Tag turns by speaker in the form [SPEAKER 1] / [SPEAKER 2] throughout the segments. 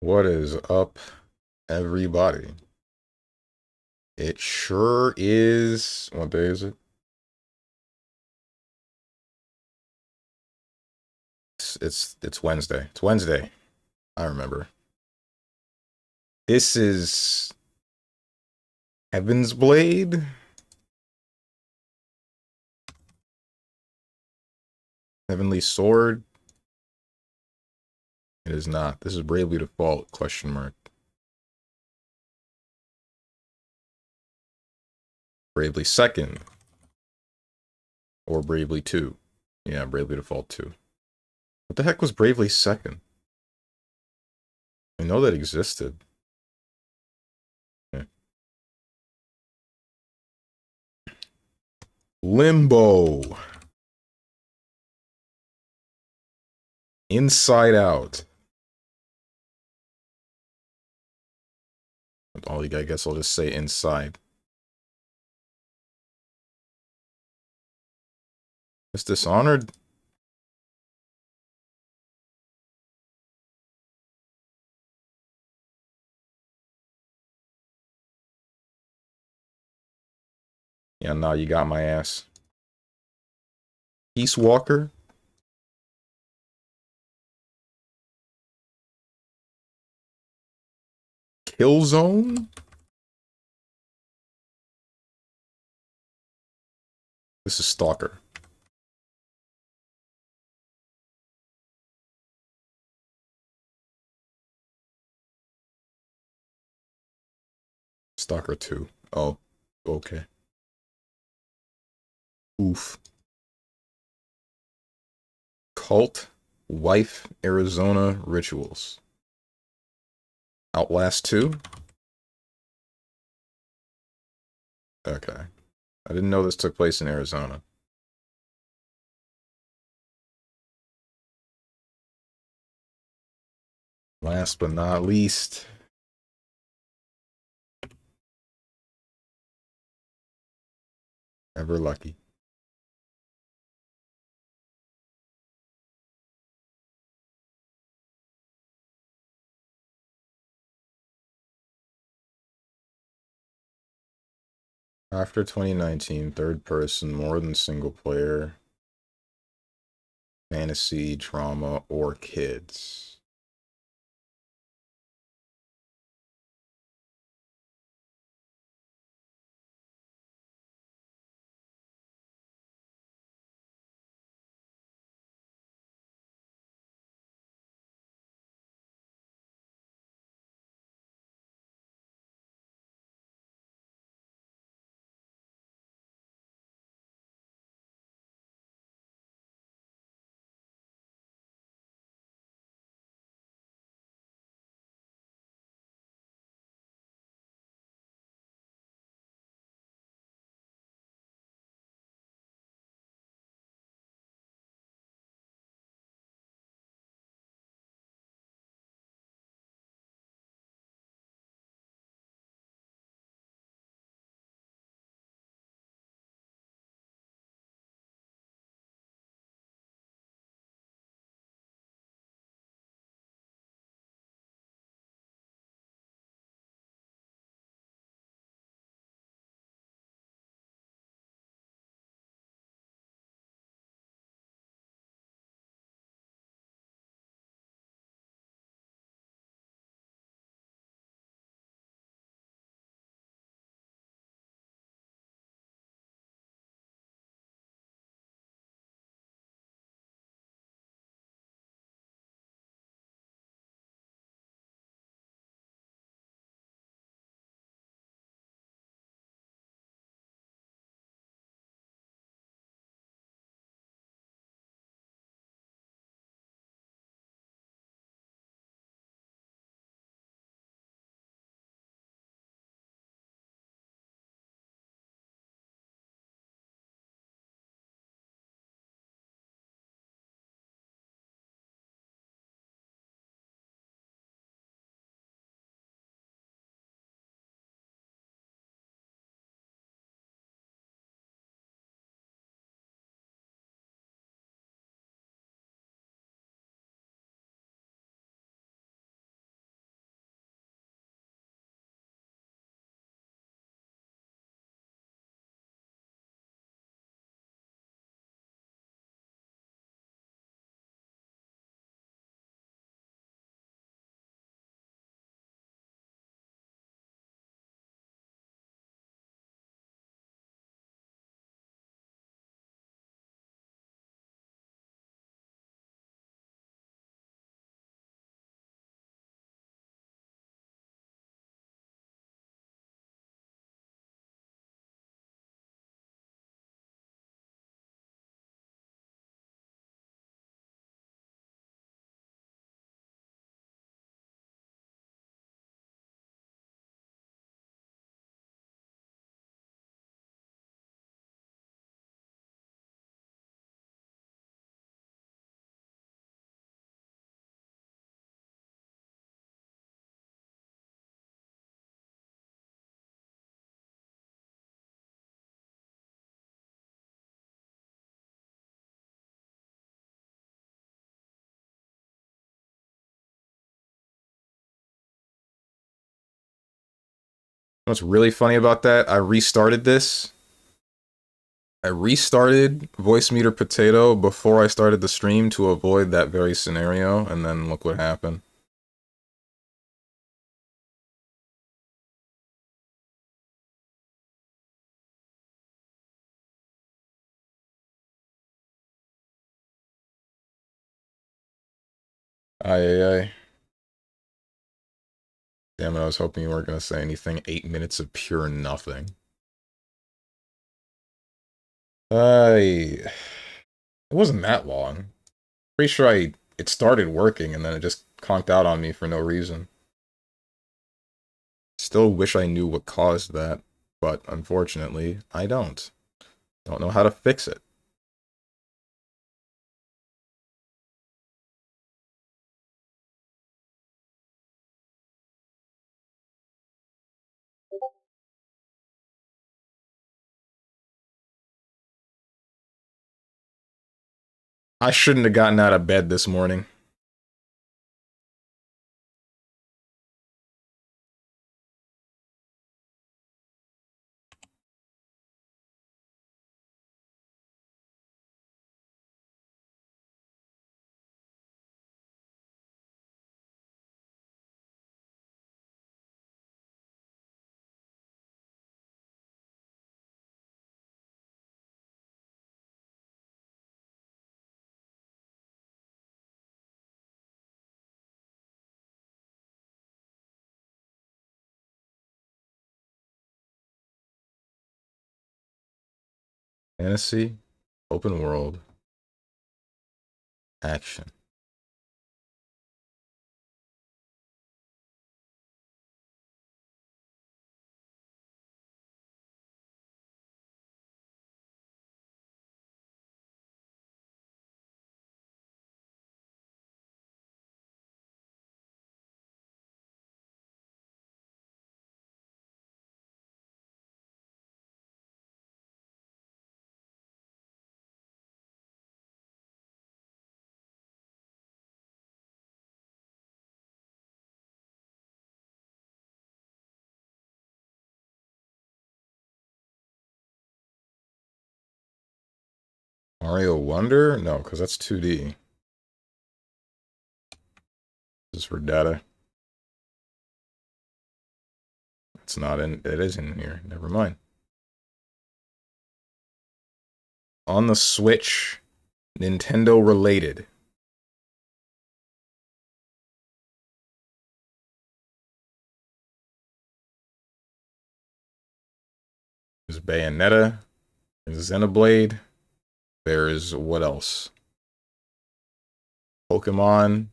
[SPEAKER 1] What is up, everybody? It sure is. What day is it? It's Wednesday. It's Wednesday. I remember. This is Heaven's Blade, Heavenly Sword. It is not. This is Bravely Default? Question mark. Bravely Second or Bravely Two? Yeah, Bravely Default 2. What the heck was Bravely Second? I know that existed. Yeah. Limbo. Inside Out. I guess I'll just say Inside. It's Dishonored. Yeah, nah, you got my ass. Peace Walker. Killzone. This is Stalker. Stalker 2. Oh, okay. Oof. Cult. Wife. Arizona Rituals. Outlast 2. Okay. I didn't know this took place in Arizona. Last but not least. Ever Lucky. After 2019, third person, more than single player, fantasy, drama, or kids. What's really funny about that? I restarted this. I restarted Voice Meter Potato before I started the stream to avoid that very scenario, and then look what happened. Aye, aye, aye. Damn it, I was hoping you weren't going to say anything. 8 minutes of pure nothing. It wasn't that long. Pretty sure it started working and then it just conked out on me for no reason. Still wish I knew what caused that, but unfortunately, I don't. Don't know how to fix it. I shouldn't have gotten out of bed this morning. Fantasy, open world, action. Mario Wonder? No, because that's 2D. This is for data. It's not in, it is in here. Never mind. On the Switch, Nintendo related. There's Bayonetta, there's Xenoblade, there's what else? Pokemon.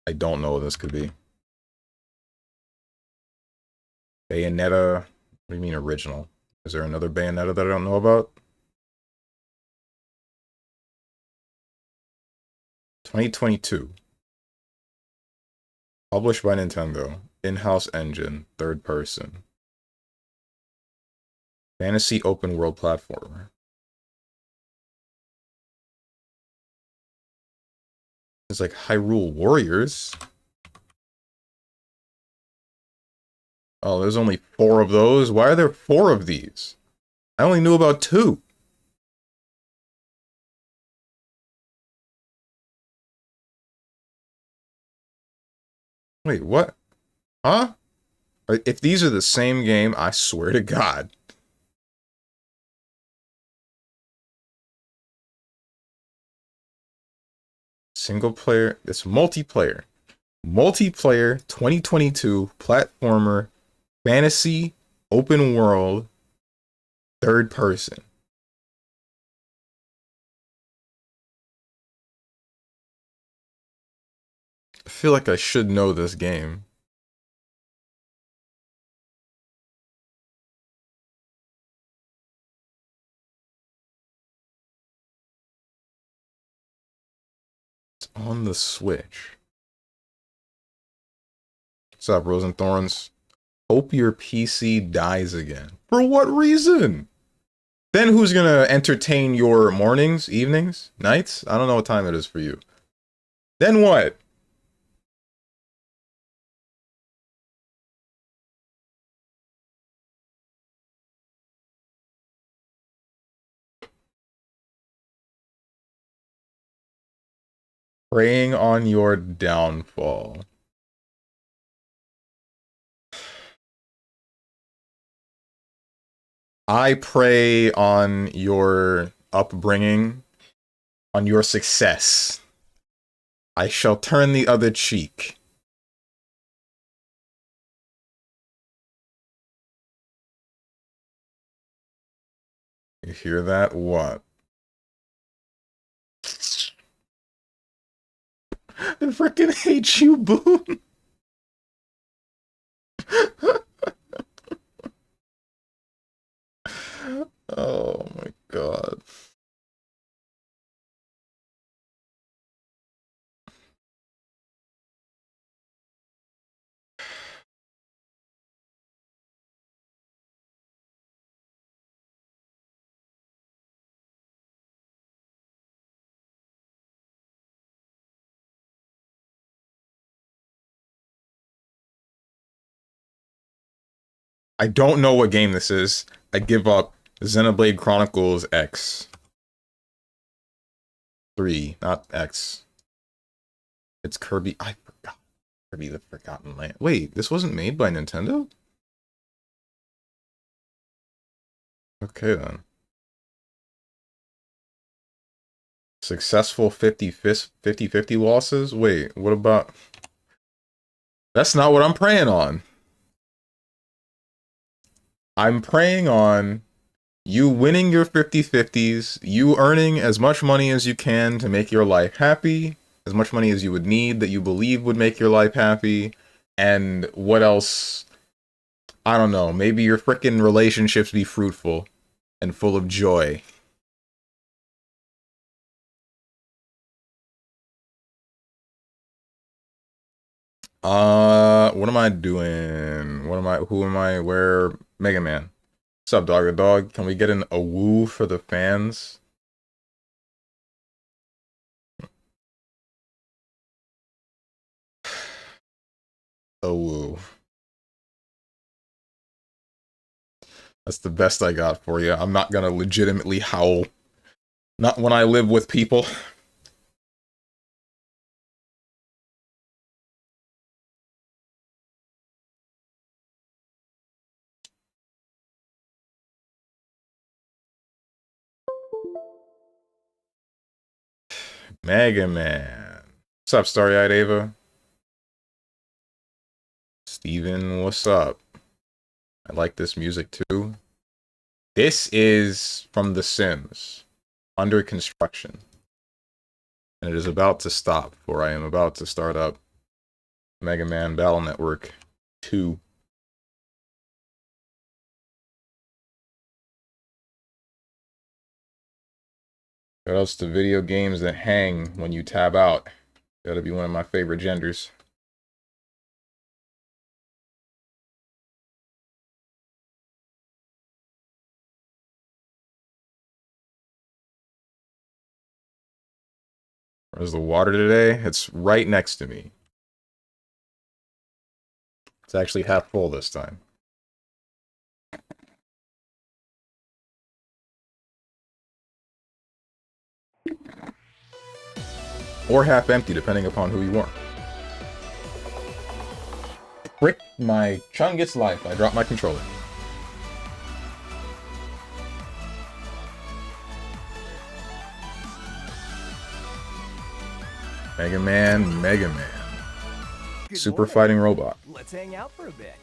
[SPEAKER 1] I don't know what this could be. Bayonetta. What do you mean original? Is there another Bayonetta that I don't know about? 2022. Published by Nintendo. In-house engine. Third person. Fantasy open world platformer. It's like Hyrule Warriors. Oh, there's only 4 of those? Why are there 4 of these? I only knew about 2. Wait, what? Huh? If these are the same game, I swear to God. Single player, it's multiplayer. Multiplayer 2022 platformer fantasy open world Third person. I feel like I should know this game. It's on the Switch. What's up, Rose and Thorns? Hope your PC dies again. For what reason? Then who's gonna entertain your mornings, evenings, nights? I don't know what time it is for you. Then what? Preying on your downfall. I prey on your upbringing, on your success. I shall turn the other cheek. You hear that? What? I freaking hate you, Boone. Oh my god. I don't know what game this is. I give up. Xenoblade Chronicles X. 3, not X. It's Kirby. I forgot. Kirby the Forgotten Land. Wait, this wasn't made by Nintendo? Okay then. Successful 50-50 losses? Wait, what about... That's not what I'm praying on. I'm praying on you winning your 50-50s, you earning as much money as you can to make your life happy, as much money as you would need that you believe would make your life happy, and what else? I don't know, maybe your frickin' relationships be fruitful and full of joy. What am I doing? Who am I, where? Mega Man. What's up, Dog? Dog? Can we get an a woo for the fans? A woo. That's the best I got for you. I'm not gonna legitimately howl. Not when I live with people. Mega Man. What's up, Starry-Eyed Ava? Steven, what's up? I like this music too. This is from The Sims. Under construction. And it is about to stop, for I am about to start up Mega Man Battle Network 2. Shout outs to video games that hang when you tab out. Gotta be one of my favorite genders. Where's the water today? It's right next to me. It's actually half full this time. Or half empty, depending upon who you are. Frick, my Chung gets life. I dropped my controller. Mega Man, Mega Man. Super fighting robot.
[SPEAKER 2] Let's hang out for a bit.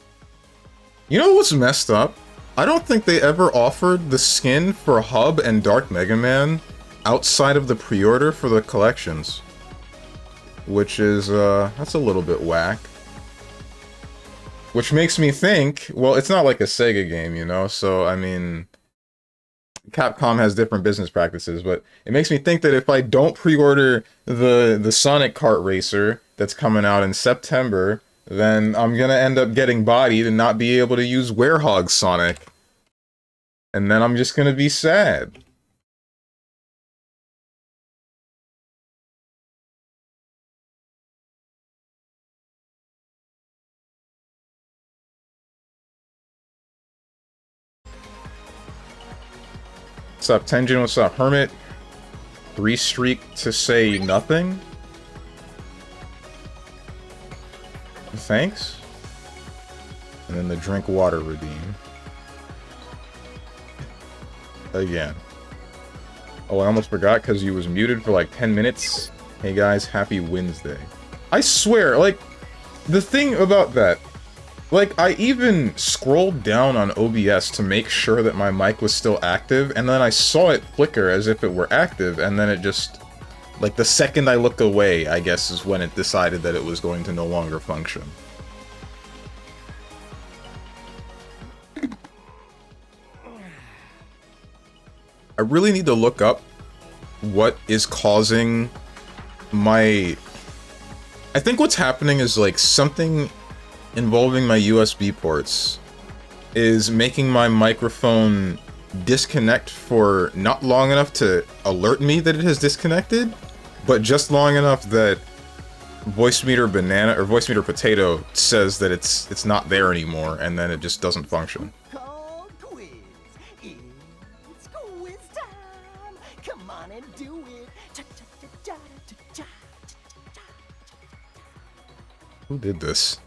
[SPEAKER 1] You know what's messed up? I don't think they ever offered the skin for Hub and Dark Mega Man outside of the pre-order for the collections. Which is, that's a little bit whack. Which makes me think, well, it's not like a Sega game, you know, so, I mean, Capcom has different business practices, but it makes me think that if I don't pre-order the Sonic Kart Racer that's coming out in September, then I'm gonna end up getting bodied and not be able to use Werehog Sonic. And then I'm just gonna be sad. What's up, Tenjin? What's up, Hermit? 3 streak to say nothing? Thanks. And then the drink water redeem. Again. Oh, I almost forgot because you was muted for like 10 minutes. Hey guys, happy Wednesday. I swear, like, the thing about that, like, I even scrolled down on OBS to make sure that my mic was still active, and then I saw it flicker as if it were active, and then it just, like, the second I look away, I guess, is when it decided that it was going to no longer function. I really need to look up what is causing my... I think what's happening is, like, something involving my USB ports is making my microphone disconnect for not long enough to alert me that it has disconnected, but just long enough that Voice Meter Banana or Voice Meter Potato says that it's not there anymore, and then it just doesn't function. Who did this?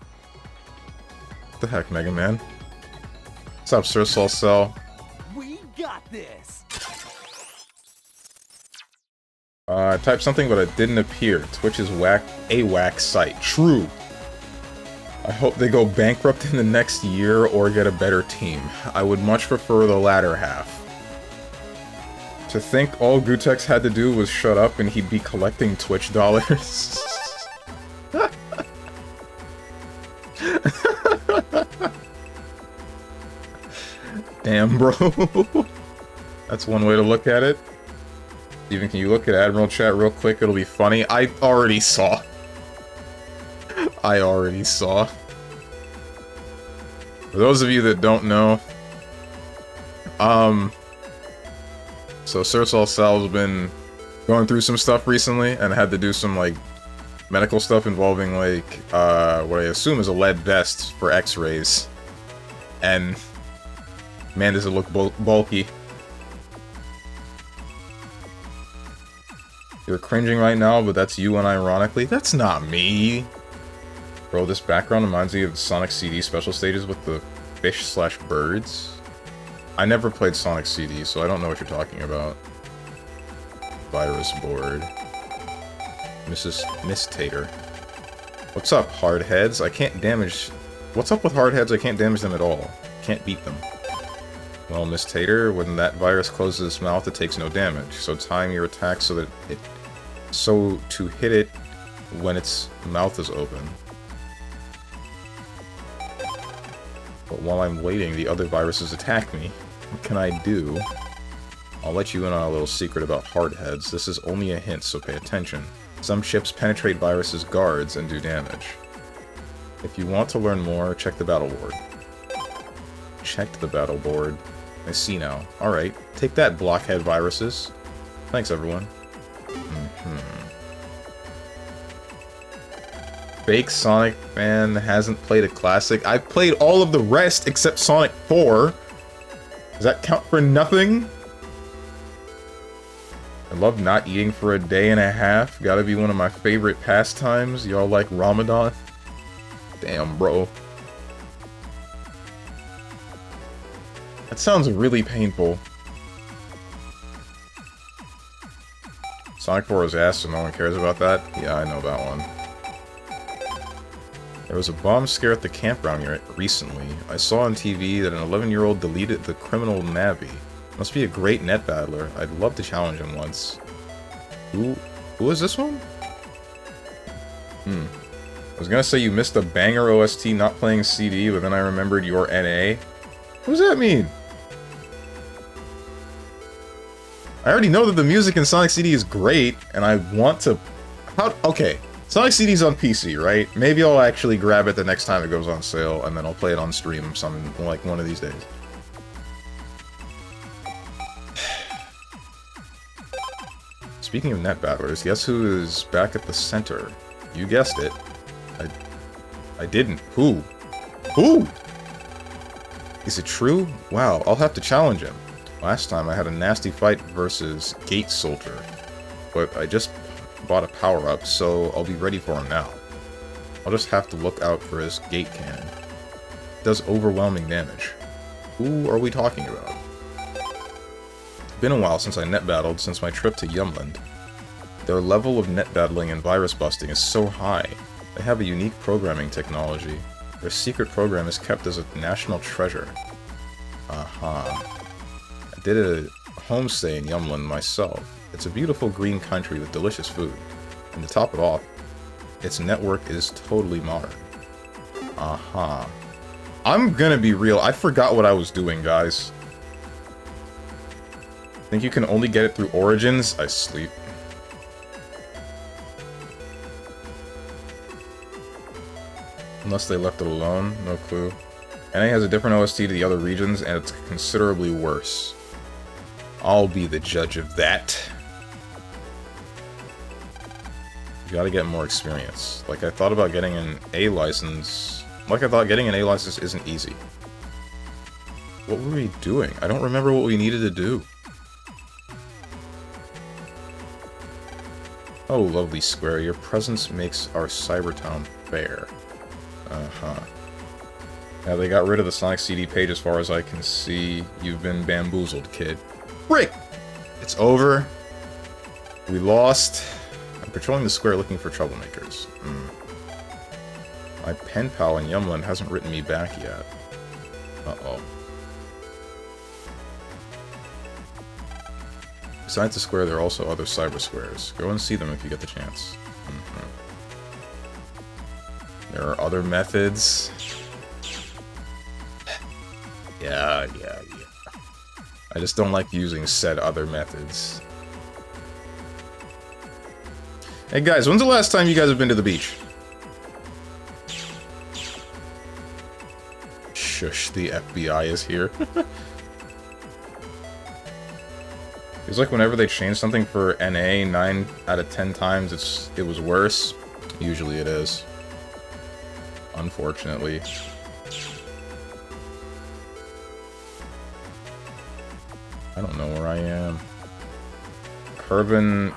[SPEAKER 1] What the heck, Mega Man? What's up, Sir Soul Cell?
[SPEAKER 2] We got this.
[SPEAKER 1] I typed something, but it didn't appear. Twitch is a whack site. True. I hope they go bankrupt in the next year or get a better team. I would much prefer the latter half. To think all Gutex had to do was shut up and he'd be collecting Twitch dollars. Damn, bro. That's one way to look at it. Even, can you look at Admiral chat real quick? It'll be funny. I already saw. For those of you that don't know, so Sir Sol Sal's been going through some stuff recently and had to do some, like, medical stuff involving, like, what I assume is a lead vest for x-rays. And, man, does it look bulky. You're cringing right now, but that's you unironically. That's not me! Bro, this background reminds me of Sonic CD special stages with the fish/birds. I never played Sonic CD, so I don't know what you're talking about. Virus board. Miss Tater. What's up, hardheads? I can't damage... What's up with hardheads? I can't damage them at all. Can't beat them. Well, Miss Tater, when that virus closes its mouth, it takes no damage. So time your attack so that it... So to hit it when its mouth is open. But while I'm waiting, the other viruses attack me. What can I do? I'll let you in on a little secret about hardheads. This is only a hint, so pay attention. Some chips penetrate viruses' guards and do damage. If you want to learn more, check the battle board. Checked the battle board. I see now. Alright, take that, blockhead viruses. Thanks, everyone. Fake Sonic fan hasn't played a classic. I've played all of the rest except Sonic 4. Does that count for nothing? I love not eating for a day and a half. Gotta be one of my favorite pastimes. Y'all like Ramadan? Damn, bro. That sounds really painful. Sonic 4 is ass, so no one cares about that? Yeah, I know that one. There was a bomb scare at the campground recently. I saw on TV that an 11-year-old deleted the criminal Navi. Must be a great net battler. I'd love to challenge him once. Who is this one? I was gonna say you missed a banger OST not playing CD, but then I remembered your NA. What does that mean? I already know that the music in Sonic CD is great, and I want to... Okay, Sonic CD's on PC, right? Maybe I'll actually grab it the next time it goes on sale, and then I'll play it on stream like one of these days. Speaking of net battlers, guess who is back at the center? You guessed it. I didn't. Who? Who? Is it true? Wow, I'll have to challenge him. Last time I had a nasty fight versus Gate Soldier, but I just bought a power-up, so I'll be ready for him now. I'll just have to look out for his Gate Cannon. It does overwhelming damage. Who are we talking about? Been a while since I net battled since my trip to Yumland. Their level of net battling and virus busting is so high. They have a unique programming technology. Their secret program is kept as a national treasure. I did a homestay in Yumland myself. It's a beautiful green country with delicious food. And to top it off, its network is totally modern. I'm gonna be real, I forgot what I was doing, guys. Think you can only get it through Origins? I sleep. Unless they left it alone, no clue. NA has a different OST to the other regions, and it's considerably worse. I'll be the judge of that. You gotta get more experience. Like, I thought about getting an A license. Like, I thought getting an A license isn't easy. What were we doing? I don't remember what we needed to do. Oh, lovely square, your presence makes our Cybertown fair. Yeah, they got rid of the Sonic CD page as far as I can see. You've been bamboozled, kid. Frick! It's over. We lost. I'm patrolling the square looking for troublemakers. My pen pal in Yumland hasn't written me back yet. Uh-oh. Besides the square, there are also other cyber squares. Go and see them if you get the chance. There are other methods. Yeah. I just don't like using said other methods. Hey guys, when's the last time you guys have been to the beach? Shush, the FBI is here. It's like whenever they change something for NA, 9 out of 10 times it was worse. Usually it is. Unfortunately. I don't know where I am. Herban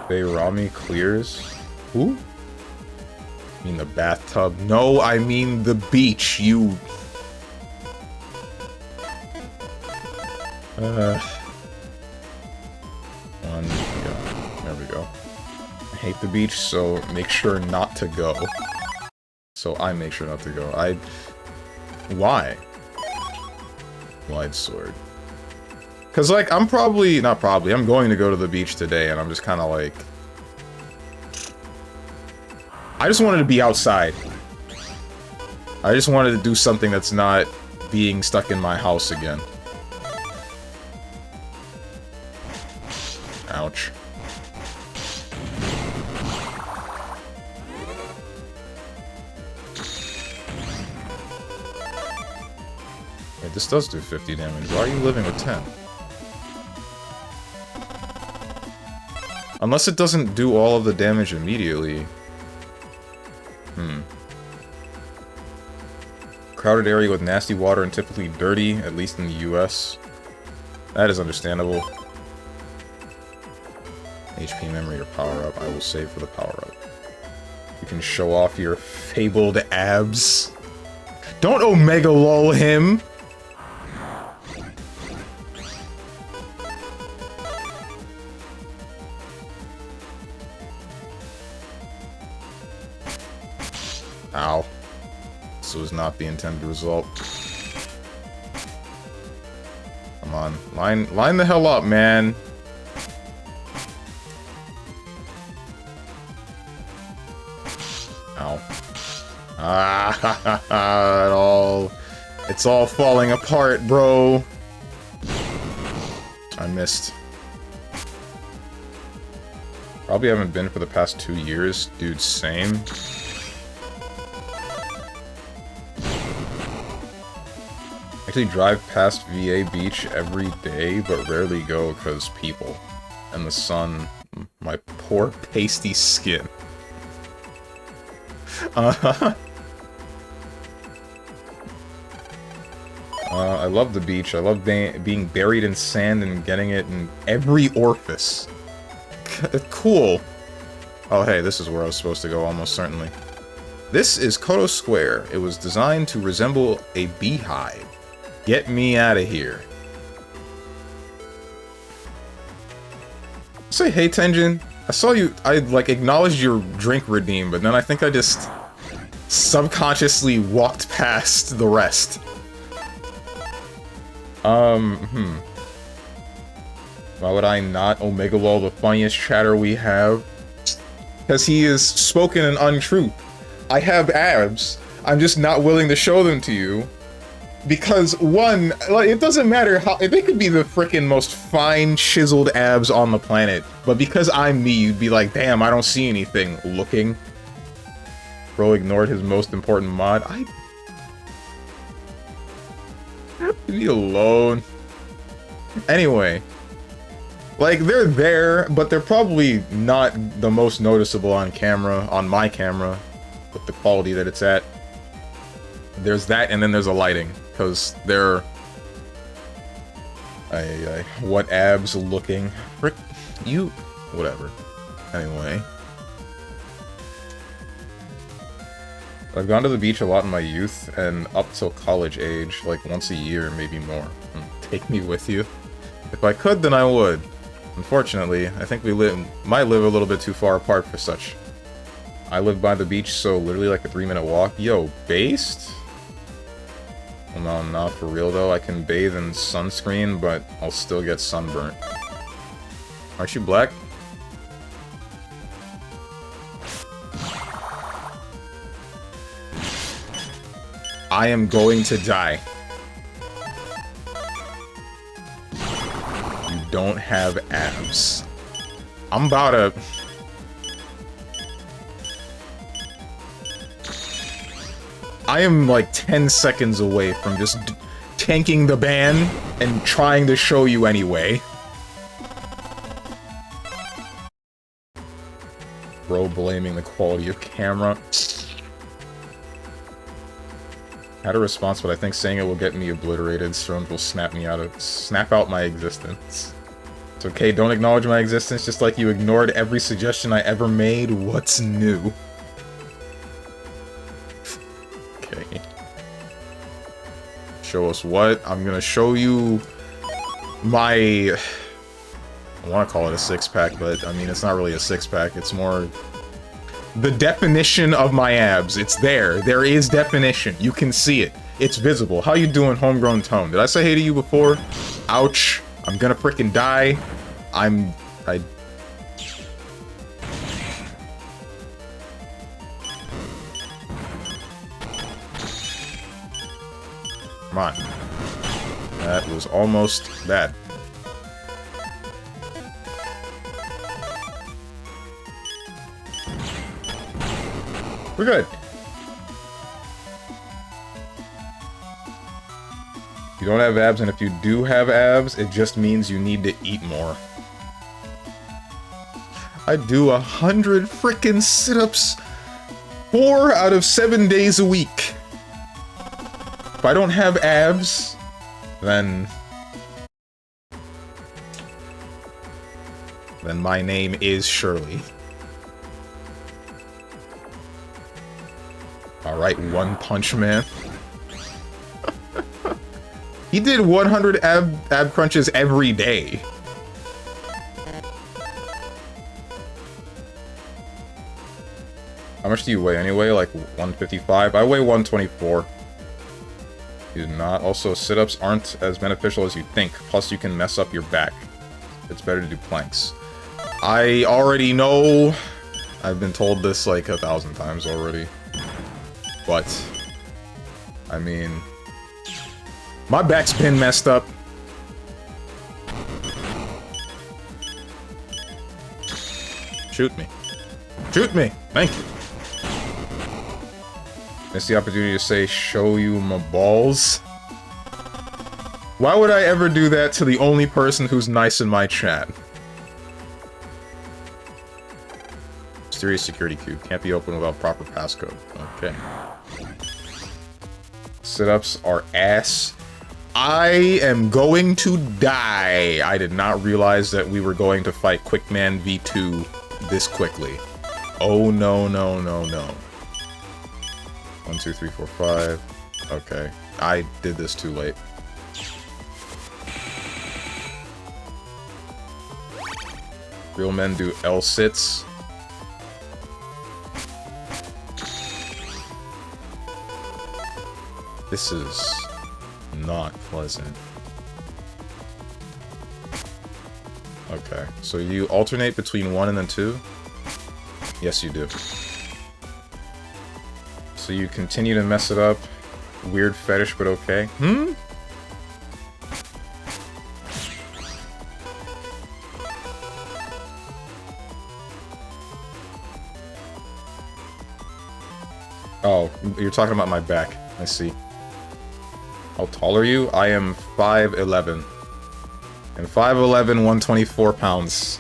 [SPEAKER 1] Bayrami clears? Who? I mean the bathtub. No, I mean the beach, you... There we go. I hate the beach, so make sure not to go. So I make sure not to go. Why? Wide sword. Cause like, I'm probably, not probably, I'm going to go to the beach today and I'm just kinda like... I just wanted to be outside. I just wanted to do something that's not being stuck in my house again. Ouch. Wait, this does do 50 damage. Why are you living with 10? Unless it doesn't do all of the damage immediately. Crowded area with nasty water and typically dirty, at least in the US. That is understandable. HP memory or power up. I will save for the power up. You can show off your fabled abs. Don't Omega lol him! Ow. This was not the intended result. Come on. Line the hell up, man. Ow. Ah, it's all falling apart, bro. I missed. Probably haven't been for the past 2 years. Dude, same. Actually drive past VA Beach every day, but rarely go because people. And the sun. My poor pasty skin. I love the beach. I love being buried in sand and getting it in every orifice. Cool. Oh, hey, this is where I was supposed to go, almost certainly. This is Koto Square. It was designed to resemble a beehive. Get me out of here. Say, hey, Tenjin. I saw you, I, like, acknowledged your drink redeem, but then I think I just subconsciously walked past the rest. Why would I not Omega Lol the funniest chatter we have? Because he is spoken an untruth. I have abs. I'm just not willing to show them to you. Because, one, like, it doesn't matter how- they could be the frickin' most fine, chiseled abs on the planet, but because I'm me, you'd be like, damn, I don't see anything. Looking. Bro ignored his most important mod. Leave me alone. Anyway. Like, they're there, but they're probably not the most noticeable on camera, on my camera, with the quality that it's at. There's that, and then there's a lighting, because they're... what abs looking. Frick, you... whatever. Anyway. I've gone to the beach a lot in my youth, and up till college age, like once a year, maybe more. Take me with you. If I could, then I would. Unfortunately, I think we might live a little bit too far apart for such. I live by the beach, so literally like a 3-minute walk. Yo, based? Well, no, not for real though. I can bathe in sunscreen, but I'll still get sunburnt. Aren't you black? I am going to die. You don't have abs. I'm about to... I am like 10 seconds away from just tanking the ban and trying to show you anyway. Bro blaming the quality of camera. Had a response, but I think saying it will get me obliterated. Storms will snap out my existence. It's okay, don't acknowledge my existence, just like you ignored every suggestion I ever made. What's new? Okay. Show us what? I'm gonna show you my... I want to call it a six-pack, but I mean, it's not really a six-pack. It's more... the definition of my abs. It's there. There is definition. You can see it. It's visible. How you doing, Homegrown Tone? Did I say hey to you before? Ouch. I'm gonna frickin' die. Come on. That was almost bad. We're good. You don't have abs, and if you do have abs, it just means you need to eat more. I do 100 frickin' sit-ups 4 out of 7 days a week. If I don't have abs, then my name is Shirley. Alright, One Punch Man. He did 100 ab crunches every day. How much do you weigh anyway? Like 155? I weigh 124. You do not. Also, sit-ups aren't as beneficial as you think. Plus, you can mess up your back. It's better to do planks. I already know. I've been told this like 1,000 times already. But, I mean, my back's been messed up. Shoot me. Shoot me! Thank you. Missed the opportunity to say, show you my balls. Why would I ever do that to the only person who's nice in my chat? Mysterious security cube. Can't be opened without proper passcode. Okay. Sit-ups are ass. I am going to die. I did not realize that we were going to fight Quickman V2 this quickly. Oh, no, no, no, no. 1, 2, 3, 4, 5. Okay. I did this too late. Real men do L-sits. This is not pleasant. Okay, so you alternate between 1 and then 2? Yes, you do. So you continue to mess it up. Weird fetish, but okay. Hmm? Oh, you're talking about my back. I see. How tall are you? I am 5'11". And 5'11", 124 pounds.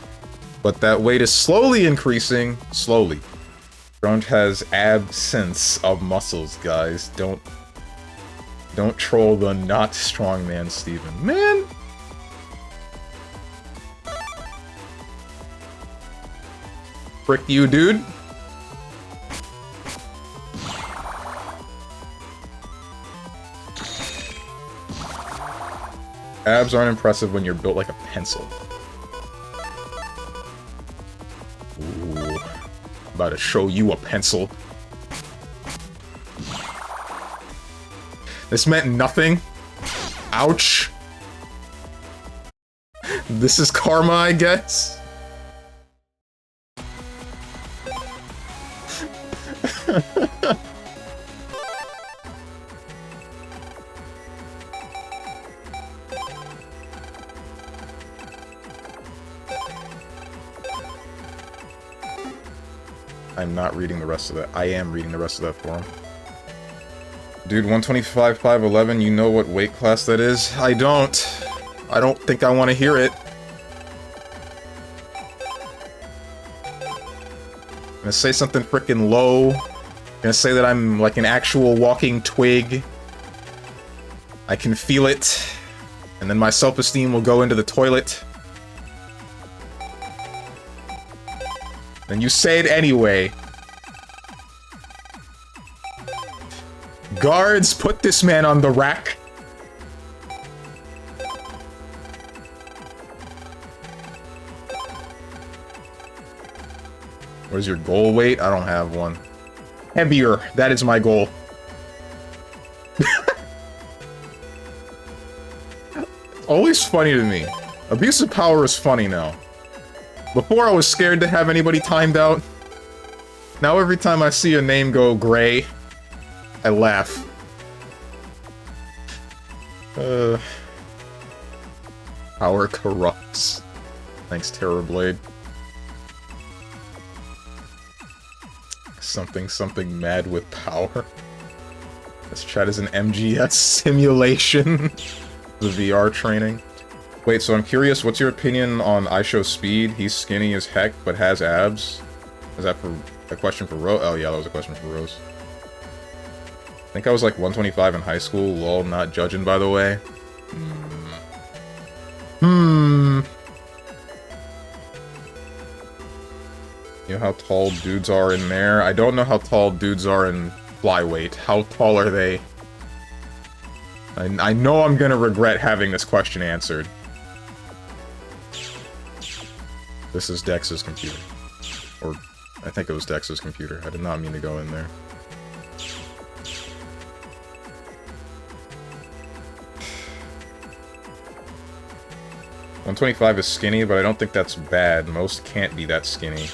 [SPEAKER 1] But that weight is slowly increasing. Slowly. Grunge has absence of muscles, guys. Don't troll the not strongman Steven. Man! Frick you, dude. Abs aren't impressive when you're built like a pencil. Ooh. About to show you a pencil. This meant nothing. Ouch. This is karma, I guess. I'm not reading the rest of that. I am reading the rest of that for him. Dude, 125, 5'11", you know what weight class that is? I don't. I don't think I want to hear it. I'm gonna say something freaking low. I'm gonna say that I'm like an actual walking twig. I can feel it. And then my self-esteem will go into the toilet. Then you say it anyway. Guards, put this man on the rack. What is your goal weight? I don't have one. Heavier. That is my goal. Always funny to me. Abuse of power is funny now. Before I was scared to have anybody timed out. Now every time I see a name go gray, I laugh. Power corrupts. Thanks, Terrorblade. Something mad with power. This chat is an MGS simulation. The VR training. Wait, so I'm curious, what's your opinion on IShowSpeed? He's skinny as heck, but has abs. Is that for a question for Rose? Oh yeah, that was a question for Rose. I think I was like 125 in high school. Lol, not judging, by the way. You know how tall dudes are in there? I don't know how tall dudes are in flyweight. How tall are they? I know I'm gonna regret having this question answered. This is Dex's computer. Or I think it was Dex's computer. I did not mean to go in there. $125 is skinny, but I don't think that's bad. Most can't be that skinny.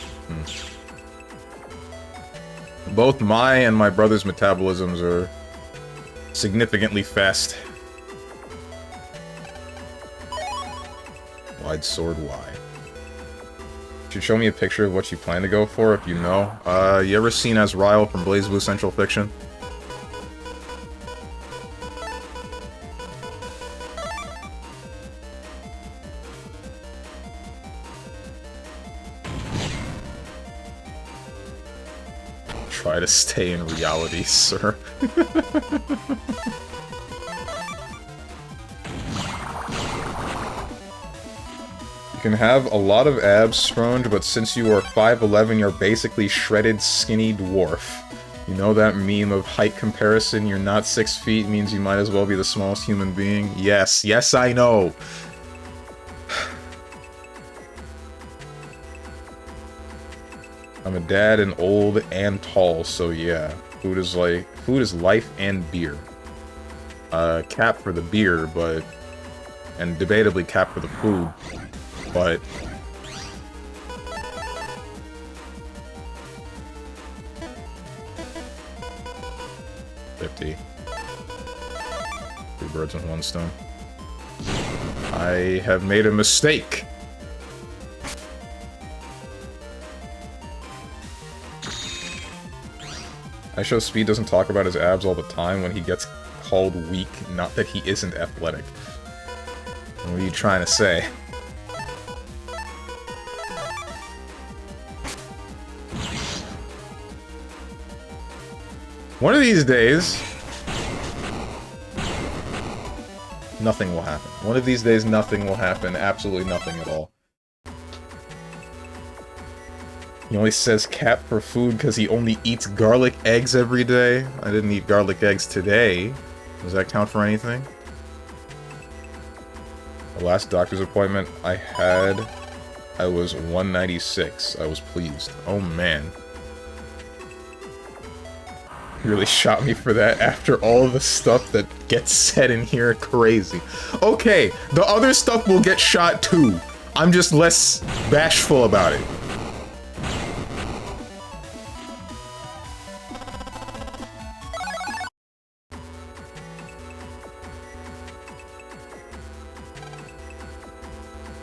[SPEAKER 1] Both my and my brother's metabolisms are significantly fast. Wide sword Y. Should show me a picture of what you plan to go for if you know. You ever seen Azrael from BlazBlue Central Fiction? Try to stay in reality, sir. You can have a lot of abs, Stronge, but since you are 5'11", you're basically shredded, skinny dwarf. You know that meme of height comparison, you're not 6 feet, means you might as well be the smallest human being? Yes, yes I know! I'm a dad and old and tall, so yeah. Food is life and beer. Cap for the beer, but... and debatably cap for the food. But... $50. 2 birds with 1 stone. I have made a mistake! I show Speed doesn't talk about his abs all the time when he gets called weak, not that he isn't athletic. What are you trying to say? One of these days... nothing will happen. One of these days, nothing will happen. Absolutely nothing at all. He only says cap for food because he only eats garlic eggs every day. I didn't eat garlic eggs today. Does that count for anything? The last doctor's appointment I had, I was 196. I was pleased. Oh man. You really shot me for that after all the stuff that gets said in here. Crazy. Okay, the other stuff will get shot too. I'm just less bashful about it.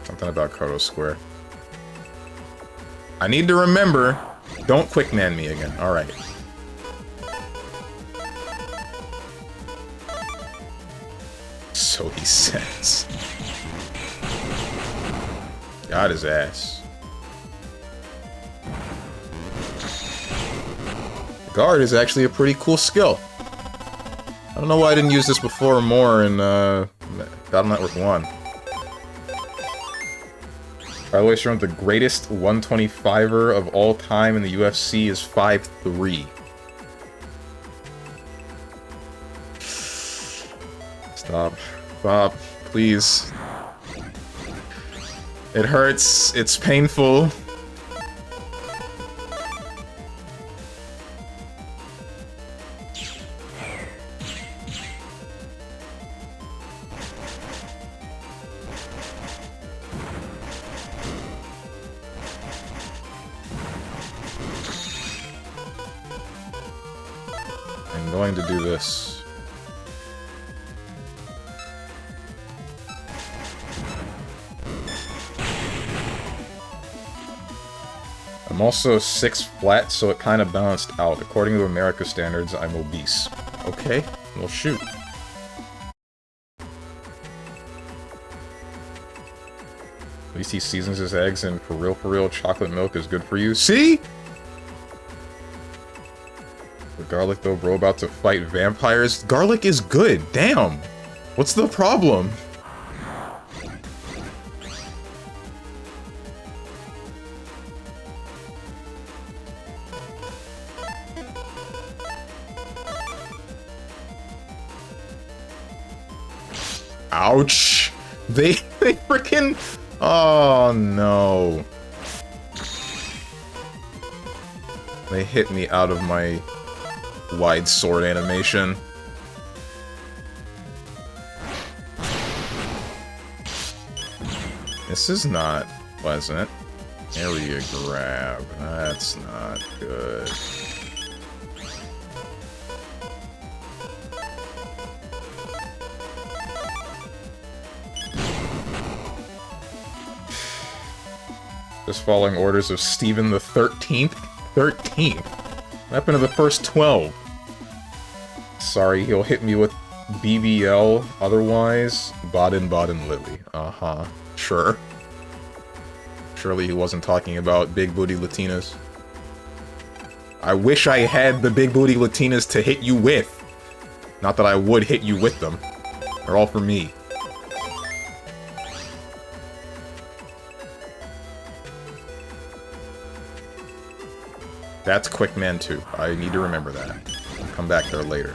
[SPEAKER 1] Something about Koto Square. I need to remember, don't quickman me again. Alright. So he says. Got his ass. Guard is actually a pretty cool skill. I don't know why I didn't use this before more in Battle Network 1. By the way, Stronge, the greatest 125er of all time in the UFC is 5'3". Stop. Stop. Please. It hurts. It's painful. I'm going to do this. I'm also 6 flat, so it kind of balanced out. According to America standards, I'm obese. Okay, well shoot. At least he seasons his eggs, and for real, chocolate milk is good for you. See? The garlic though, bro, about to fight vampires? Garlic is good, damn! What's the problem? Ouch! They freaking... Oh, no. They hit me out of my wide sword animation. This is not pleasant. Area grab. That's not good. Just following orders of Steven the 13th? 13th? What happened to the first 12? Sorry, he'll hit me with BBL, otherwise, Baden-Baden Lily. Uh-huh. Sure. Surely he wasn't talking about big booty Latinas. I wish I had the big booty Latinas to hit you with. Not that I would hit you with them. They're all for me. That's Quick Man 2. I need to remember that. I'll come back there later.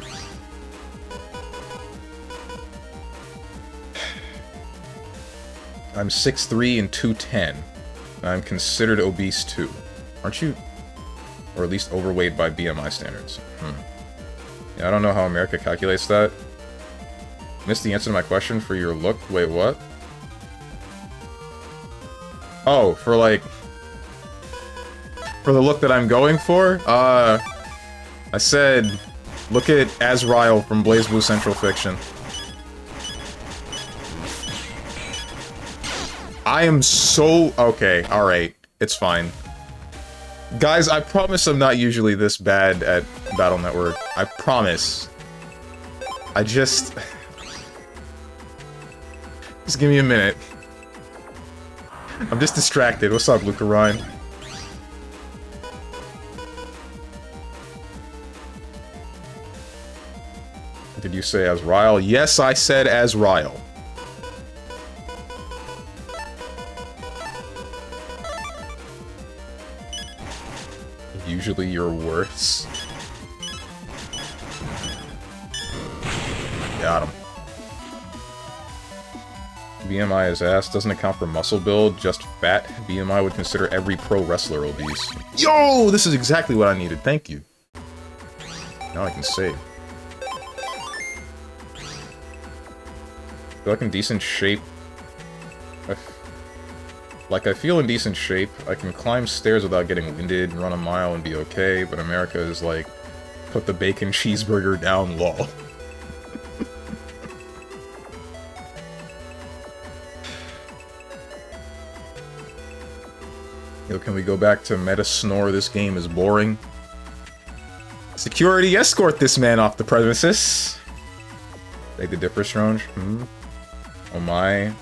[SPEAKER 1] I'm 6'3" and 210. I'm considered obese too. Aren't you? Or at least overweight by BMI standards. Yeah, I don't know how America calculates that. Missed the answer to my question for your look. Wait, what? Oh, for like... For the look that I'm going for? I said, look at Azrael from BlazBlue Central Fiction. I am so... Okay, alright. It's fine. Guys, I promise I'm not usually this bad at Battle Network. I promise. I just... Just give me a minute. I'm just distracted. What's up, Luca Ryan? Did you say Azrael? Yes, I said Azrael. Usually you're worse. Got him. BMI is ass. Doesn't account for muscle build, just fat. BMI would consider every pro wrestler obese. Yo! This is exactly what I needed. Thank you. Now I can save. I feel like in decent shape. I feel in decent shape. I can climb stairs without getting winded, run a mile and be okay, but America is like, put the bacon cheeseburger down, lol. Yo, can we go back to meta snore? This game is boring. Security, escort this man off the premises. Beg to differ, Strange. Oh my.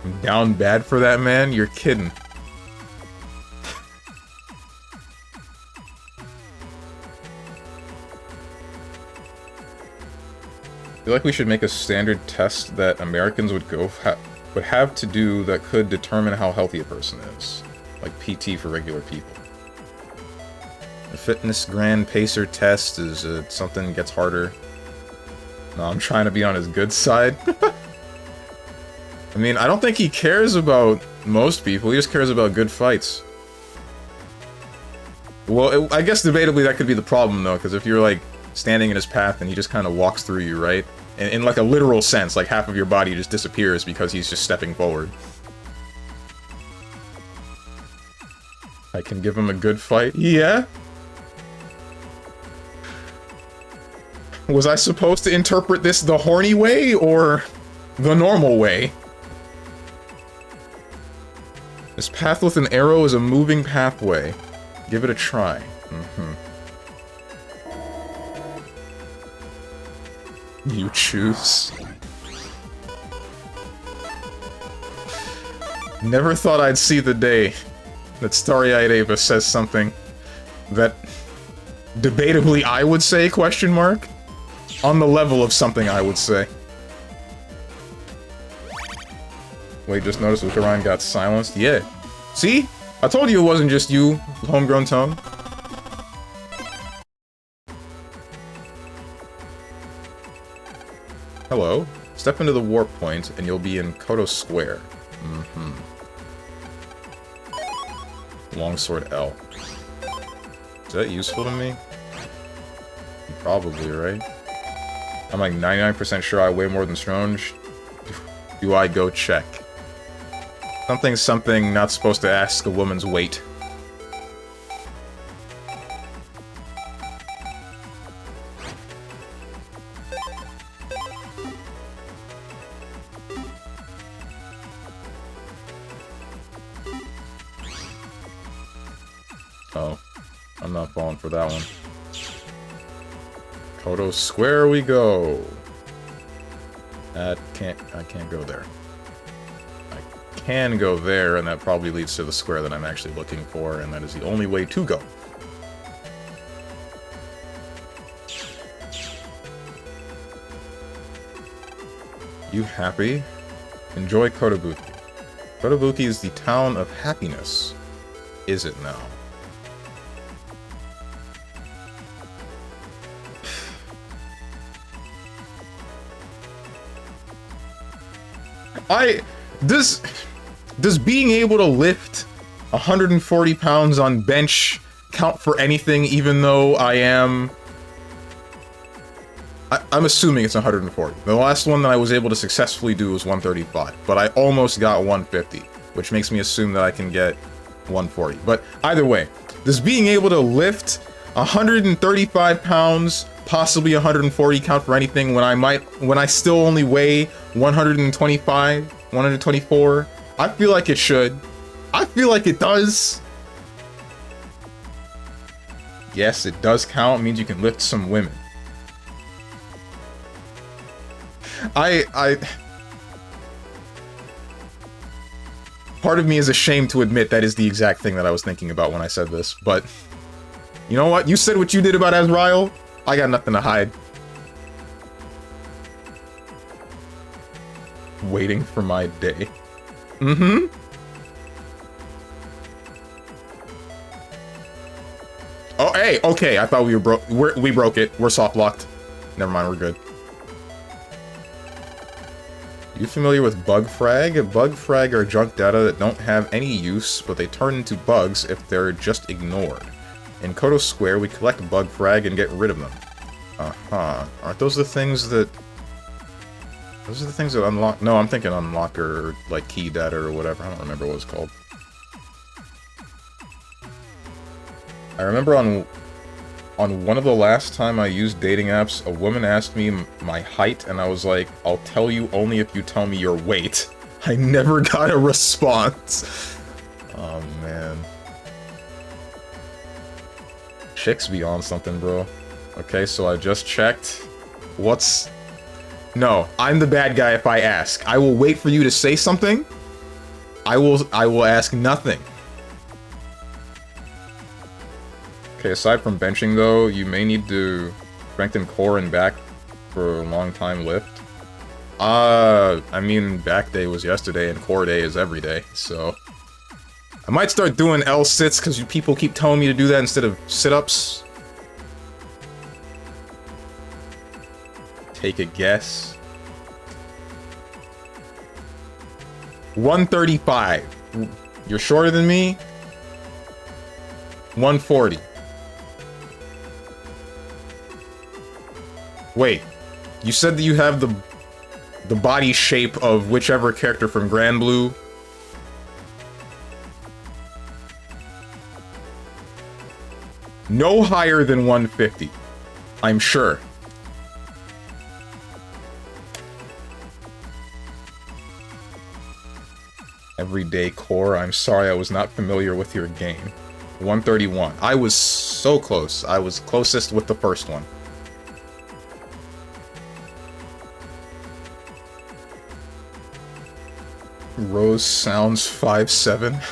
[SPEAKER 1] I'm down bad for that man? You're kidding. I feel like we should make a standard test that Americans would have to do that could determine how healthy a person is. Like PT for regular people. The fitness grand pacer test is something that gets harder. No, I'm trying to be on his good side. I mean, I don't think he cares about most people, he just cares about good fights. Well, I guess debatably that could be the problem, though, because if you're, like, standing in his path and he just kind of walks through you, right? In, like, a literal sense, like, half of your body just disappears because he's just stepping forward. I can give him a good fight? Yeah? Was I supposed to interpret this the horny way, or the normal way? This path with an arrow is a moving pathway. Give it a try. You choose. Never thought I'd see the day that Starry-Eyed Ava says something that debatably I would say, question mark? On the level of something I would say. Wait, just noticed Luca Ryan got silenced? Yeah. See? I told you it wasn't just you, homegrown tone. Hello. Step into the warp point, and you'll be in Koto Square. Longsword L. that useful to me? Probably, right? I'm like 99% sure I weigh more than Stronge. Do I go check? Something not supposed to ask a woman's weight. Oh, I'm not falling for that one. Kodo Square we go. I can't go there. I can go there, and that probably leads to the square that I'm actually looking for, and that is the only way to go. You happy? Enjoy Kotobuki. Kotobuki is the town of happiness. Is it now? Does being able to lift 140 pounds on bench count for anything, even though I'm assuming it's 140. The last one that I was able to successfully do was 135, but I almost got 150, which makes me assume that I can get 140. But either way, does being able to lift 135 pounds, possibly 140 count for anything when I still only weigh 125, 124? I feel like it should. I feel like it does. Yes, it does count. It means you can lift some women. Part of me is ashamed to admit that is the exact thing that I was thinking about when I said this, but you know what? You said what you did about Azrael. I got nothing to hide. Waiting for my day. Mm-hmm. Oh, hey, okay. I thought we were we broke it. We're soft locked. Never mind, we're good. You familiar with bug frag? Bug frag are junk data that don't have any use, but they turn into bugs if they're just ignored. In Kodo Square, we collect bug frag and get rid of them. Uh-huh. Aren't those the things that... Those are the things that unlock... No, I'm thinking unlocker, or like key data or whatever. I don't remember what it's called. I remember on one of the last time I used dating apps, a woman asked me my height, and I was like, I'll tell you only if you tell me your weight. I never got a response. Oh, man. Chicks be on something, bro. Okay, so I just checked. What's... No, I'm the bad guy if I ask. I will wait for you to say something. I will ask nothing. Okay, aside from benching though, you may need to strengthen core and back for a long time lift. I mean, back day was yesterday and core day is every day, so... I might start doing L-sits because people keep telling me to do that instead of sit-ups. Take a guess. 135. You're shorter than me? 140. Wait, you said that you have the body shape of whichever character from Grand Blue? No higher than 150. I'm sure. Everyday core, I'm sorry I was not familiar with your game. 131. I was so close. I was closest with the first one. Rose sounds 5'7".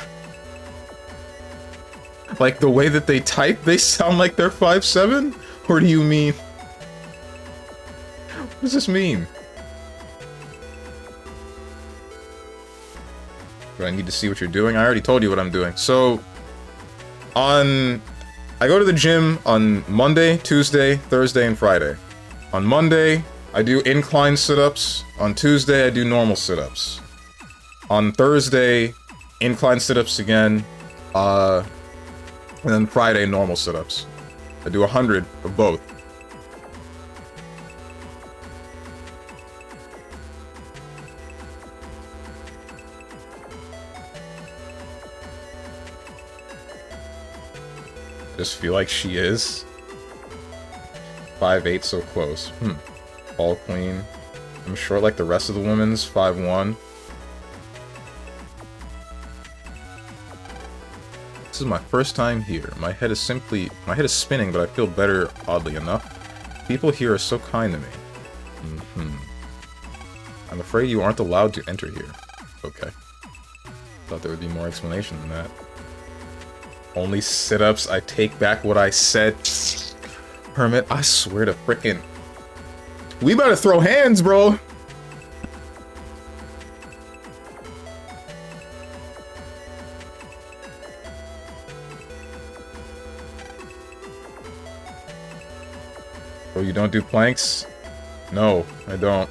[SPEAKER 1] Like, the way that they type, they sound like they're 5'7"? Or do you mean... What does this mean? Do I need to see what you're doing? I already told you what I'm doing. So, I go to the gym on Monday, Tuesday, Thursday, and Friday. On Monday, I do incline sit-ups. On Tuesday, I do normal sit-ups. On Thursday, incline sit-ups again. And then Friday, normal sit-ups. I do 100 of both. I just feel like she is. 5'8", so close. Ball queen. I'm short like the rest of the women's. 5'1". This is my first time here. My head is spinning, but I feel better, oddly enough. People here are so kind to me. I'm afraid you aren't allowed to enter here. Okay. Thought there would be more explanation than that. Only sit-ups. I take back what I said. Hermit, I swear to frickin'. We better throw hands, bro. Oh, you don't do planks? No, I don't.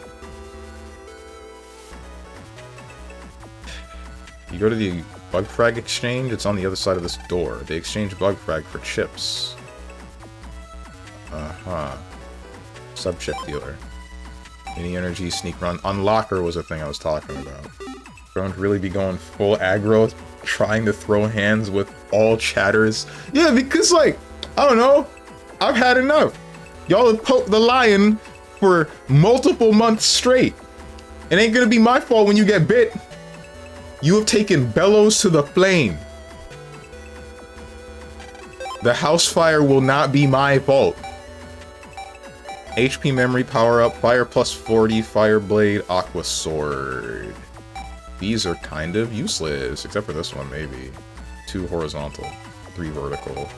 [SPEAKER 1] You go to the bug frag exchange, it's on the other side of this door. They exchange bug frag for chips. Sub-chip dealer. Mini energy, sneak run. Unlocker was a thing I was talking about. Don't really be going full aggro, trying to throw hands with all chatters. Yeah, because, like, I don't know. I've had enough. Y'all have poked the lion for multiple months straight. It ain't gonna be my fault when you get bit. You have taken bellows to the flame. The house fire will not be my fault. HP memory power up, fire plus 40, fire blade, aqua sword. These are kind of useless, except for this one, maybe. 2 horizontal, 3 vertical.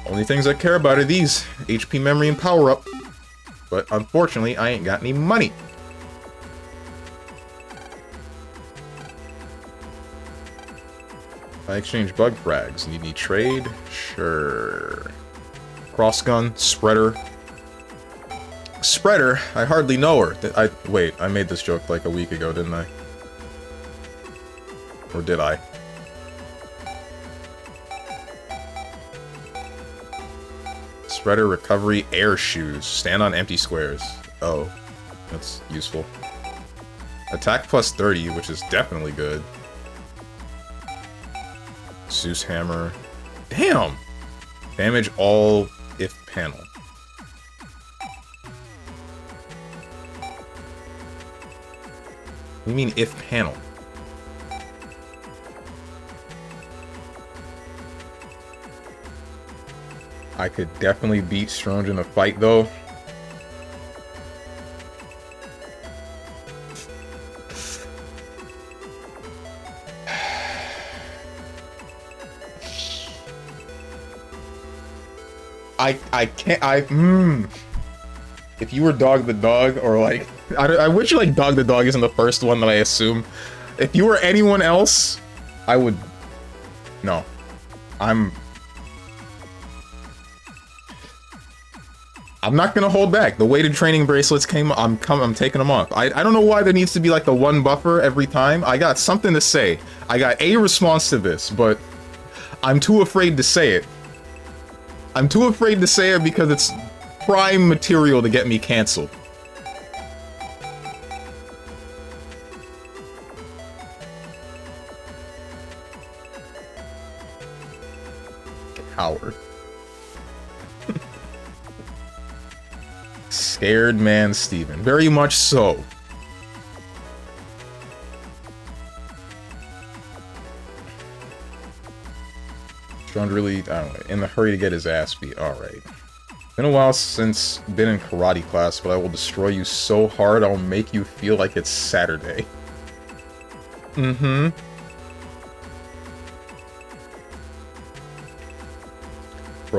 [SPEAKER 1] Only things I care about are these, HP memory and power up. But unfortunately, I ain't got any money. I exchange bug frags. Need any trade? Sure. Crossgun, spreader. Spreader? I hardly know her. Wait, I made this joke like a week ago, didn't I? Or did I? Spreader, recovery, air shoes. Stand on empty squares. Oh, that's useful. Attack plus 30, which is definitely good. Zeus hammer. Damn! Damage all if panel. What do you mean if panel? I could definitely beat Stronge in a fight, though. I can't, If you were Dog the Dog, or like, I wish like Dog the Dog isn't the first one that I assume. If you were anyone else, I would, no. I'm not gonna hold back. The weighted training bracelets came. I'm taking them off. I don't know why there needs to be like the one buffer every time. I got something to say. I got a response to this, but I'm too afraid to say it. I'm too afraid to say it because it's prime material to get me canceled. Howard. Scared man Steven. Very much so. Strong really, I don't know, in the hurry to get his ass beat. Alright. Been a while since been in karate class, but I will destroy you so hard I'll make you feel like it's Saturday. Bro,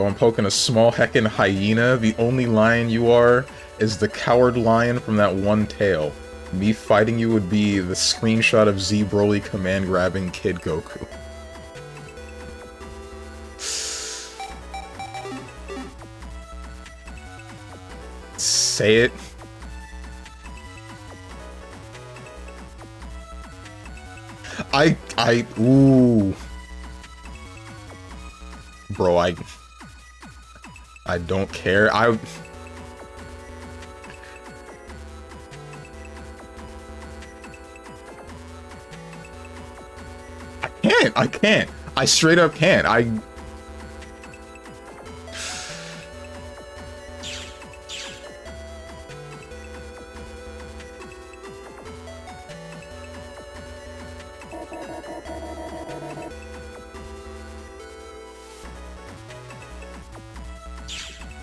[SPEAKER 1] I'm poking a small heckin' hyena. The only lion you are is the coward lion from that one tale. Me fighting you would be the screenshot of Z Broly command grabbing Kid Goku. Say it. Ooh. bro, I don't care. I can't. I straight up can't.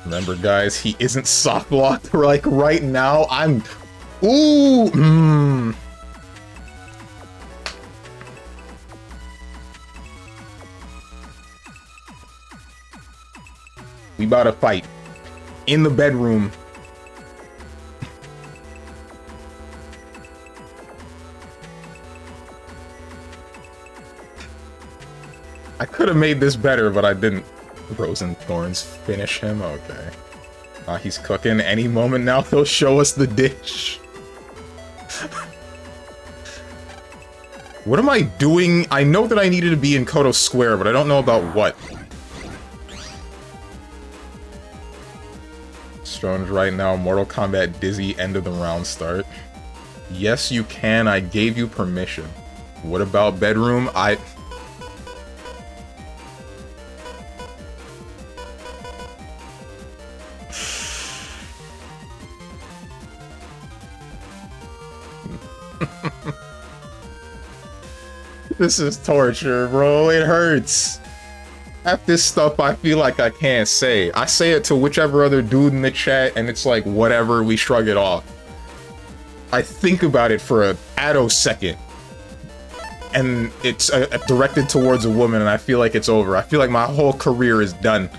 [SPEAKER 1] Remember, guys, he isn't soft locked like right now. Ooh. We about to fight in the bedroom. I could have made this better, but I didn't. Rosenthorns finish him? Okay. He's cooking. Any moment now, he'll show us the dish. What am I doing? I know that I needed to be in Koto Square, but I don't know about what. Strange right now. Mortal Kombat Dizzy, end of the round start. Yes, you can. I gave you permission. What about bedroom? This is torture, bro. It hurts. Half this stuff I feel like I can't say. I say it to whichever other dude in the chat, and it's like, whatever, we shrug it off. I think about it for a attosecond, and it's directed towards a woman, and I feel like it's over. I feel like my whole career is done.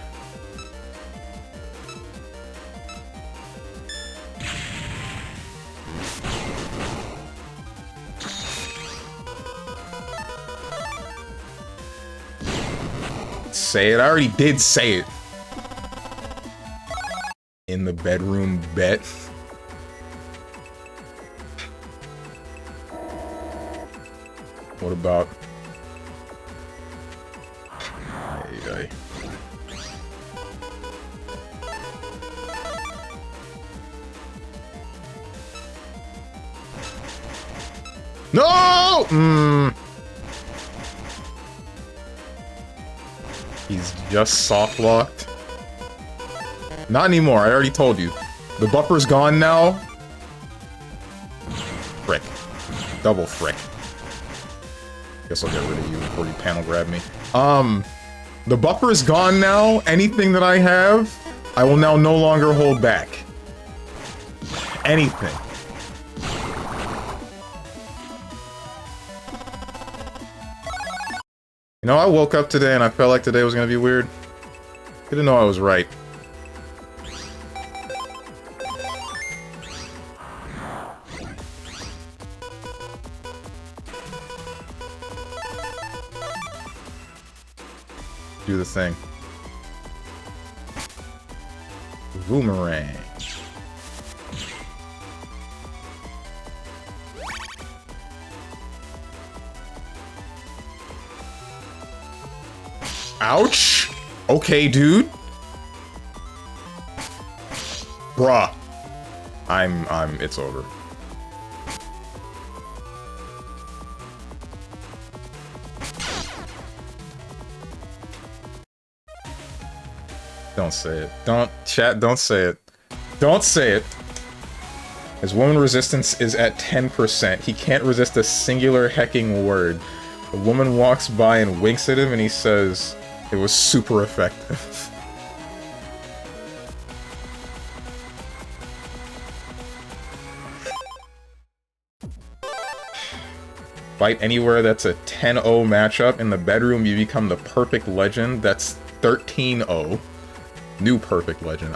[SPEAKER 1] Say it. I already did say it. In the bedroom, bet. What about? Ay. No! He's just soft locked. Not anymore, I already told you. The buffer's gone now. Frick. Double frick. Guess I'll get rid of you before you panel grab me. The buffer is gone now. Anything that I have, I will now no longer hold back. Anything. You know, I woke up today and I felt like today was gonna be weird. Didn't know I was right. Do the thing. Boomerang. Ouch! Okay, dude. Bruh. It's over. Don't say it. Don't say it. Don't say it. His woman resistance is at 10%. He can't resist a singular hecking word. A woman walks by and winks at him and he says, it was super effective. Fight anywhere that's a 10-0 matchup. In the bedroom, you become the perfect legend. That's 13-0. New perfect legend.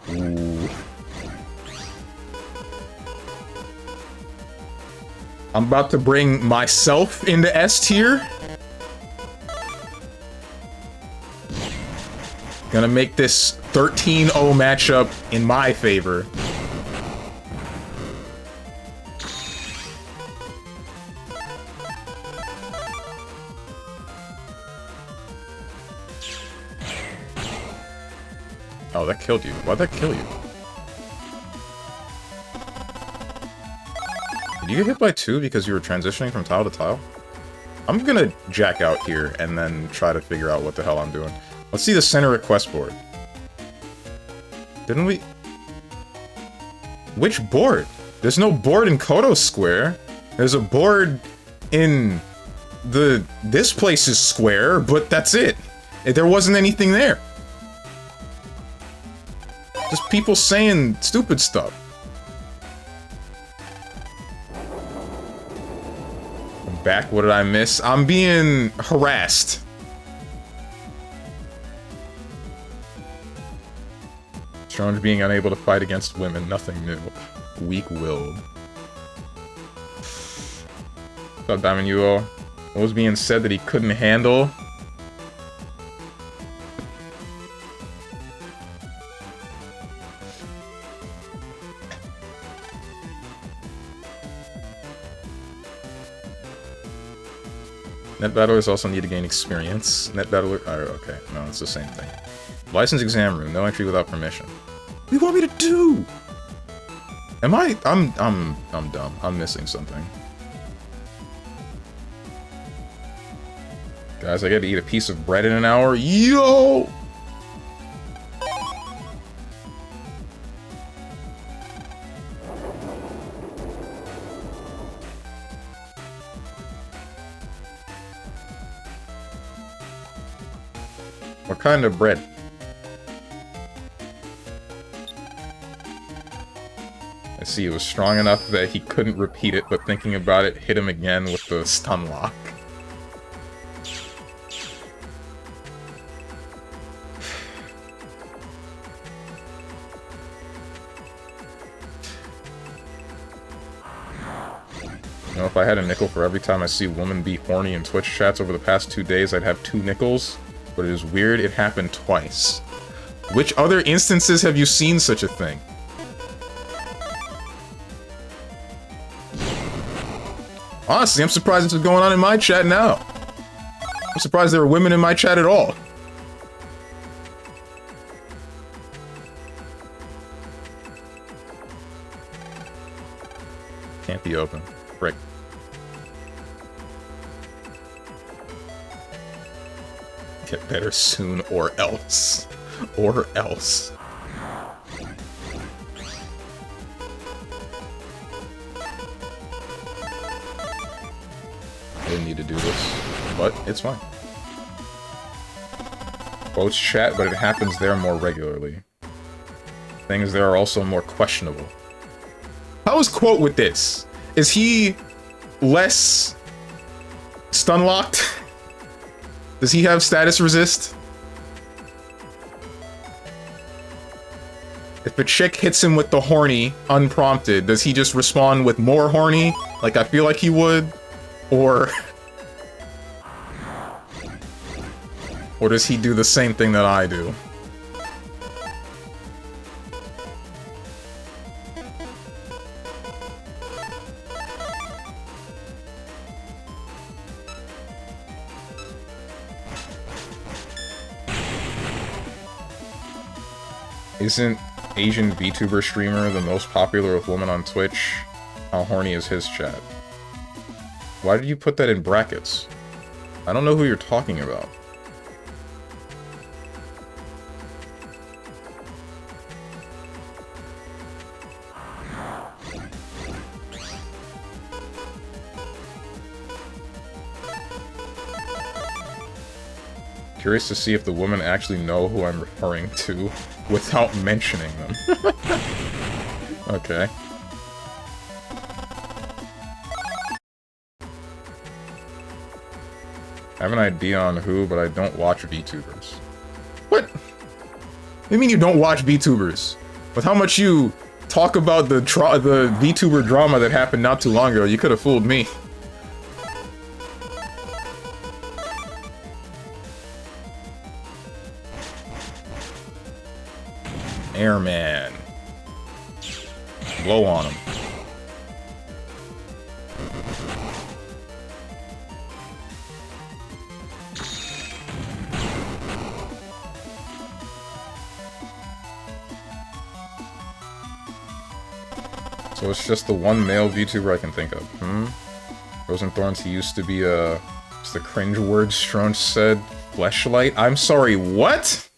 [SPEAKER 1] Ooh. I'm about to bring myself into S tier. Gonna make this 13-0 matchup in my favor. Oh, that killed you. Why'd that kill you? Did you get hit by 2 because you were transitioning from tile to tile? I'm gonna jack out here and then try to figure out what the hell I'm doing. Let's see the center request board. Didn't we... Which board? There's no board in Koto Square. There's a board in the... This place is square, but that's it. There wasn't anything there. Just people saying stupid stuff. I'm back. What did I miss? I'm being harassed. Strange being unable to fight against women. Nothing new. Weak-willed. What's up, Diamond Yuo? What was being said that he couldn't handle? Net battlers also need to gain experience. Net battler... Oh, okay. No, it's the same thing. License exam room. No entry without permission. What do you want me to do? Am I... I'm dumb. I'm missing something. Guys, I gotta eat a piece of bread in an hour. Yo! What kind of bread? I see it was strong enough that he couldn't repeat it, but thinking about it hit him again with the stun lock. You know, if I had a nickel for every time I see woman be horny in Twitch chats over the past 2 days, I'd have 2 nickels. But it is weird it happened twice. Which other instances have you seen such a thing? Honestly, I'm surprised this is going on in my chat now. I'm surprised there were women in my chat at all. Can't be open. Frick. Get better soon, or else. Or else. I didn't need to do this, but it's fine. Quotes chat, but it happens there more regularly. Things there are also more questionable. How is Quote with this? Is he less stun locked? Does he have status resist? If a chick hits him with the horny, unprompted, does he just respond with more horny? Like I feel like he would? Or does he do the same thing that I do? Isn't Asian VTuber streamer the most popular with women on Twitch? How horny is his chat? Why did you put that in brackets? I don't know who you're talking about. Curious to see if the women actually know who I'm referring to without mentioning them. Okay. I have an idea on who, but I don't watch VTubers. What? What do you mean you don't watch VTubers? With how much you talk about the VTuber drama that happened not too long ago, you could have fooled me. Airman. Blow on him. So it's just the one male VTuber I can think of. Rose and Thorns, he used to be it's the cringe word Strunch said. Fleshlight? I'm sorry, what?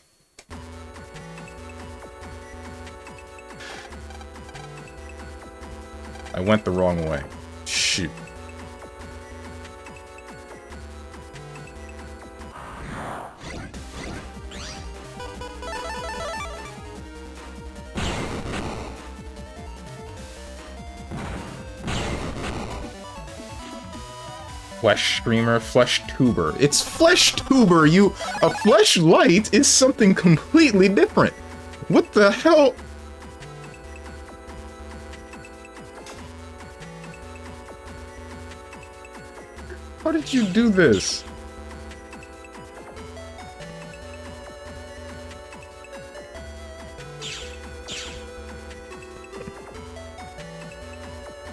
[SPEAKER 1] I went the wrong way. Shoot. Flesh streamer, flesh tuber. It's flesh tuber, you— a fleshlight is something completely different. What the hell? How did you do this?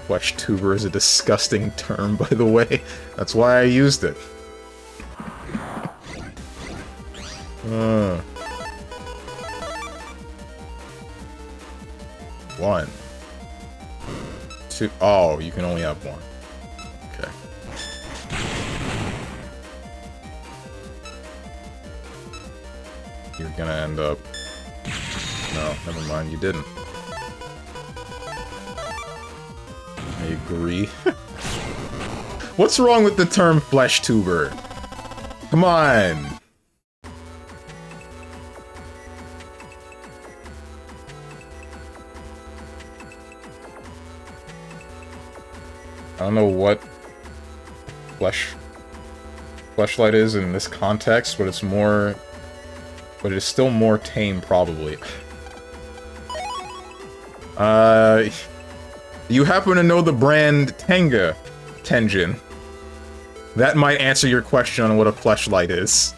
[SPEAKER 1] Flesh tuber is a disgusting term, by the way. That's why I used it. One. Two. Oh, you can only have one. Okay. You're gonna end up... No, never mind, you didn't. I agree. What's wrong with the term flesh tuber? Come on! I don't know what fleshlight is in this context, but it's more... But it's still more tame, probably. You happen to know the brand Tenjin. That might answer your question on what a fleshlight is.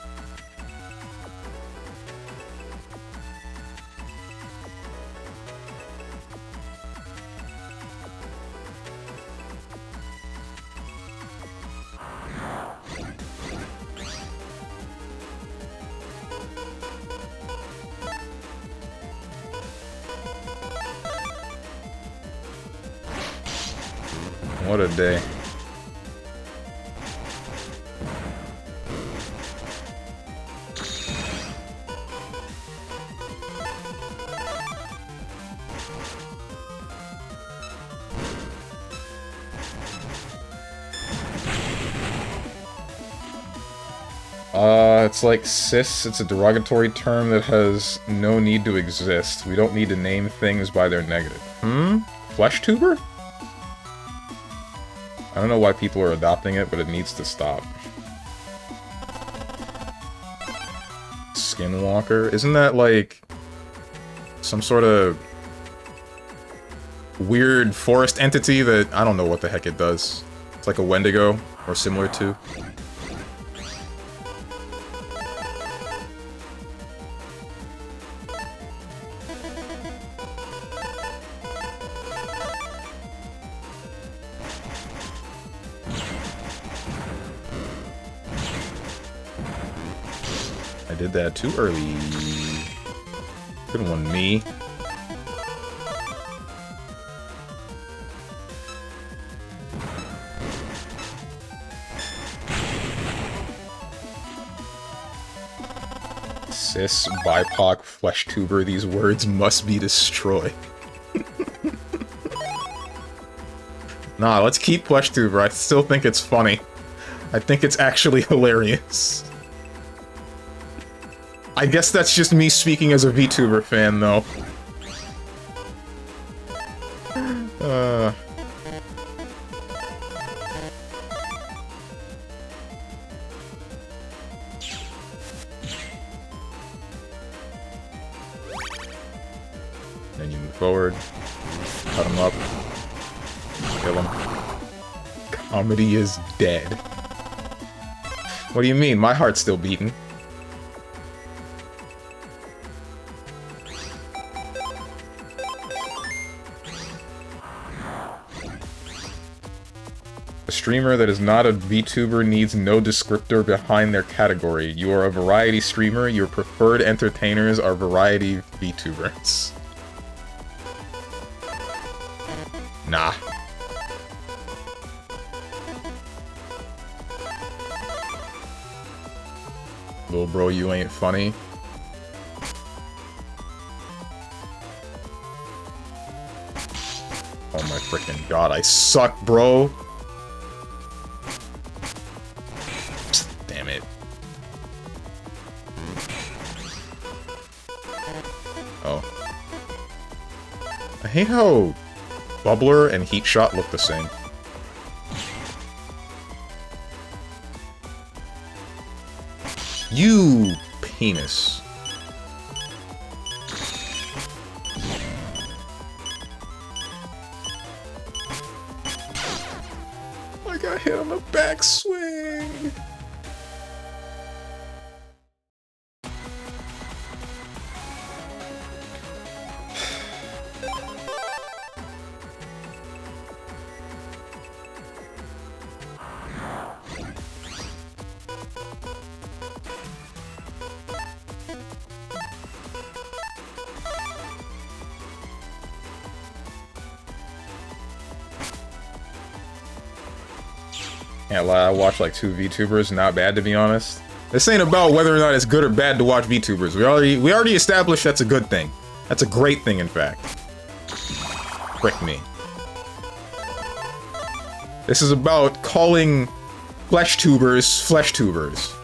[SPEAKER 1] What a day. It's like cis. It's a derogatory term that has no need to exist. We don't need to name things by their negative. Flesh tuber? I don't know why people are adopting it, but it needs to stop. Skinwalker? Isn't that like some sort of weird forest entity that I don't know what the heck it does? It's like a Wendigo or similar to. I did that too early. Good one, me. Cis, BIPOC, flesh tuber, these words must be destroyed. Nah, let's keep flesh tuber. I still think it's funny. I think it's actually hilarious. I guess that's just me speaking as a VTuber fan, though. Then you move forward, cut him up, kill him. Comedy is dead. What do you mean? My heart's still beating. A streamer that is not a VTuber needs no descriptor behind their category. You are a variety streamer. Your preferred entertainers are variety VTubers. Nah. Little bro, you ain't funny. Oh my freaking god, I suck, bro. Damn it. Oh. I hate how Bubbler and Heat Shot look the same. You penis. I got hit on the backswing. Can't lie, I watched like 2 VTubers, not bad to be honest. This ain't about whether or not it's good or bad to watch VTubers. We already established that's a good thing. That's a great thing, in fact. Frick me. This is about calling flesh tubers.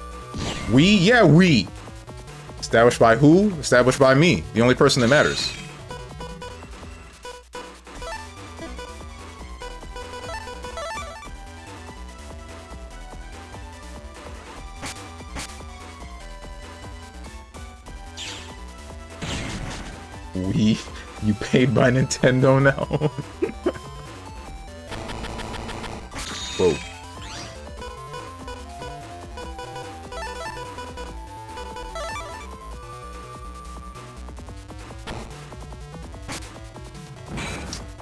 [SPEAKER 1] We? Yeah, we. Established by who? Established by me. The only person that matters. We? You paid by Nintendo now? Whoa.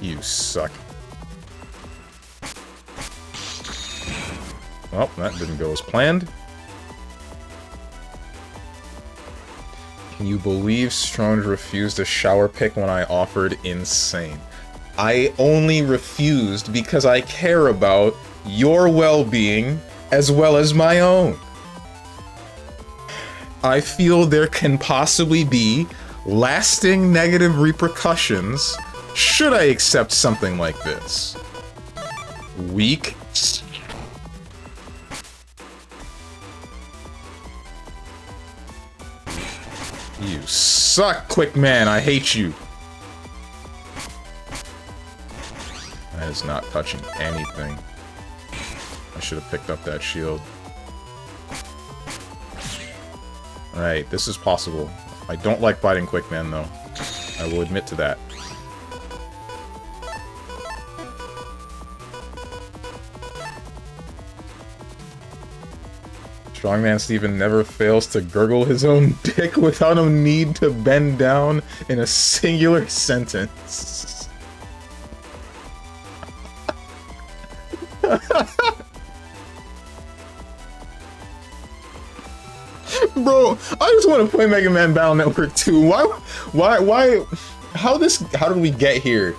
[SPEAKER 1] You suck. Well, that didn't go as planned. Can you believe Strong refused a shower pick when I offered? Insane. I only refused because I care about your well-being as well as my own. I feel there can possibly be lasting negative repercussions should I accept something like this. Weak. You suck, Quick Man. I hate you. That is not touching anything. I should have picked up that shield. Alright, this is possible. I don't like fighting Quick Man, though. I will admit to that. StrongmanSteven never fails to gurgle his own dick without a need to bend down in a singular sentence. Bro, I just want to play Mega Man Battle Network 2. Why, how did we get here?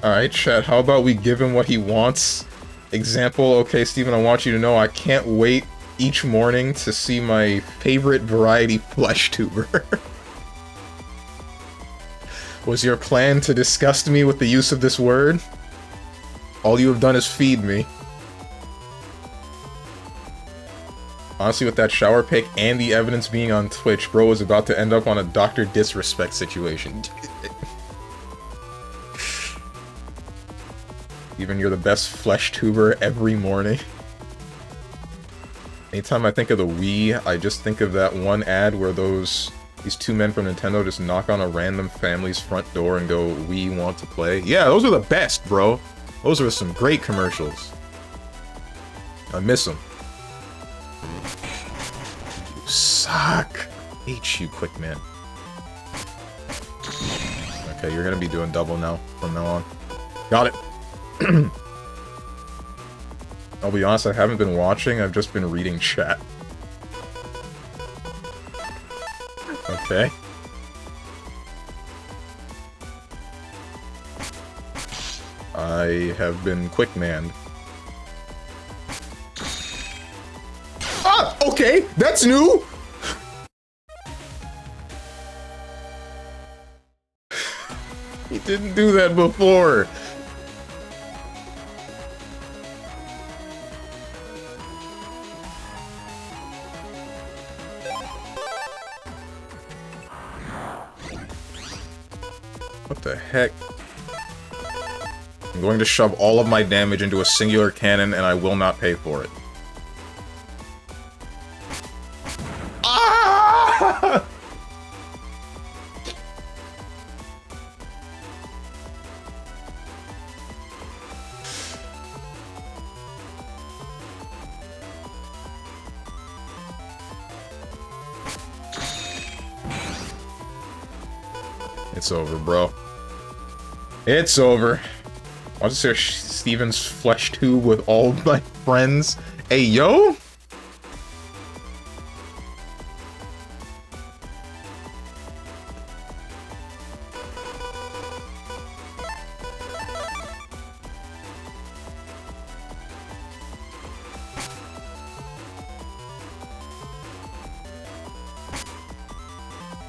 [SPEAKER 1] Alright, chat, how about we give him what he wants? Example, okay, Steven, I want you to know I can't wait each morning to see my favorite variety flesh tuber. Was your plan to disgust me with the use of this word? All you have done is feed me. Honestly, with that shower pick and the evidence being on Twitch, bro was about to end up on a Dr. Disrespect situation. Even you're the best flesh tuber every morning. Anytime I think of the Wii, I just think of that one ad where these 2 men from Nintendo just knock on a random family's front door and go, "We want to play." Yeah, those are the best, bro. Those are some great commercials. I miss them. You suck. I hate you, Quick Man. Okay, you're gonna be doing double now, from now on. Got it. I'll be honest, I haven't been watching, I've just been reading chat. Okay. I have been quick-manned. Ah! Okay! That's new! He didn't do that before! What the heck? I'm going to shove all of my damage into a singular cannon, and I will not pay for it. Ah! It's over, bro. It's over. I'll just hear Steven's flesh tube with all my friends. Hey, yo!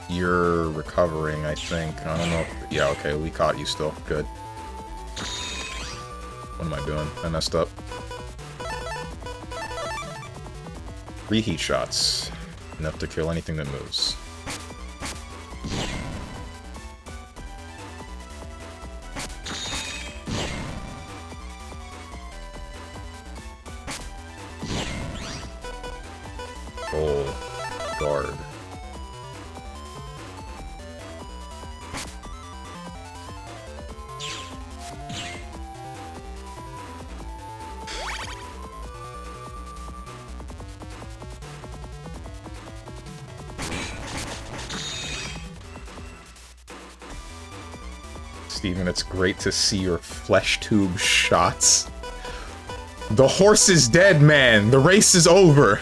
[SPEAKER 1] You're recovering, I think. I don't know if... Yeah, okay, we caught you still. Good. What am I doing? I messed up. Reheat shots. Enough to kill anything that moves. Full guard. Steven, it's great to see your flesh tube shots. The horse is dead, man! The race is over!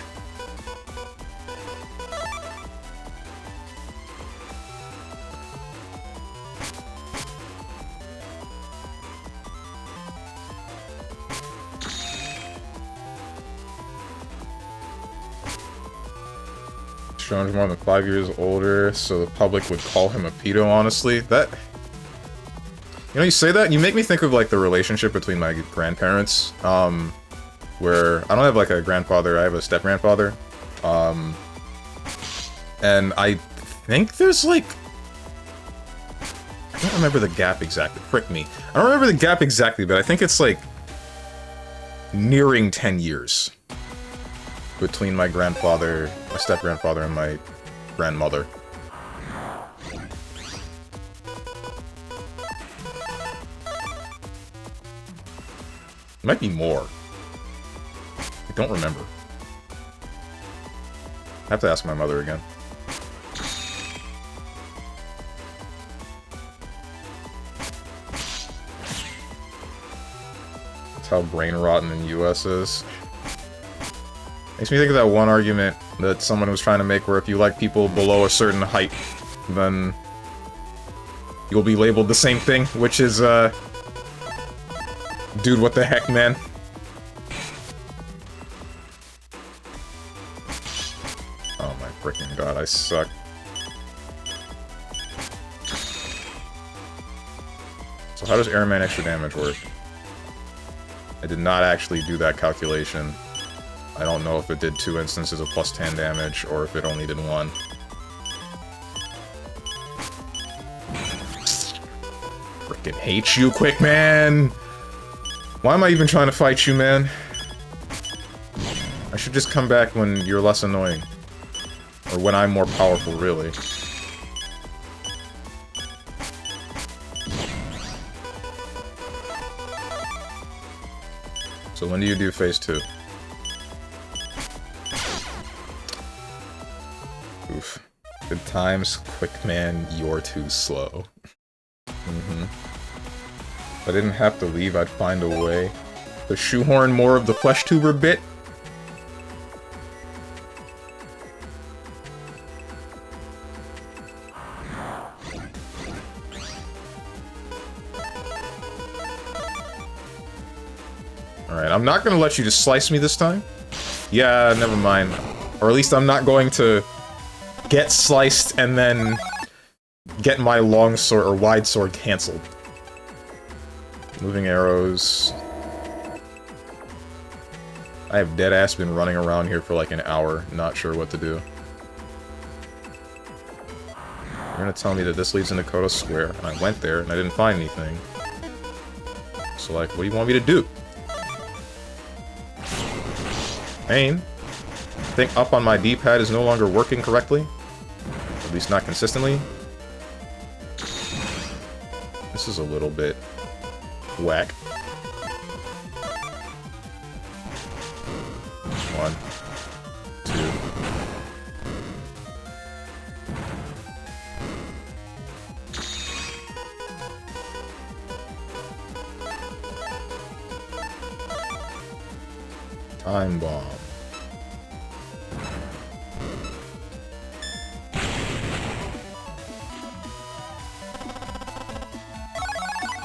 [SPEAKER 1] Sean's more than 5 years older, so the public would call him a pedo, honestly. That... You know, you say that, and you make me think of, like, the relationship between my grandparents, where I don't have, like, a grandfather, I have a step-grandfather, and I think there's, like... I don't remember the gap exactly. Frick me. I don't remember the gap exactly, but I think it's, like, nearing 10 years between my grandfather, my step-grandfather, and my grandmother. It might be more. I don't remember. I have to ask my mother again. That's how brain rotten in the US is. Makes me think of that one argument that someone was trying to make where if you like people below a certain height, then you'll be labeled the same thing, which is, dude, what the heck, man? Oh my freaking god, I suck. So how does Airman extra damage work? I did not actually do that calculation. I don't know if it did 2 instances of plus 10 damage, or if it only did 1. Frickin' hate you, Quick Man! Why am I even trying to fight you, man? I should just come back when you're less annoying. Or when I'm more powerful, really. So when do you do phase 2? Oof. Good times, Quick Man, you're too slow. If I didn't have to leave, I'd find a way to shoehorn more of the flesh tuber bit. Alright, I'm not gonna let you just slice me this time. Yeah, never mind. Or at least I'm not going to get sliced and then get my long sword or wide sword cancelled. Moving arrows. I have deadass been running around here for like an hour, not sure what to do. You're gonna tell me that this leads into Koto Square, and I went there and I didn't find anything. So like, what do you want me to do? Aim. I think up on my D-pad is no longer working correctly. At least not consistently. This is a little bit whack. 1, 2. Time bomb.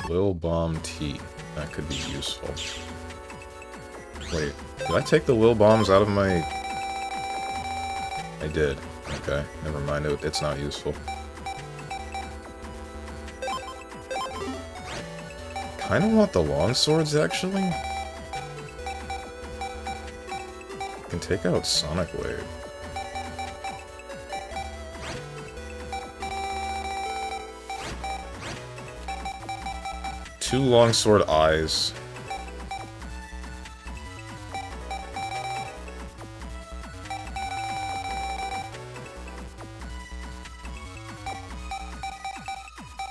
[SPEAKER 1] Lil Bomb T. That could be useful. Wait, did I take the Lil Bombs out of my... I did. Okay, never mind. It's not useful. Kinda want the long swords, actually. I can take out Sonic Wave. Two longsword eyes.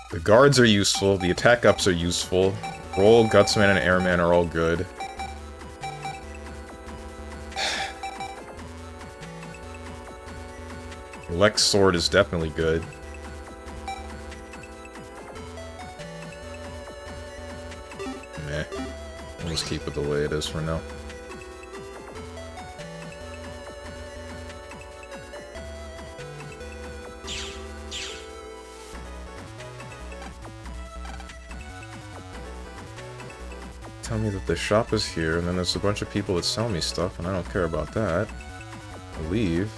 [SPEAKER 1] The guards are useful, the attack ups are useful. Roll, Gutsman, and Airman are all good. Lex Sword is definitely good. Meh. I'll just keep it the way it is for now. Tell me that the shop is here, and then there's a bunch of people that sell me stuff, and I don't care about that. I'll leave.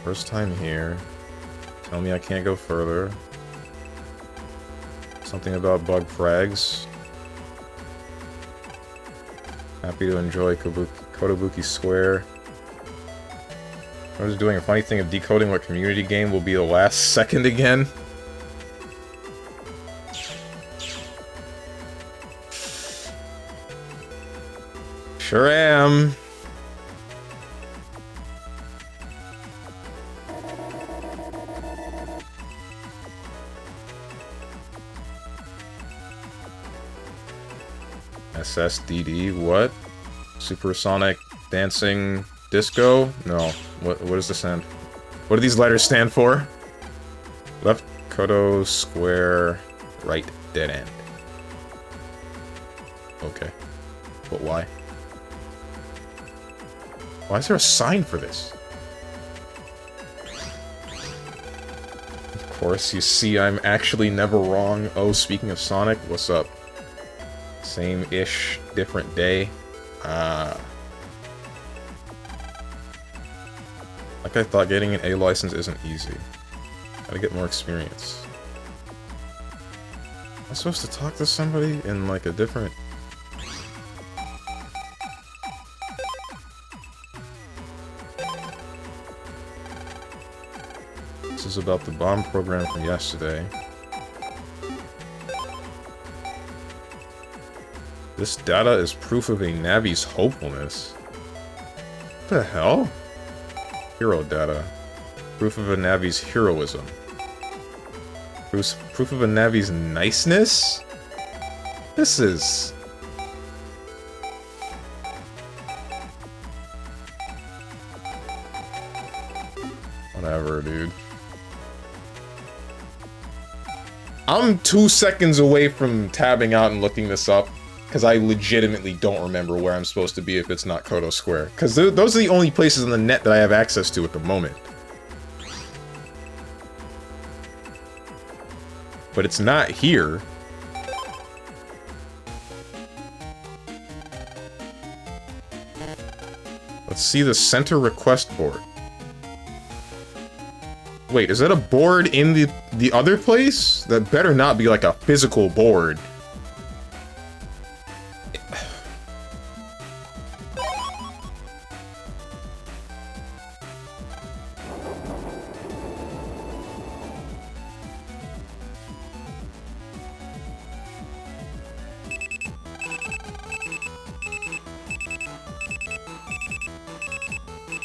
[SPEAKER 1] First time here. Tell me I can't go further. Something about bug frags. Happy to enjoy Kotobuki Square. I was doing a funny thing of decoding what community game will be the last second again. Sure am. SSDD, what? Supersonic Dancing Disco? No. What does this stand? What do these letters stand for? Left Koto Square, right dead end. Okay. But why? Why is there a sign for this? Of course, you see I'm actually never wrong. Oh, speaking of Sonic, what's up? Same-ish, different day. Like I thought getting an A license isn't easy. Gotta get more experience. Am I supposed to talk to somebody in like a different... This is about the bomb program from yesterday. This data is proof of a Navi's hopefulness. What the hell? Hero data. Proof of a Navi's heroism. Proof of a Navi's niceness? This is... Whatever, dude. I'm 2 seconds away from tabbing out and looking this up, because I legitimately don't remember where I'm supposed to be if it's not Koto Square. Because those are the only places on the net that I have access to at the moment. but it's not here. Let's see the center request board. Wait, is that a board in the other place? That better not be like a physical board.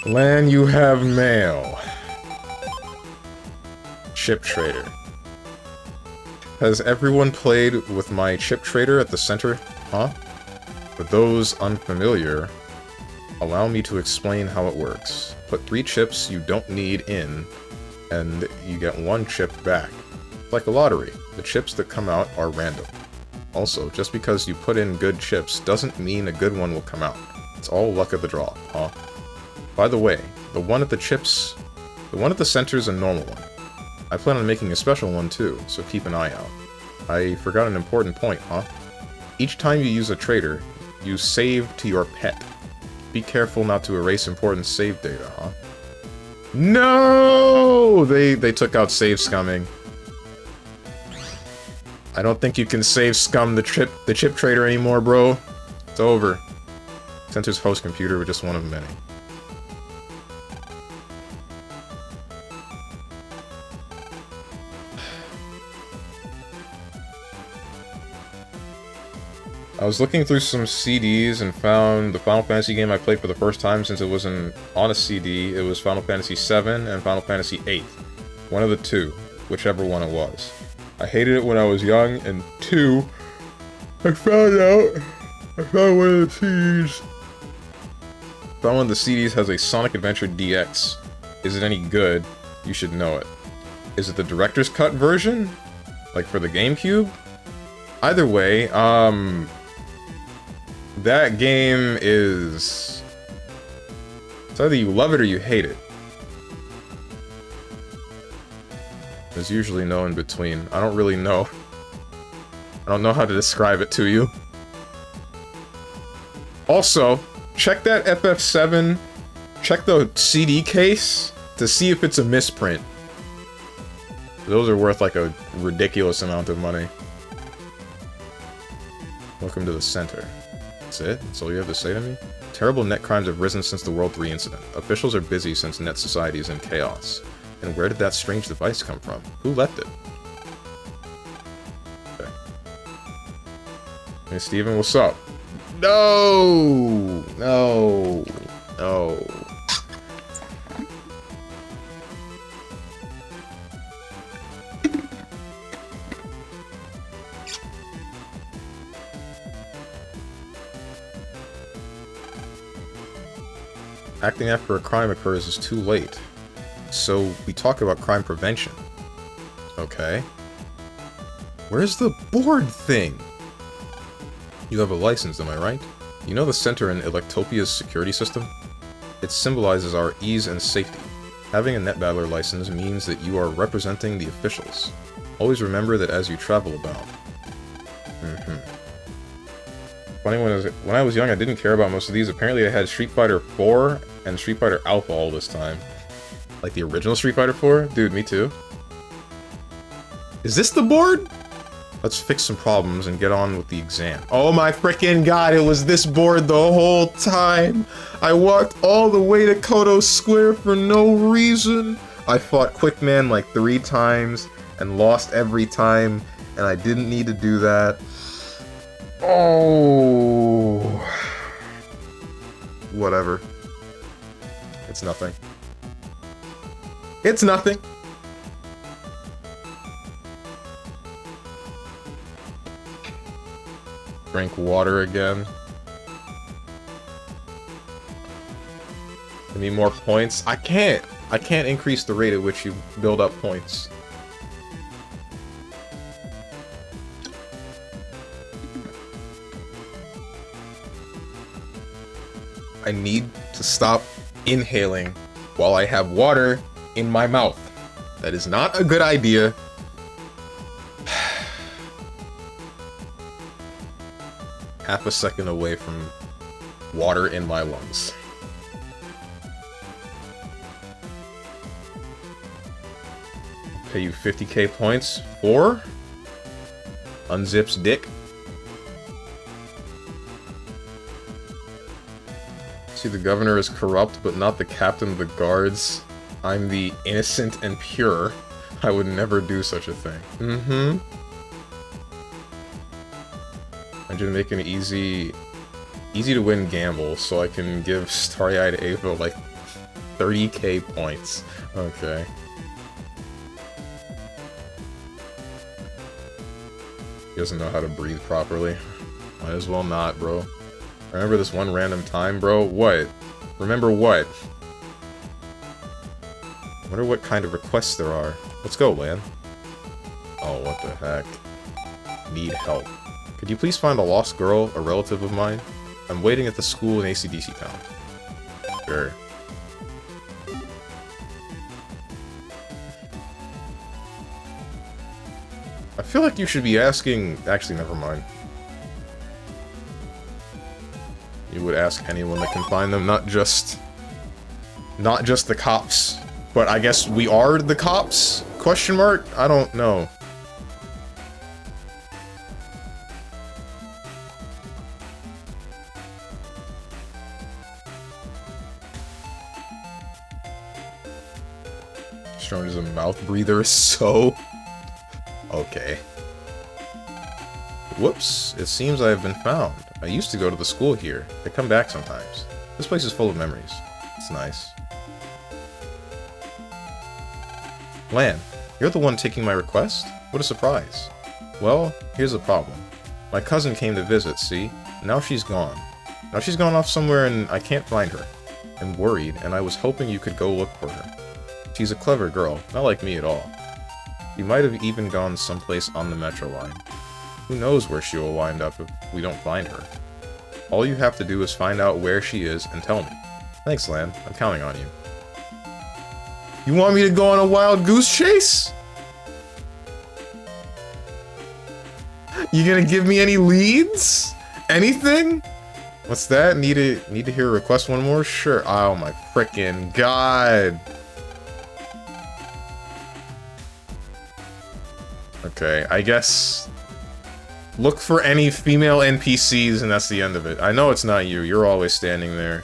[SPEAKER 1] Lan, you have mail. Chip trader. Has everyone played with my chip trader at the center? Huh? For those unfamiliar, allow me to explain how it works. Put 3 chips you don't need in, and you get 1 chip back. It's like a lottery. The chips that come out are random. Also, just because you put in good chips doesn't mean a good one will come out. It's all luck of the draw, huh? By the way, the one at the center is a normal one. I plan on making a special one too, so keep an eye out. I forgot an important point, huh? Each time you use a trader, you save to your pet. Be careful not to erase important save data, huh? No! They took out save scumming. I don't think you can save scum the chip trader anymore, bro. It's over. Center's host computer was just one of many. I was looking through some CDs and found the Final Fantasy game I played for the first time since it wasn't on a CD. It was Final Fantasy VII and Final Fantasy VIII. One of the two, whichever one it was. I hated it when I was young, and 2, I found one of the CDs. Found one of the CDs has a Sonic Adventure DX. Is it any good? You should know it. Is it the director's cut version? Like for the GameCube? Either way, that game is... It's either you love it or you hate it. There's usually no in between. I don't really know. I don't know how to describe it to you. Also, check that FF7, check the CD case to see if it's a misprint. Those are worth like a ridiculous amount of money. Welcome to the center. That's it? That's all you have to say to me? Terrible net crimes have risen since the World 3 incident. Officials are busy since net society is in chaos. And where did that strange device come from? Who left it? Okay. Hey Steven, what's up? No! No! No. Acting after a crime occurs is too late. So we talk about crime prevention. Okay. Where's the board thing? You have a license, am I right? You know the center in Electopia's security system? It symbolizes our ease and safety. Having a NetBattler license means that you are representing the officials. Always remember that as you travel about. Funny, when I was young, I didn't care about most of these. Apparently I had Street Fighter 4 and Street Fighter Alpha all this time. Like the original Street Fighter 4? Dude, me too. Is this the board? Let's fix some problems and get on with the exam. Oh my freaking god, it was this board the whole time! I walked all the way to Koto Square for no reason! I fought Quickman like 3 times and lost every time, and I didn't need to do that. Oh... Whatever. It's nothing. It's nothing! Drink water again. I need more points. I can't increase the rate at which you build up points. I need to stop inhaling while I have water in my mouth. That is not a good idea. half a second away from water in my lungs. Pay you 50k points for unzips dick. See, the governor is corrupt, but not the captain of the guards. I'm the innocent and pure. I would never do such a thing. Mm-hmm. I'm gonna make an easy to win gamble, so I can give Starry-Eyed Ava like 30k points. Okay. He doesn't know how to breathe properly. Might as well not, bro. Remember this one random time, bro? What? Remember what? I wonder what kind of requests there are. Let's go, Lan. Oh, what the heck. Need help. Could you please find a lost girl, a relative of mine? I'm waiting at the school in AC/DC Town. Sure. I feel like you should be asking... Actually, never mind. You would ask anyone that can find them, not just the cops. But I guess we are the cops? Question mark? I don't know. Strong as a mouth breather, so... Okay. Whoops, it seems I have been found. I used to go to the school here. They come back sometimes. This place is full of memories. It's nice. Lan, you're the one taking my request? What a surprise. Well, here's the problem. My cousin came to visit, see? Now she's gone. Now she's gone off somewhere and I can't find her. I'm worried, and I was hoping you could go look for her. She's a clever girl, not like me at all. She might have even gone someplace on the metro line. Who knows where she will wind up if we don't find her. All you have to do is find out where she is and tell me. Thanks, Lan. I'm counting on you. You want me to go on a wild goose chase? You gonna give me any leads? Anything? What's that? Need to hear a request one more? Sure. Oh my frickin' god. Okay, I guess... Look for any female NPCs and that's the end of it. I know it's not you. You're always standing there.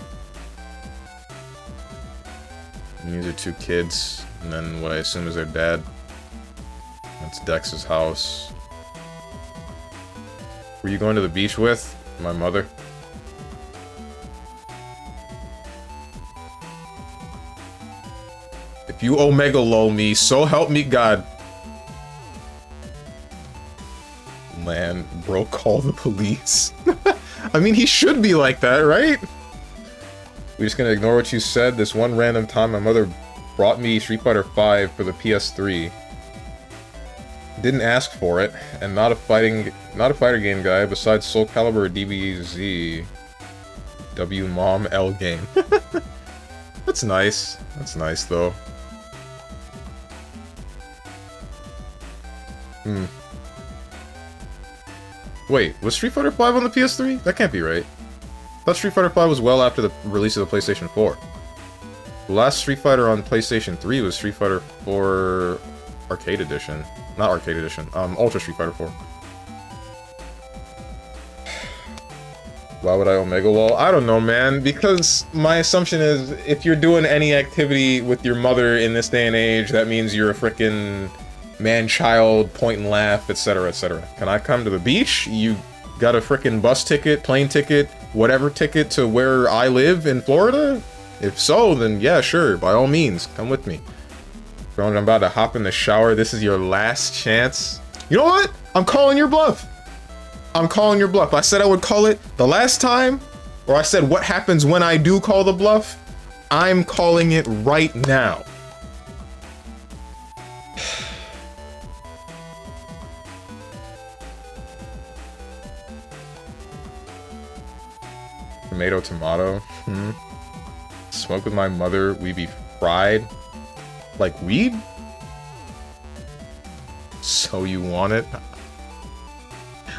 [SPEAKER 1] And these are two kids. And then what I assume is their dad. That's Dex's house. Were you going to the beach with? My mother. If you Omega lol me, so help me God. Man, bro, call the police. I mean, he should be like that, right? We're just gonna ignore what you said. This one random time my mother brought me Street Fighter V for the PS3. Didn't ask for it, and not a fighter game guy besides Soul Calibur or DBZ. W Mom L game. That's nice. That's nice though. Wait, was Street Fighter V on the PS3? That can't be right. I thought Street Fighter V was well after the release of the PlayStation 4. The last Street Fighter on PlayStation 3 was Street Fighter 4 Arcade Edition. Not Arcade Edition, Ultra Street Fighter 4. Why would I Omega lol? I don't know, man, because my assumption is if you're doing any activity with your mother in this day and age, that means you're a frickin' man-child, point and laugh, etc., etc. Can I come to the beach? You got a frickin' bus ticket, plane ticket, whatever ticket to where I live in Florida? If so, then yeah, sure, by all means, come with me. Bro, I'm about to hop in the shower. This is your last chance. You know what? I'm calling your bluff. I'm calling your bluff. I said I would call it the last time, or I said what happens when I do call the bluff. I'm calling it right now. Tomato, tomato. Smoke with my mother, we be fried. Like weed? So you want it?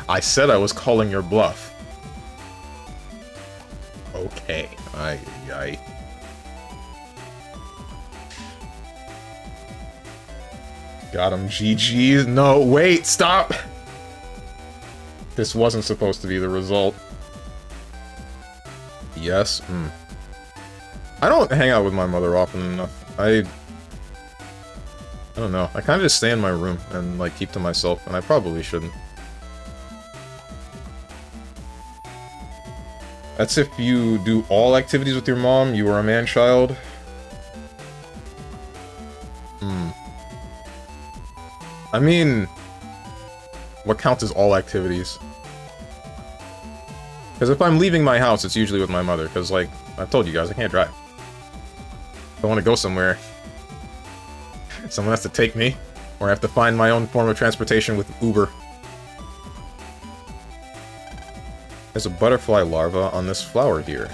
[SPEAKER 1] I said I was calling your bluff. okay. I. Got him, GG. No, wait, stop! This wasn't supposed to be the result. Yes? I don't hang out with my mother often enough. I don't know. I kind of just stay in my room and, like, keep to myself, and I probably shouldn't. That's if you do all activities with your mom, you are a man-child. I mean, what counts as all activities? Because if I'm leaving my house, it's usually with my mother, because, like, I've told you guys, I can't drive. If I want to go somewhere, someone has to take me, or I have to find my own form of transportation with Uber. There's a butterfly larva on this flower here.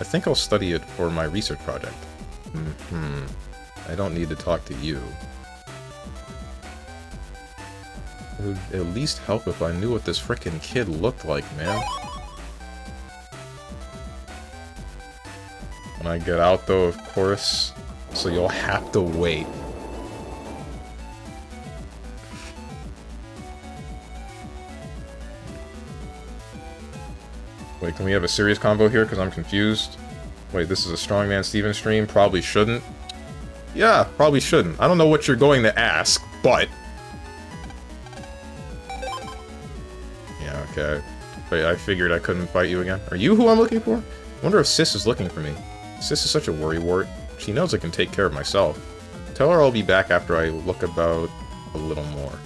[SPEAKER 1] I think I'll study it for my research project. I don't need to talk to you. It would at least help if I knew what this frickin' kid looked like, man. When I get out, though, of course, so you'll have to wait. Wait, can we have a serious convo here? Because I'm confused. Wait, this is a StrongmanSteven stream? Probably shouldn't. Yeah, probably shouldn't. I don't know what you're going to ask, but... Yeah, okay. Wait, I figured I couldn't fight you again. Are you who I'm looking for? I wonder if Sis is looking for me. Sis is such a worrywart. She knows I can take care of myself. Tell her I'll be back after I look about a little more.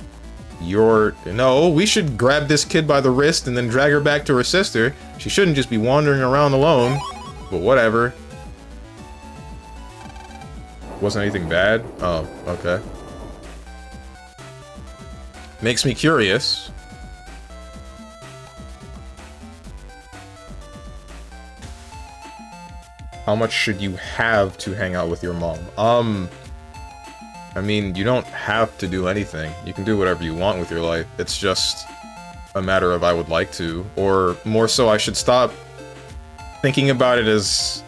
[SPEAKER 1] No, we should grab this kid by the wrist and then drag her back to her sister. She shouldn't just be wandering around alone. But whatever. Wasn't anything bad? Oh, okay. Makes me curious. How much should you have to hang out with your mom? I mean, you don't have to do anything. You can do whatever you want with your life. It's just a matter of I would like to. Or more so, I should stop thinking about it as...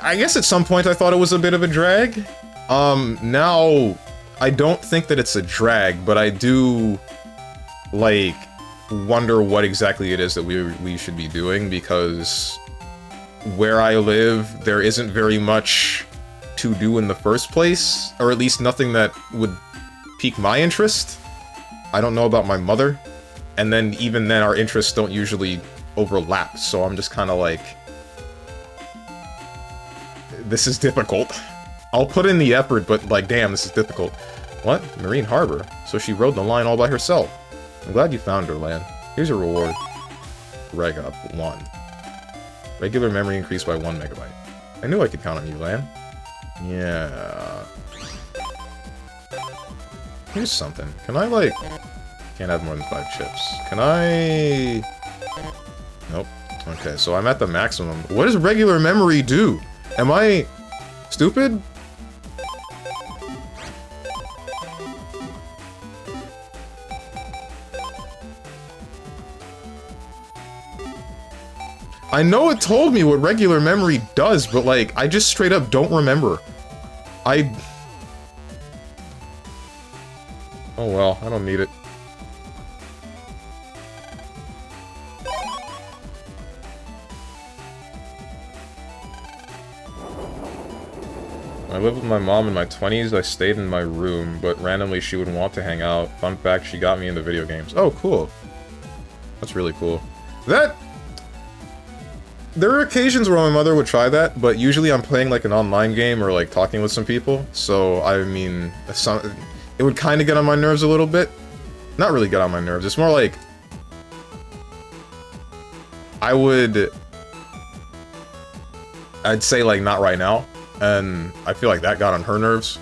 [SPEAKER 1] I guess at some point I thought it was a bit of a drag. Now, I don't think that it's a drag, but I do, like, wonder what exactly it is that we should be doing, because where I live, there isn't very much to do in the first place, or at least nothing that would pique my interest. I don't know about my mother, and then even then our interests don't usually overlap, so I'm just kind of like, this is difficult. I'll put in the effort, but like, damn, this is difficult. What? Marine Harbor? So she rode the line all by herself. I'm glad you found her, Lan. Here's your reward. Reg up 1. Regular memory increased by 1 megabyte. I knew I could count on you, Lan. Yeah. Here's something. Can I, like... Can't have more than 5 chips. Can I... Nope. Okay, so I'm at the maximum. What does regular memory do? Am I... stupid? I know it told me what regular memory does, but, like, I just straight up don't remember. Oh well, I don't need it. When I lived with my mom in my 20s, I stayed in my room, but randomly she would want to hang out. Fun fact, she got me into video games. Oh, cool. That's really cool. There are occasions where my mother would try that, but usually I'm playing like an online game or like talking with some people, so I mean, it would kind of get on my nerves a little bit. Not really get on my nerves, it's more like... I'd say like, not right now, and I feel like that got on her nerves.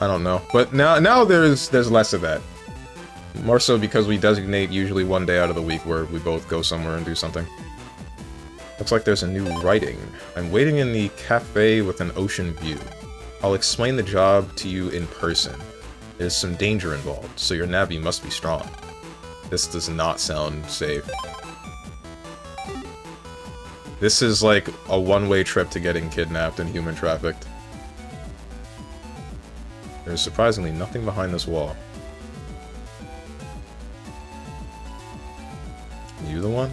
[SPEAKER 1] I don't know, but now there's less of that. More so because we designate usually one day out of the week where we both go somewhere and do something. Looks like there's a new writing. I'm waiting in the cafe with an ocean view. I'll explain the job to you in person. There's some danger involved, so your navvy must be strong. This does not sound safe. This is like a one-way trip to getting kidnapped and human trafficked. There's surprisingly nothing behind this wall. You the one?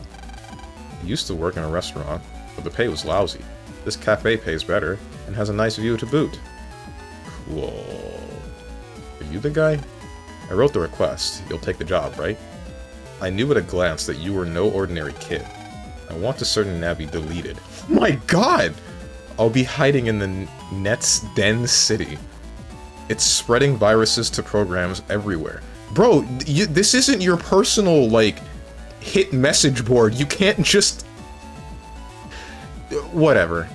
[SPEAKER 1] I used to work in a restaurant, but the pay was lousy. This cafe pays better, and has a nice view to boot. Cool. Are you the guy? I wrote the request. You'll take the job, right? I knew at a glance that you were no ordinary kid. I want a certain Navi deleted. Oh my god! I'll be hiding in the Net's Den City. It's spreading viruses to programs everywhere. Bro, this isn't your personal, like, hit message board. You can't just... Whatever.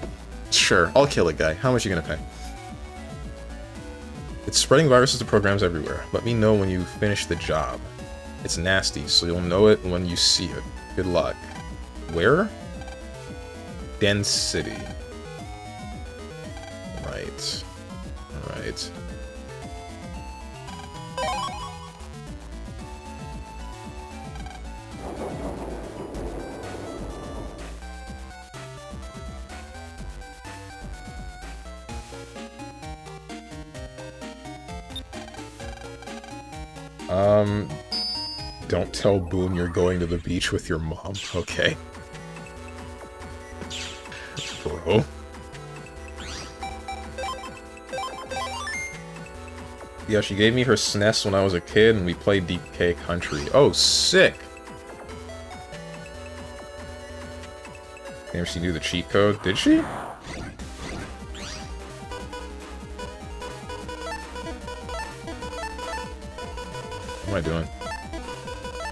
[SPEAKER 1] Sure, I'll kill a guy. How much are you gonna pay? It's spreading viruses to programs everywhere. Let me know when you finish the job. It's nasty, so you'll know it when you see it. Good luck. Where? Den City. Right. Alright. Don't tell Boone you're going to the beach with your mom, okay? Bro. Yeah, she gave me her SNES when I was a kid, and we played DK Country. Oh, sick! Damn, she knew the cheat code. Did she? What am I doing?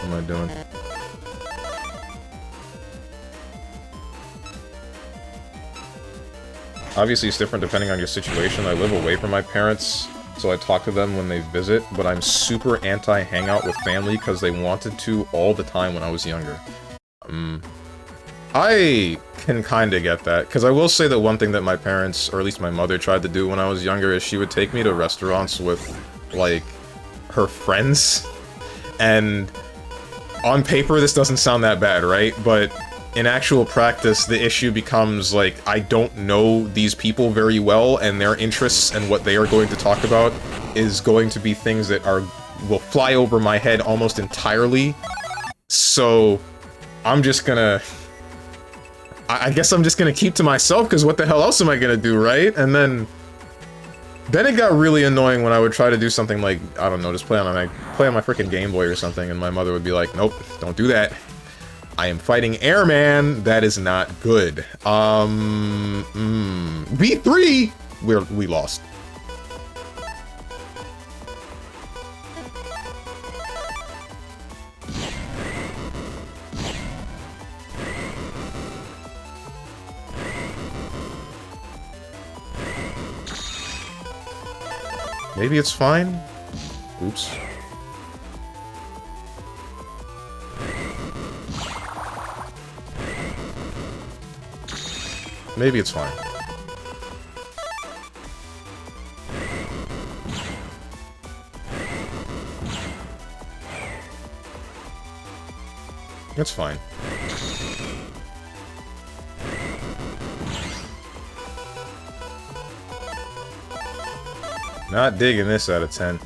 [SPEAKER 1] What am I doing? Obviously, it's different depending on your situation. I live away from my parents, so I talk to them when they visit, but I'm super anti-hangout with family because they wanted to all the time when I was younger. I can kinda get that, because I will say that one thing that my parents, or at least my mother, tried to do when I was younger is she would take me to restaurants with, like, her friends, and on paper this doesn't sound that bad, right? But in actual practice, the issue becomes, like, I don't know these people very well, and their interests and what they are going to talk about is going to be things that will fly over my head almost entirely. So, I'm just gonna... I guess I'm just gonna keep to myself, because what the hell else am I gonna do, right? And then it got really annoying when I would try to do something like, I don't know, just play on my freaking Game Boy or something, and my mother would be like, nope, don't do that. I am fighting Airman. That is not good. V3! We lost. Maybe it's fine? Oops. Maybe it's fine. It's fine. Not digging this out of 10.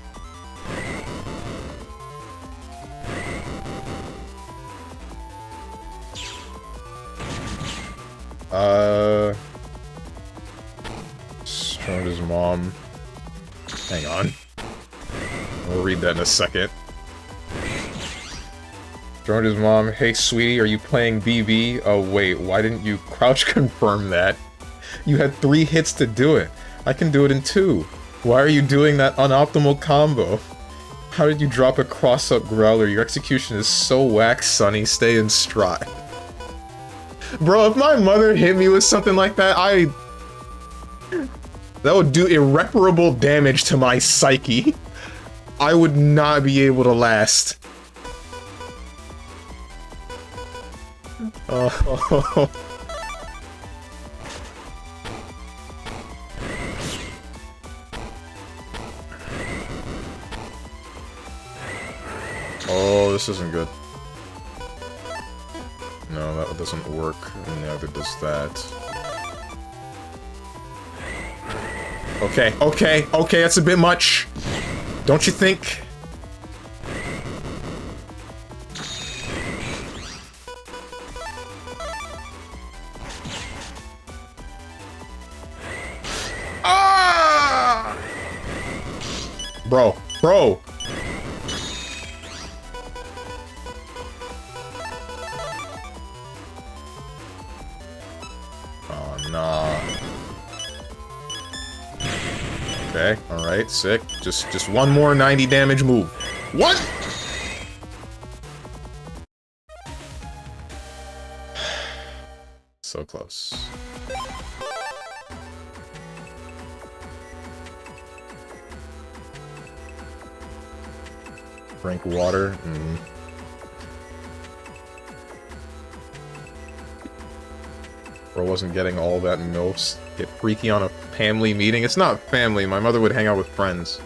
[SPEAKER 1] Strong's mom. Hang on. We'll read that in a second. Strong's mom, hey sweetie, are you playing BB? Oh wait, why didn't you crouch confirm that? You had 3 hits to do it. I can do it in 2. Why are you doing that unoptimal combo? How did you drop a cross-up growler? Your execution is so whack, Sonny. Stay in stride. Bro, if my mother hit me with something like that, that would do irreparable damage to my psyche. I would not be able to last. Oh. Oh, this isn't good. No, that doesn't work, and neither does that. Okay, okay, okay, that's a bit much. Don't you think? Ah! Bro, bro. Oh, nah. Okay, alright, sick. Just one more 90 damage move. What? So close. Drink water. Bro wasn't getting all that milfs. Get freaky on a family meeting. It's not family. My mother would hang out with friends.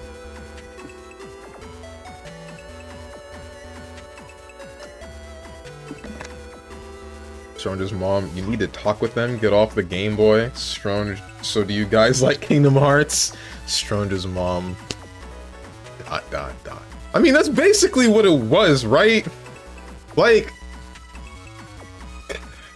[SPEAKER 1] Strange's mom, you need to talk with them. Get off the Game Boy. Strange. So do you guys like Kingdom Hearts? Strange's mom. ... I mean, that's basically what it was, right? Like,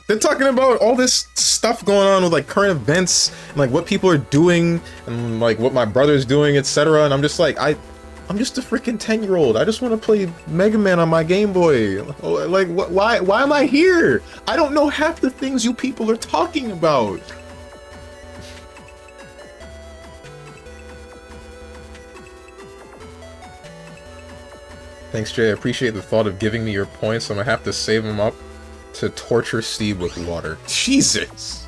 [SPEAKER 1] they're talking about all this stuff going on with, like, current events, and, like, what people are doing, and, like, what my brother's doing, etc. And I'm just like, I'm just a freaking 10-year-old. I just want to play Mega Man on my Game Boy. Like, why am I here? I don't know half the things you people are talking about. Thanks, Jay. I appreciate the thought of giving me your points. I'm gonna have to save them up to torture Steve with water. Jesus!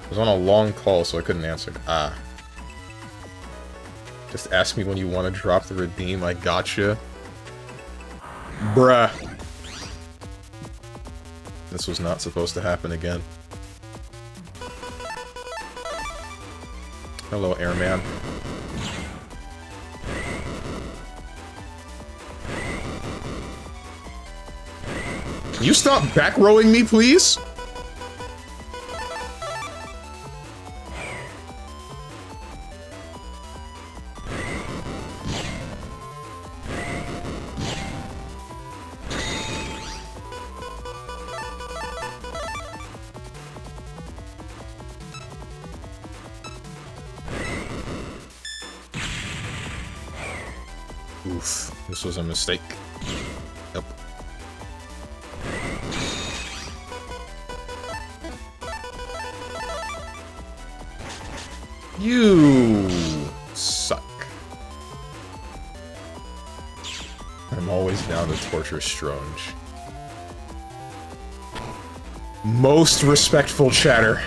[SPEAKER 1] I was on a long call, so I couldn't answer. Ah. Just ask me when you want to drop the redeem. I gotcha. Bruh. This was not supposed to happen again. Hello, Airman. Can you stop back rowing me, please? Oof, this was a mistake. Yep. You suck. I'm always down to torture Strange. Most respectful chatter.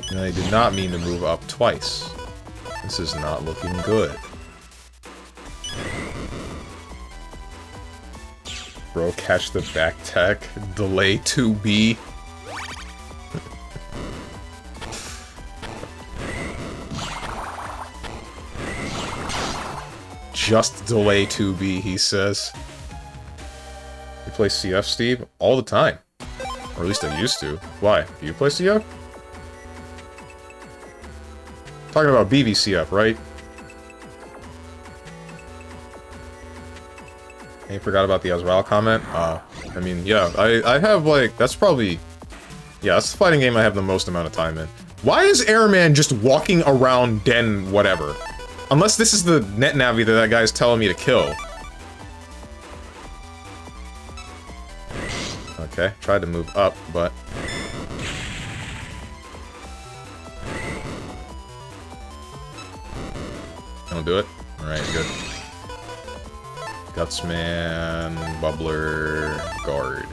[SPEAKER 1] And I did not mean to move up twice. This is not looking good. Bro, catch the back tech. Delay 2B. Just delay 2B, he says. You play CF, Steve? All the time. Or at least I used to. Why? Do you play CF? Talking about BBCF, right? Hey, forgot about the Azrael comment? I mean, yeah, I have, like, that's probably... Yeah, that's the fighting game I have the most amount of time in. Why is Airman just walking around Den whatever? Unless this is the net navi that guy's telling me to kill. Okay, tried to move up, but... Don't do it? Alright, good. Gutsman, Bubbler, Guard.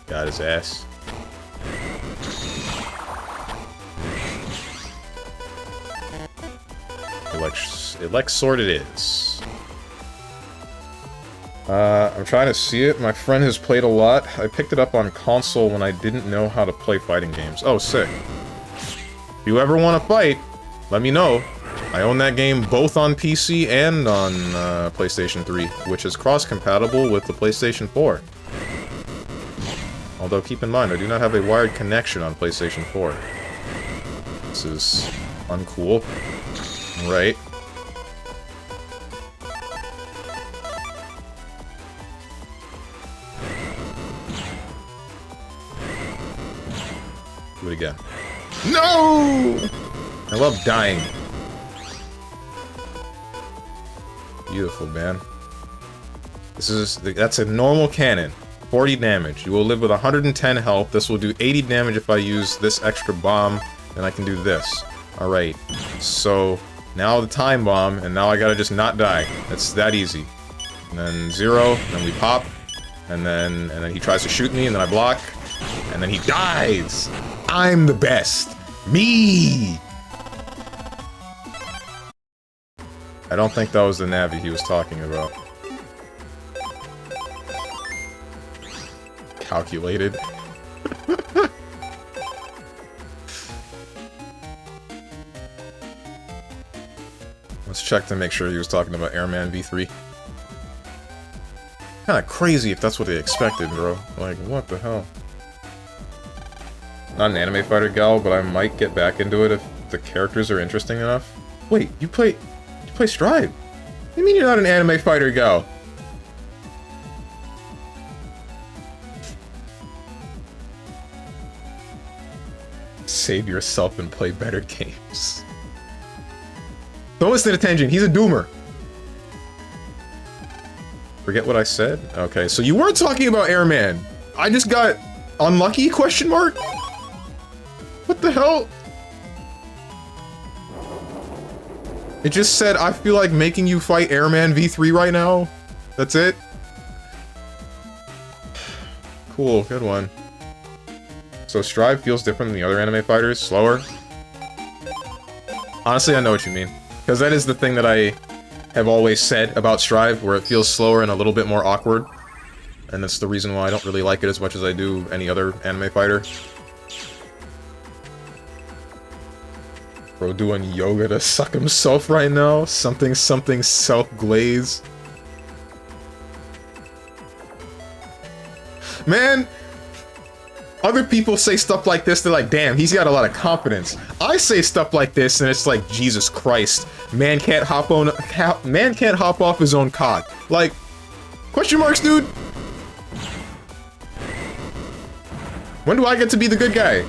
[SPEAKER 1] Got his ass. Elect sword it is. I'm trying to see it. My friend has played a lot. I picked it up on console when I didn't know how to play fighting games. Oh, sick. If you ever want to fight, let me know. I own that game both on PC and on PlayStation 3, which is cross-compatible with the PlayStation 4. Although, keep in mind, I do not have a wired connection on PlayStation 4. This is uncool. Right. Do it again. No! I love dying. Beautiful, man. That's a normal cannon. 40 damage. You will live with 110 health. This will do 80 damage if I use this extra bomb. Then I can do this. Alright. So, now the time bomb, and now I gotta just not die. It's that easy. And then 0, and then we pop. And then he tries to shoot me, and then I block. And then he dies! I'm the best! Me! I don't think that was the Navi he was talking about. Calculated. Let's check to make sure he was talking about Airman V3. Kinda crazy if that's what they expected, bro. Like, what the hell? Not an anime fighter gal, but I might get back into it if the characters are interesting enough. Wait, you play Stride? What do you mean you're not an anime fighter gal? Save yourself and play better games. Don't listen to Tenjin, he's a doomer. Forget what I said? Okay, so you weren't talking about Airman. I just got unlucky, question mark? What the hell? It just said, I feel like making you fight Airman V3 right now. That's it? Cool, good one. So Strive feels different than the other anime fighters? Slower? Honestly, I know what you mean. Because that is the thing that I have always said about Strive, where it feels slower and a little bit more awkward. And that's the reason why I don't really like it as much as I do any other anime fighter. Bro doing yoga to suck himself right now. Something self-glaze. Man! Other people say stuff like this, they're like, damn, he's got a lot of confidence. I say stuff like this, and it's like, Jesus Christ. Man can't hop off his own cock. Like, question marks, dude? When do I get to be the good guy?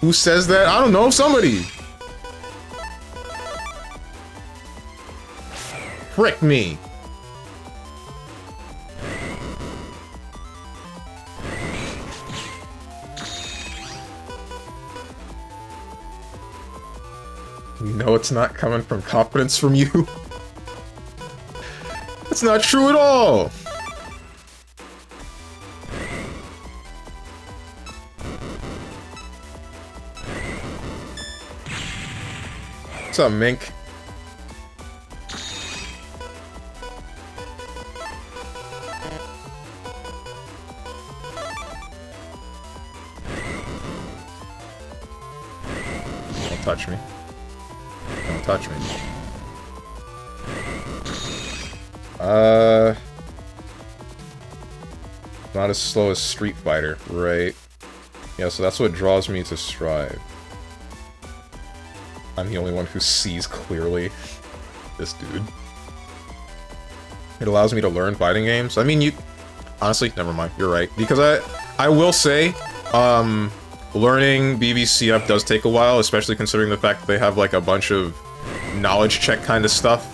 [SPEAKER 1] Who says that? I don't know, somebody. Frick me. No, it's not coming from confidence from you. That's not true at all. What's up, Mink? Don't touch me. Don't touch me. Not as slow as Street Fighter, right? Yeah, so that's what draws me to Strive. I'm the only one who sees clearly. This dude. It allows me to learn fighting games. I mean, honestly, never mind. You're right. Because I will say, learning BBCF does take a while, especially considering the fact that they have like a bunch of knowledge check kind of stuff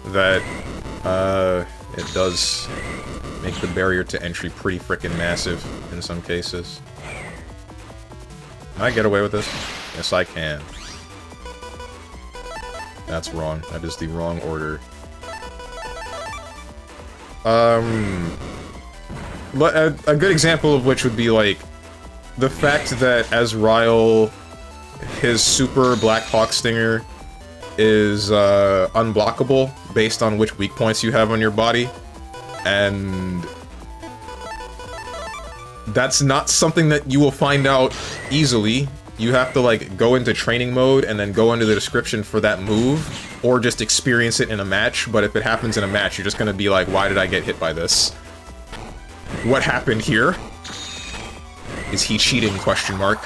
[SPEAKER 1] that it does make the barrier to entry pretty freaking massive in some cases. Can I get away with this? Yes, I can. That's wrong. That is the wrong order. But a good example of which would be like the fact that as Ryle, his super Black Hawk Stinger is unblockable based on which weak points you have on your body. And that's not something that you will find out easily. You have to, like, go into training mode and then go into the description for that move, or just experience it in a match. But if it happens in a match, you're just gonna be like, why did I get hit by this? What happened here? Is he cheating, question mark?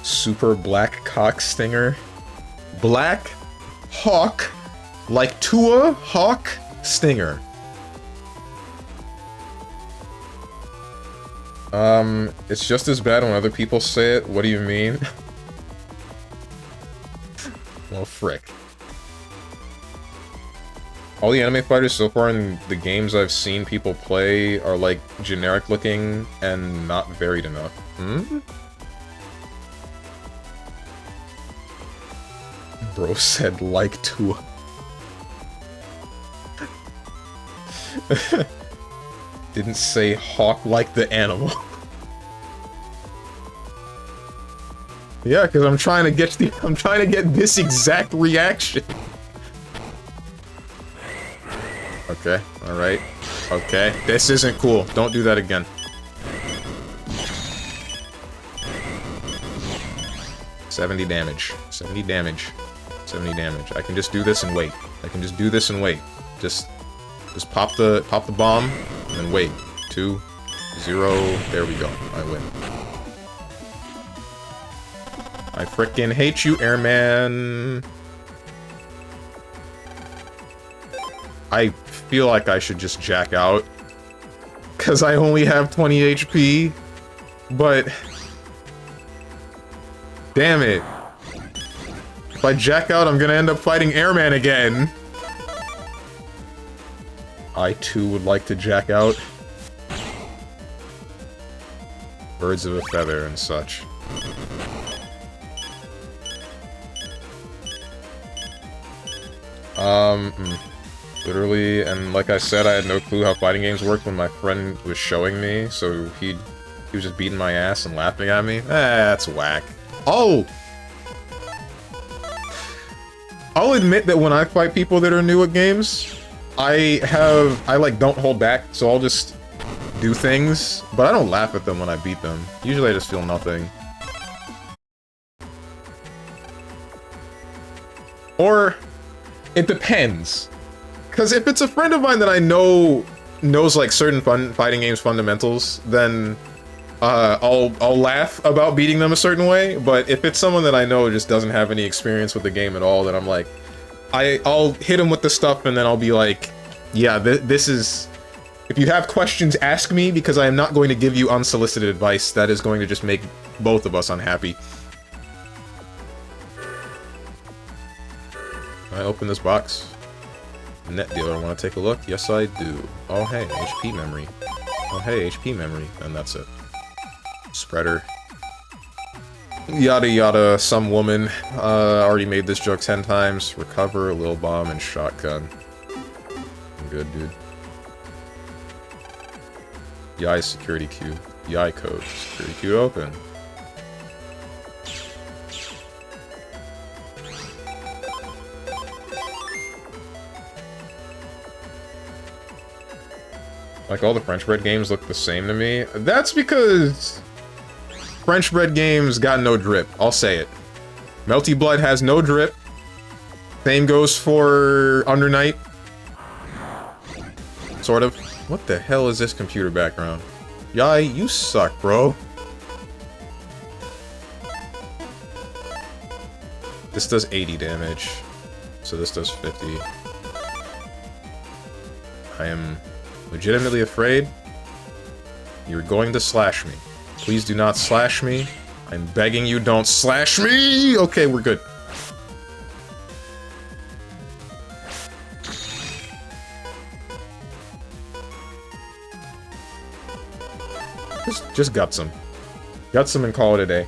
[SPEAKER 1] Super Black Cock Stinger. Black Hawk, like Tua Hawk Stinger. It's just as bad when other people say it. What do you mean? Well, frick. All the anime fighters so far in the games I've seen people play are, like, generic looking and not varied enough. Hmm? Bro said, like to. Didn't say hawk like the animal. Yeah, because I'm trying to get this exact reaction. Okay, alright. Okay, this isn't cool. Don't do that again. $70 damage. 70 damage. 70 damage. I can just do this and wait. I can just do this and wait. Just pop the bomb and wait. 2, 0. There we go. I win. I frickin' hate you, airman. I feel like I should just jack out, because I only have 20 HP, but damn it. If I jack out, I'm gonna end up fighting airman again. I too would like to jack out. Birds of a feather and such. Literally, and like I said, I had no clue how fighting games worked when my friend was showing me, so he was just beating my ass and laughing at me. That's whack. Oh! I'll admit that when I fight people that are new at games, I like don't hold back, so I'll just do things, but I don't laugh at them when I beat them. Usually I just feel nothing. Or, it depends. Because if it's a friend of mine that I know knows like certain fighting games fundamentals, then I'll laugh about beating them a certain way. But if it's someone that I know just doesn't have any experience with the game at all, then I'm like, I'll hit them with the stuff and then I'll be like, yeah, this is... If you have questions, ask me, because I am not going to give you unsolicited advice. That is going to just make both of us unhappy. I open this box. Net dealer, want to take a look? Yes, I do. Oh, hey, HP memory. Oh, hey, HP memory. And that's it. Spreader. Yada yada, some woman. Already made this joke 10 times. Recover, lil bomb, and shotgun. I'm good, dude. Yai security queue. Yai code. Security queue open. Like, all the French bread games look the same to me. That's because French bread games got no drip. I'll say it. Melty Blood has no drip. Same goes for Under Night. Sort of. What the hell is this computer background? Yai, you suck, bro. This does 80 damage. So this does 50. I am legitimately afraid you're going to slash me. Please do not slash me. I'm begging you, don't slash me! Okay, we're good. Just guts him. Guts him and call it a day.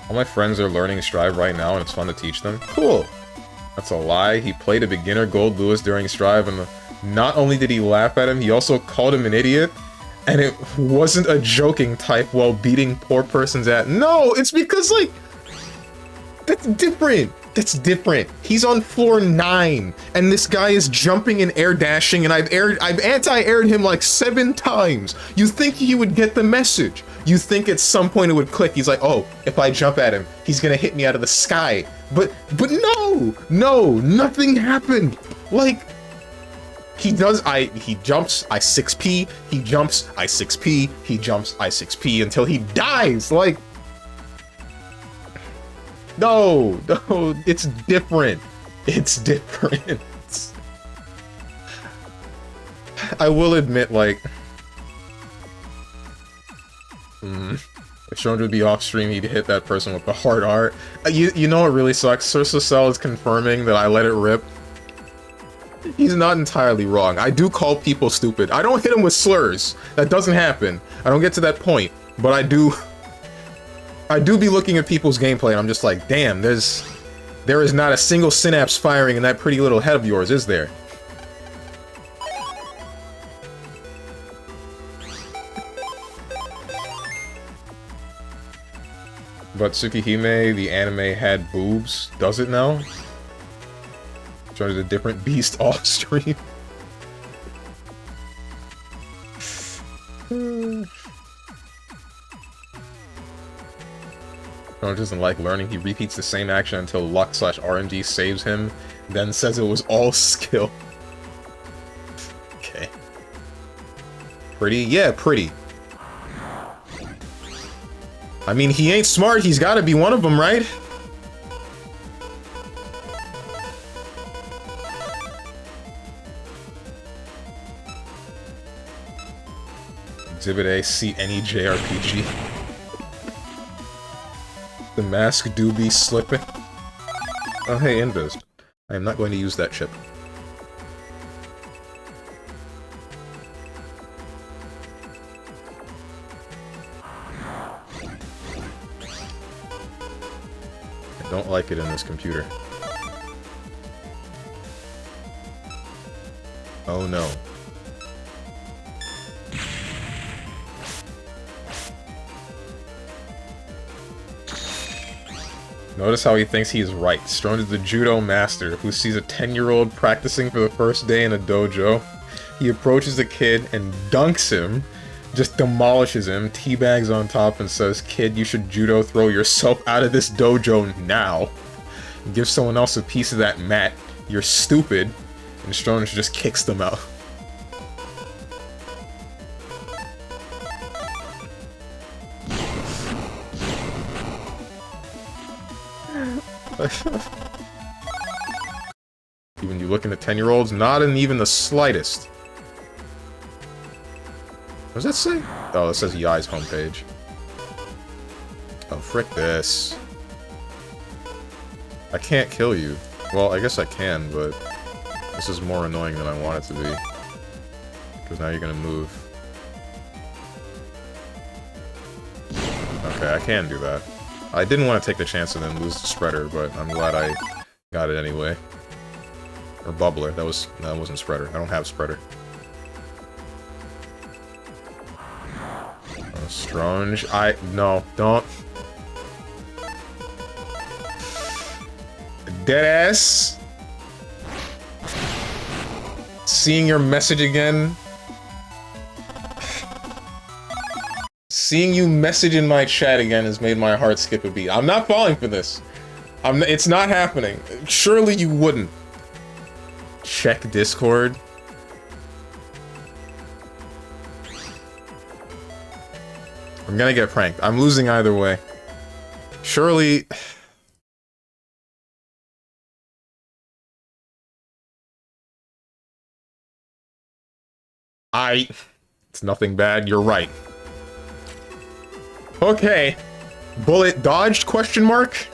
[SPEAKER 1] All my friends are learning Strive right now, and it's fun to teach them. Cool! That's a lie. He played a beginner Gold Lewis during Strive, and not only did he laugh at him, he also called him an idiot. And it wasn't a joking type while beating poor person's ass. No, it's because, like, that's different. That's different. He's on floor 9, and this guy is jumping and air dashing, and I've anti-aired him like 7 times. You think he would get the message. You think at some point it would click. He's like, oh, if I jump at him, he's gonna hit me out of the sky. But no, nothing happened. Like, he jumps, I 6p, he jumps, I 6p, he jumps, I 6p until he dies. Like, no, it's different. It's different. I will admit, like, if Sean would be off stream, he'd hit that person with the hard R. You know what really sucks? Cell is confirming that I let it rip. He's not entirely wrong. I do call people stupid. I don't hit him with slurs. That doesn't happen. I don't get to that point. But I do be looking at people's gameplay and I'm just like, damn, there is not a single synapse firing in that pretty little head of yours, is there? But Tsukihime, the anime, had boobs. Does it now? Showed a different beast off stream. Ron doesn't like learning. He repeats the same action until luck/RNG saves him, then says it was all skill. Okay. Pretty? Yeah, pretty. I mean, he ain't smart. He's gotta be one of them, right? Exhibit A, see any JRPG. The mask do be slipping. Oh hey, Invis. I am not going to use that chip. I don't like it in this computer. Oh no. Notice how he thinks he's right. Strong is the judo master who sees a 10-year-old practicing for the first day in a dojo. He approaches the kid and dunks him, just demolishes him, teabags on top and says, "Kid, you should judo throw yourself out of this dojo now. Give someone else a piece of that mat. You're stupid." And Strong just kicks them out. Even you looking at 10-year-olds? Not in even the slightest. What does that say? Oh, it says Yai's homepage. Oh, frick this. I can't kill you. Well, I guess I can, but this is more annoying than I want it to be. Because now you're gonna move. Okay, I can do that. I didn't want to take the chance and then lose the spreader, but I'm glad I got it anyway. Or bubbler. That wasn't spreader. I don't have spreader. Oh, Strange. No, don't. Deadass. Seeing your message again. Seeing you message in my chat again has made my heart skip a beat. I'm not falling for this. It's not happening. Surely you wouldn't. Check Discord. I'm gonna get pranked. I'm losing either way. Surely... It's nothing bad, you're right. Okay. Bullet dodged, question mark?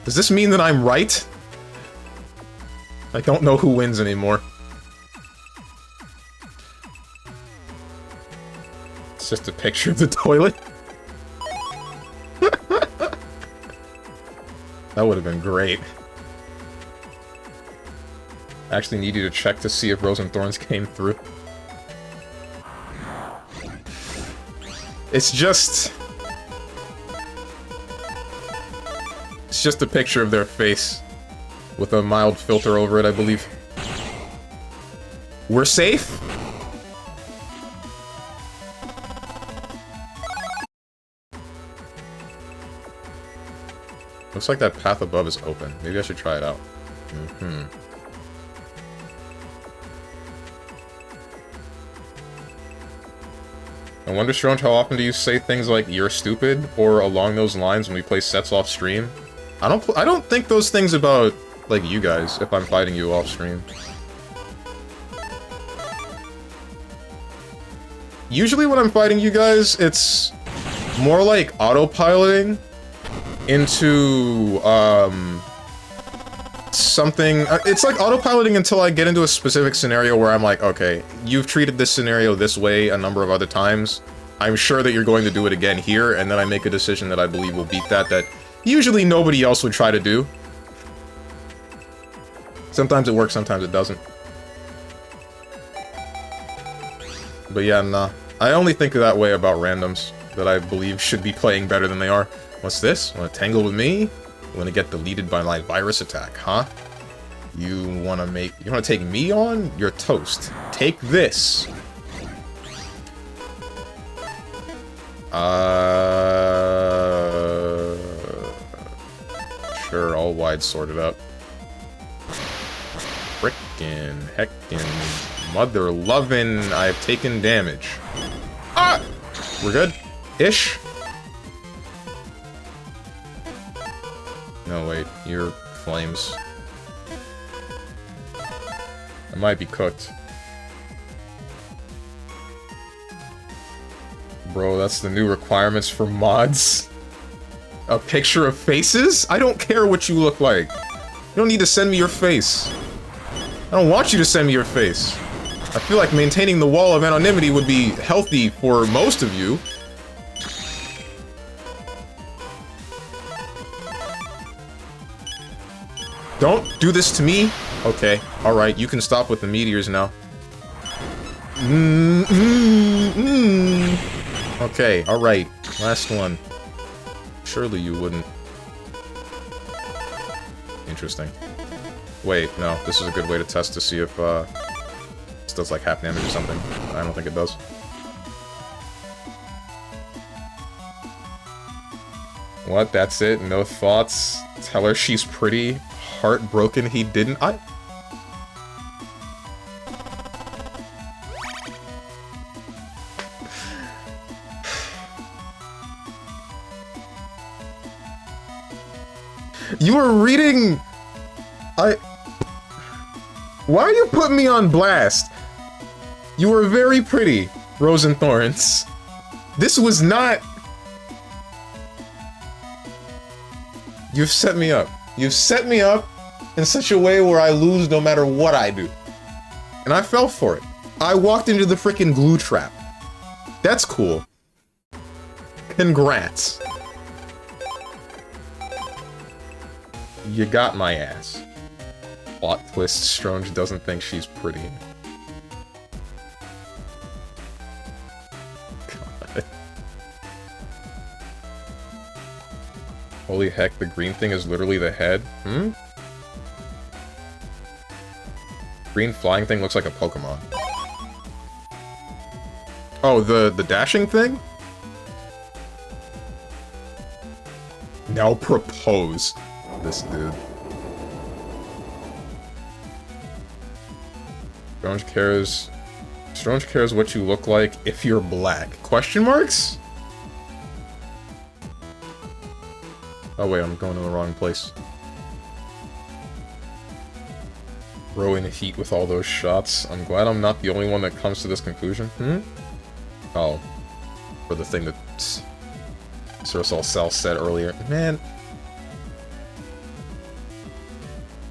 [SPEAKER 1] Does this mean that I'm right? I don't know who wins anymore. It's just a picture of the toilet. That would have been great. I actually need you to check to see if Rose and Thorns came through. It's just a picture of their face with a mild filter over it, I believe. We're safe? Looks like that path above is open. Maybe I should try it out. I wonder, Strange, how often do you say things like "you're stupid" or along those lines when we play sets off stream? I don't think those things about like you guys if I'm fighting you off stream. Usually when I'm fighting you guys, it's more like autopiloting into something. It's like autopiloting until I get into a specific scenario where I'm like, okay, you've treated this scenario this way a number of other times. I'm sure that you're going to do it again here, and then I make a decision that I believe will beat that usually nobody else would try to do. Sometimes it works, sometimes it doesn't. But yeah, nah. I only think that way about randoms that I believe should be playing better than they are. What's this? Wanna tangle with me? Wanna get deleted by my virus attack, huh? You wanna take me on? You're toast. Take this. Sure, all wide sorted up. Frickin' heckin' mother lovin', I've taken damage. Ah! We're good? Ish? No, wait, you're flames. I might be cooked. Bro, that's the new requirements for mods. A picture of faces? I don't care what you look like. You don't need to send me your face. I don't want you to send me your face. I feel like maintaining the wall of anonymity would be healthy for most of you. Don't do this to me. Okay, alright, you can stop with the meteors now. Okay, alright, last one. Surely you wouldn't. Interesting. Wait, no, this is a good way to test to see if, this does, like, half damage or something. I don't think it does. What? That's it? No thoughts? Tell her she's pretty? Heartbroken he didn't? You were reading... Why are you putting me on blast? You were very pretty, Rose and Thorns. This was not... You've set me up. You've set me up in such a way where I lose no matter what I do. And I fell for it. I walked into the freaking glue trap. That's cool. Congrats. You got my ass. Plot twist, Strange doesn't think she's pretty. God. Holy heck, the green thing is literally the head? Hmm? Green flying thing looks like a Pokemon. Oh, the dashing thing? Now propose. This dude. Strange cares what you look like if you're black. Question marks? Oh wait, I'm going to the wrong place. Bro in heat with all those shots. I'm glad I'm not the only one that comes to this conclusion. Hmm? Oh. For the thing that Cersei Sal said earlier. Man.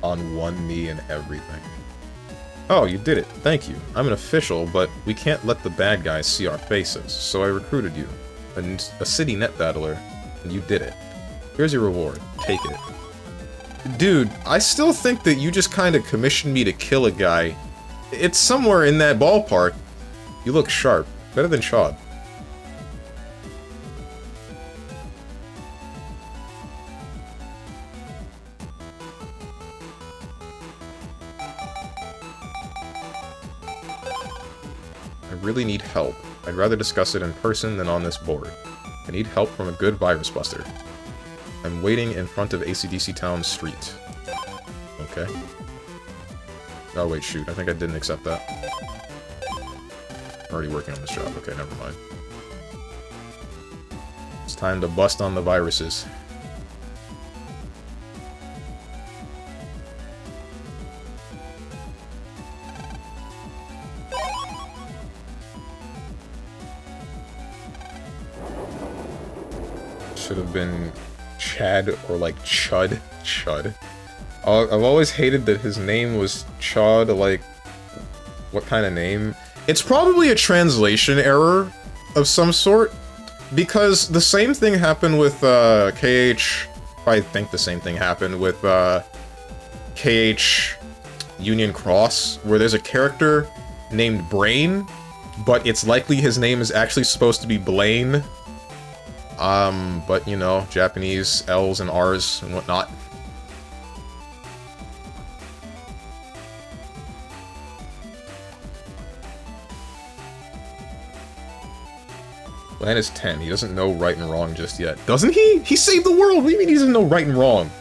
[SPEAKER 1] On one knee and everything. Oh, you did it. Thank you. I'm an official, but we can't let the bad guys see our faces, so I recruited you. A city net battler, and you did it. Here's your reward. Take it. Dude, I still think that you just kind of commissioned me to kill a guy. It's somewhere in that ballpark. You look sharp. Better than Chad. I really need help. I'd rather discuss it in person than on this board. I need help from a good virus buster. I'm waiting in front of AC/DC Town Street. Okay. Oh wait, shoot. I think I didn't accept that. Already working on this job. Okay, never mind. It's time to bust on the viruses. Should have been Chad or like Chud. Chud. I've always hated that his name was Chad, like, what kind of name? It's probably a translation error of some sort, because the same thing happened with KH, I think the same thing happened with KH Union Cross, where there's a character named Brain, but it's likely his name is actually supposed to be Blaine. But you know, Japanese L's and R's and whatnot. Lan is 10. He doesn't know right and wrong just yet. Doesn't he? He saved the world! What do you mean he doesn't know right and wrong?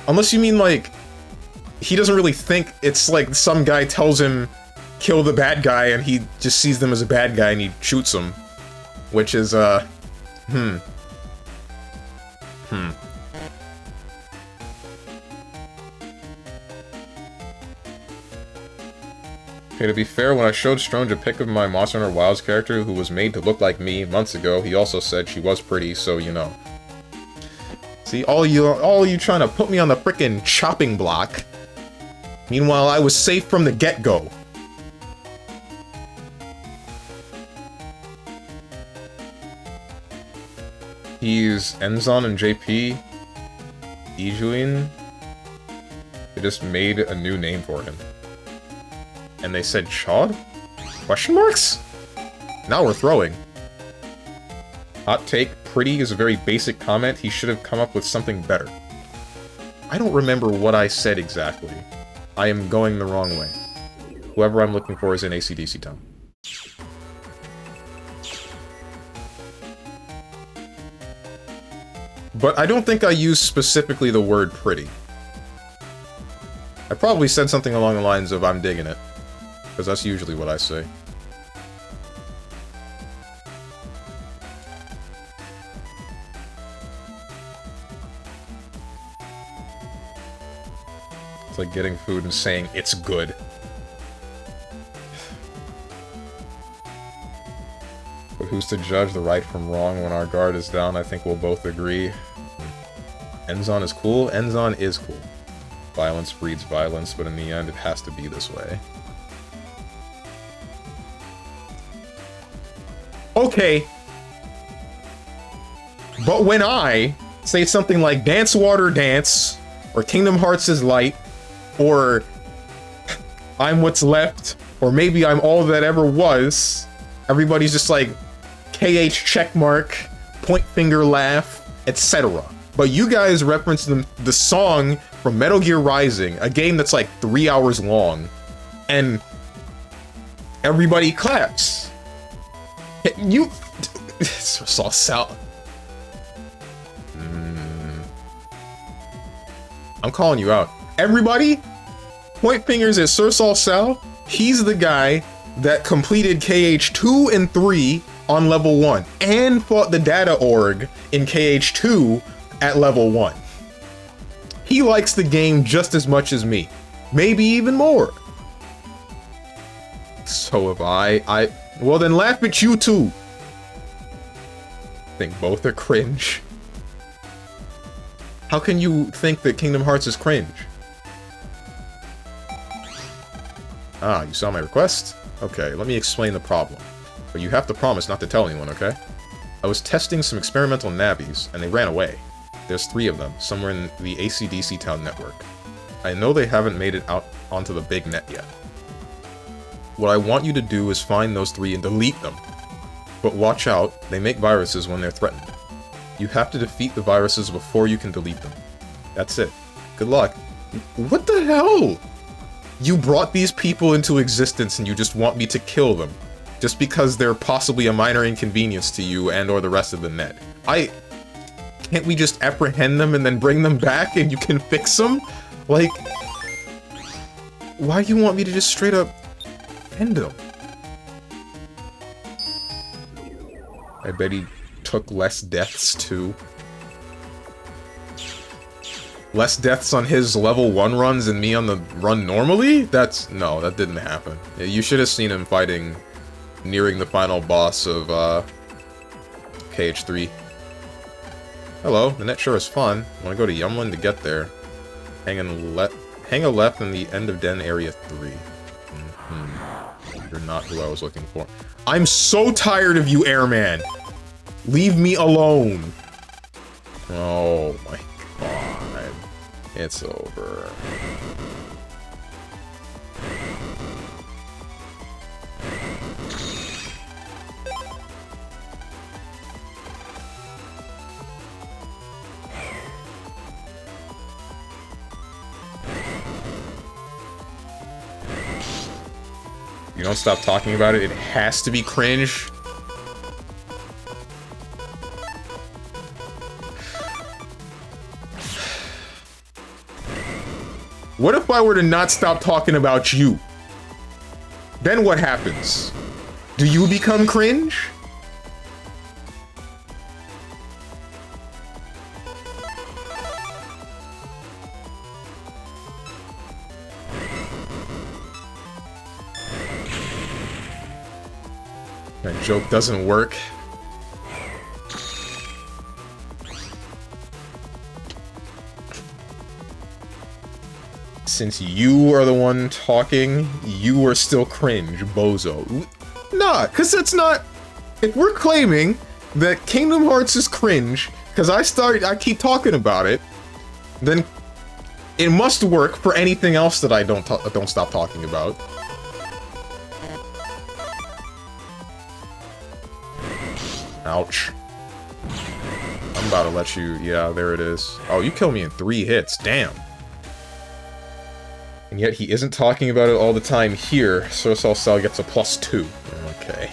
[SPEAKER 1] Unless you mean, like, he doesn't really think it's like some guy tells him, kill the bad guy, and he just sees them as a bad guy and he shoots them. Which is, Okay, to be fair, when I showed Strange a pic of my Monster Hunter Wilds character who was made to look like me months ago, he also said she was pretty, so you know. See, all you trying to put me on the frickin' chopping block. Meanwhile, I was safe from the get-go. He's Enzon and JP. Ijuin. They just made a new name for him. And they said Chad? Question marks? Now we're throwing. Hot take, pretty is a very basic comment. He should have come up with something better. I don't remember what I said exactly. I am going the wrong way. Whoever I'm looking for is in AC/DC Town. But I don't think I used specifically the word pretty. I probably said something along the lines of I'm digging it. Because that's usually what I say. It's like getting food and saying it's good. But who's to judge the right from wrong when our guard is down? I think we'll both agree. Enzon is cool? Enzon is cool. Violence breeds violence, but in the end it has to be this way. Okay. But when I say something like Dance Water Dance, or Kingdom Hearts is Light, or I'm What's Left, or maybe I'm All That Ever Was, everybody's just like KH checkmark, point finger laugh, etc. But you guys reference the song from Metal Gear Rising, a game that's like 3 hours long, and everybody claps. You... It's all Sal. I'm calling you out. Everybody, point fingers at Sir Sol Sal. He's the guy that completed KH 2 and 3 on level 1 and fought the Data Org in KH 2 at level 1. He likes the game just as much as me. Maybe even more. So have I. Well, then laugh at you too. I think both are cringe. How can you think that Kingdom Hearts is cringe? Ah, you saw my request? Okay, let me explain the problem. But you have to promise not to tell anyone, okay? I was testing some experimental nabbies, and they ran away. There's 3 of them, somewhere in the AC/DC Town network. I know they haven't made it out onto the big net yet. What I want you to do is find those 3 and delete them. But watch out, they make viruses when they're threatened. You have to defeat the viruses before you can delete them. That's it. Good luck. What the hell? You brought these people into existence and you just want me to kill them. Just because they're possibly a minor inconvenience to you and or the rest of the net. Can't we just apprehend them and then bring them back and you can fix them? Like, why do you want me to just straight up end them? I bet he took less deaths too. Less deaths on his level 1 runs than me on the run normally? No, that didn't happen. You should have seen him fighting nearing the final boss of KH3. Hello, the net sure is fun. Wanna go to Yumlin to get there. Hang a left in the end of Den Area 3. You're not who I was looking for. I'm so tired of you, Airman! Leave me alone! Oh my god. It's over. You don't stop talking about it, it has to be cringe. What if I were to not stop talking about you? Then what happens? Do you become cringe? That joke doesn't work. Since you are the one talking, you are still cringe, bozo. Nah, cause that's not... If we're claiming that Kingdom Hearts is cringe, cause I keep talking about it, then it must work for anything else that I don't stop talking about. Ouch. I'm about to let you... Yeah, there it is. Oh, you killed me in 3 hits. Damn. And yet he isn't talking about it all the time here. Sorsal Cell gets a +2. Okay.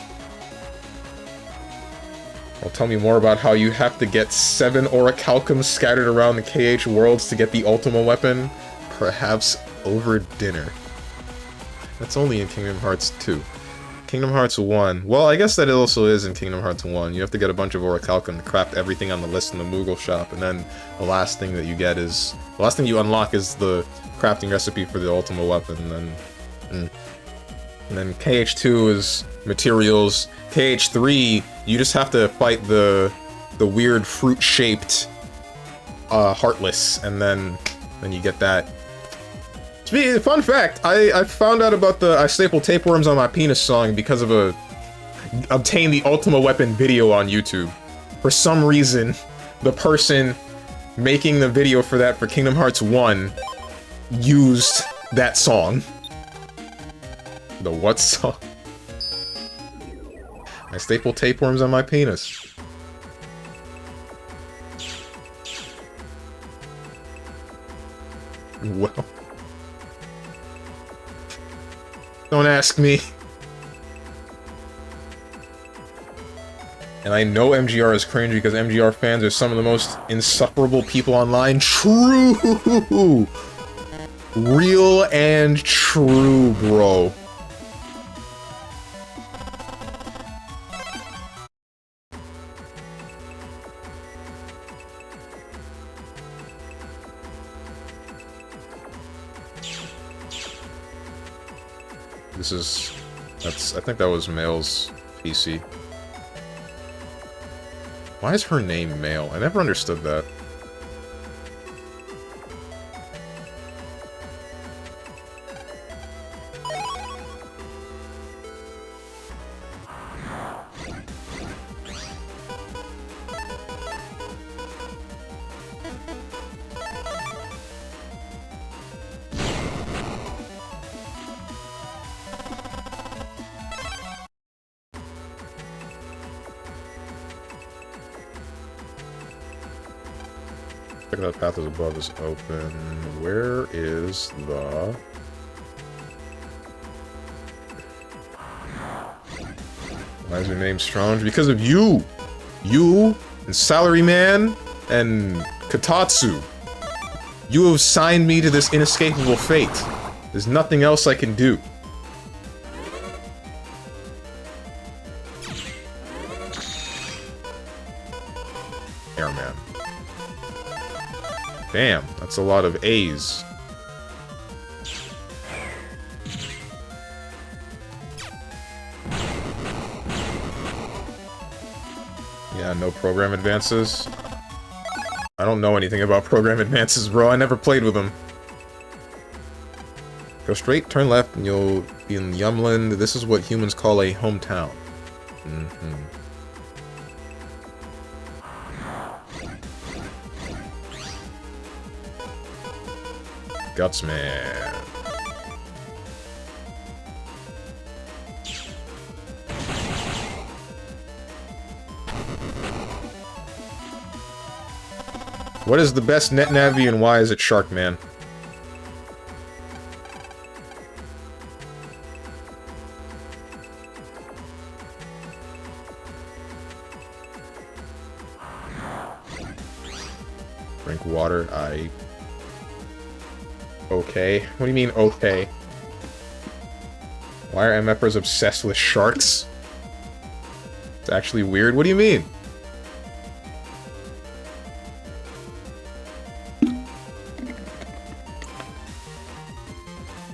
[SPEAKER 1] Well, tell me more about how you have to get 7 orichalcums scattered around the KH worlds to get the Ultima weapon. Perhaps over dinner. That's only in Kingdom Hearts 2. Kingdom Hearts 1. Well, I guess that it also is in Kingdom Hearts 1. You have to get a bunch of orichalcum to craft everything on the list in the Moogle shop, and then the last thing that you get is... The last thing you unlock is the crafting recipe for the Ultima weapon, and then KH2 is materials. KH3, you just have to fight the weird fruit-shaped Heartless, and then you get that. Fun fact, I found out about the I staple tapeworms on my penis song because of a obtain the Ultima weapon video on YouTube. For some reason, the person making the video for that for Kingdom Hearts 1 used that song. The what song? I staple tapeworms on my penis. Well... Don't ask me. And I know MGR is cringy because MGR fans are some of the most insufferable people online. True! Real and true, bro. I think that was Male's PC. Why is her name Male? I never understood that. Check that path is above is open. Where is the... Why is your name Strong? Because of you! You, and Salaryman, and Katatsu. You have signed me to this inescapable fate. There's nothing else I can do. Airman. Damn, that's a lot of A's. Yeah, no program advances. I don't know anything about program advances, bro. I never played with them. Go straight, turn left, and you'll be in Yumland. This is what humans call a hometown. Gutsman. What is the best net navi and why is it Sharkman? Drink water, okay. What do you mean, okay? Why are MFers obsessed with sharks? It's actually weird. What do you mean?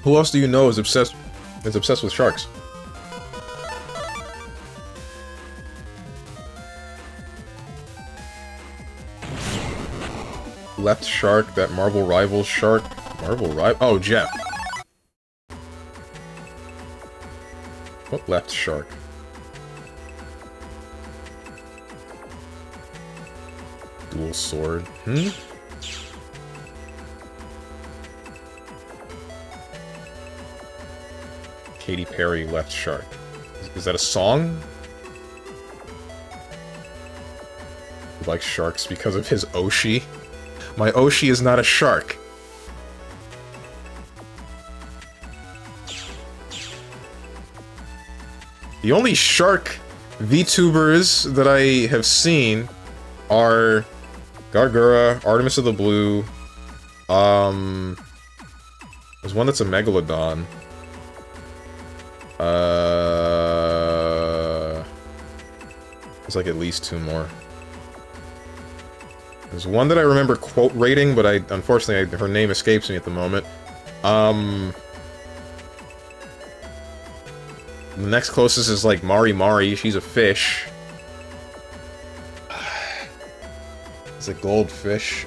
[SPEAKER 1] Who else do you know is obsessed with sharks? Left shark, that Marvel Rivals shark. Marvel Rival? Oh, Jeff. What left shark? Dual sword. Katy Perry left shark. Is that a song? He likes sharks because of his Oshi. My Oshi is not a shark. The only shark VTubers that I have seen are Gargura, Artemis of the Blue, there's one that's a Megalodon. There's like at least two more. There's one that I remember quote rating, but unfortunately her name escapes me at the moment. The next closest is like Mari Mari, she's a fish. It's a goldfish.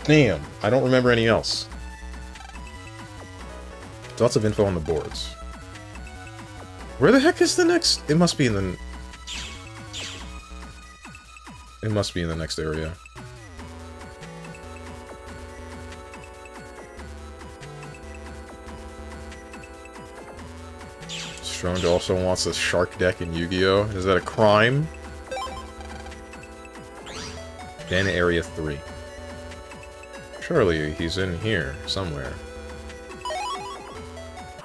[SPEAKER 1] Damn, I don't remember any else. There's lots of info on the boards. Where the heck is the next? It must be in the... It must be in the next area. Strong also wants a shark deck in Yu-Gi-Oh! Is that a crime? Then Area 3. Surely he's in here, somewhere.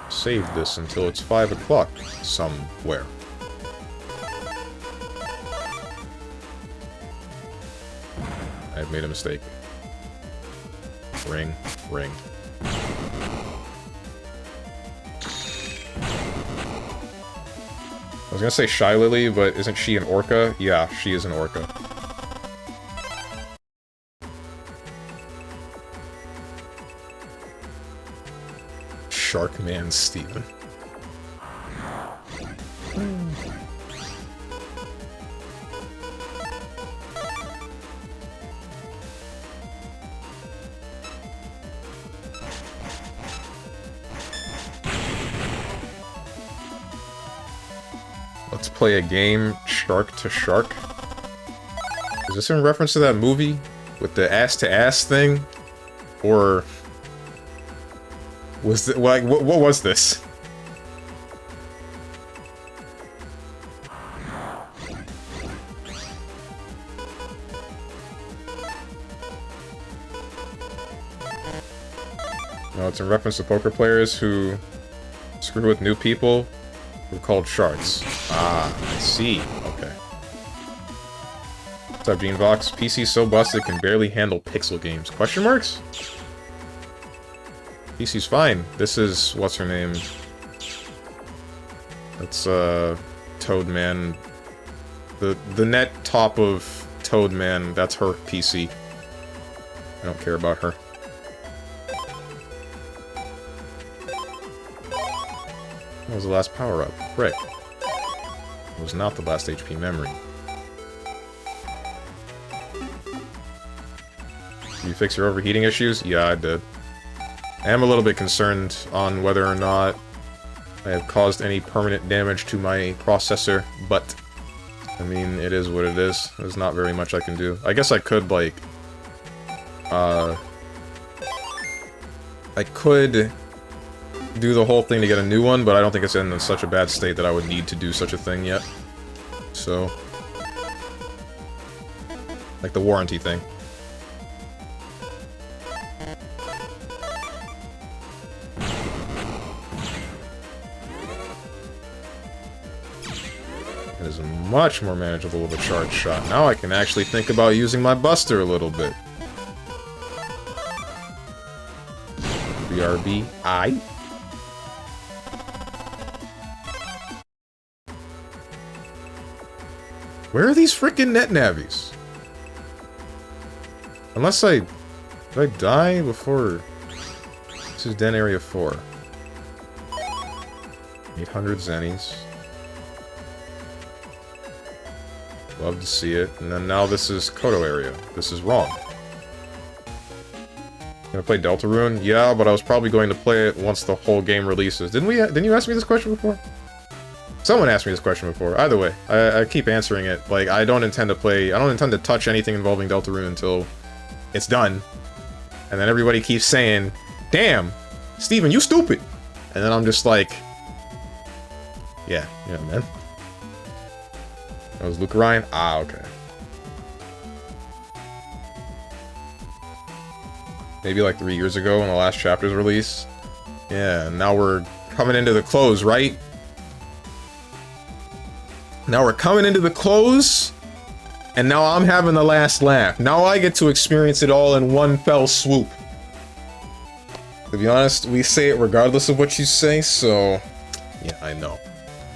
[SPEAKER 1] Save this until it's 5 o'clock, somewhere. I've made a mistake. Ring, ring. I was gonna say Shy Lily, but isn't she an orca? Yeah, she is an orca. StrongmanSteven. Let's play a game, Shark to Shark. Is this in reference to that movie? With the ass-to-ass thing? Or... was it, like, what was this? No, it's in reference to poker players who screw with new people who are called sharks. Ah, I see. Okay. What's up, GeneVox? PC's so busted it can barely handle pixel games. Question marks? PC's fine. This is... what's her name? That's, Toadman. The net top of Toadman, that's her PC. I don't care about her. What was the last power-up? Frick. It was not the last HP memory. Did you fix your overheating issues? Yeah, I did. I am a little bit concerned on whether or not I have caused any permanent damage to my processor, but... I mean, it is what it is. There's not very much I can do. I guess I could, like... I could do the whole thing to get a new one, but I don't think it's in such a bad state that I would need to do such a thing yet. So... like the warranty thing. It is much more manageable with a charge shot. Now I can actually think about using my buster a little bit. BRB, I. Where are these frickin' net navies? Unless I... did I die before... This is Den Area 4. 800 zennies. Love to see it. And then now this is Koto area. This is wrong. Gonna play Deltarune? Yeah, but I was probably going to play it once the whole game releases. Didn't you ask me this question before? Someone asked me this question before. Either way, I keep answering it. Like, I don't intend to touch anything involving Deltarune until it's done. And then everybody keeps saying, damn, Steven, you stupid! And then I'm just like, yeah, man. That was Luke Ryan? Ah, okay. Maybe like 3 years ago when the last chapter's release. Yeah, now we're coming into the close, right? Now we're coming into the close, and now I'm having the last laugh. Now I get to experience it all in one fell swoop. To be honest, we say it regardless of what you say, so... yeah, I know.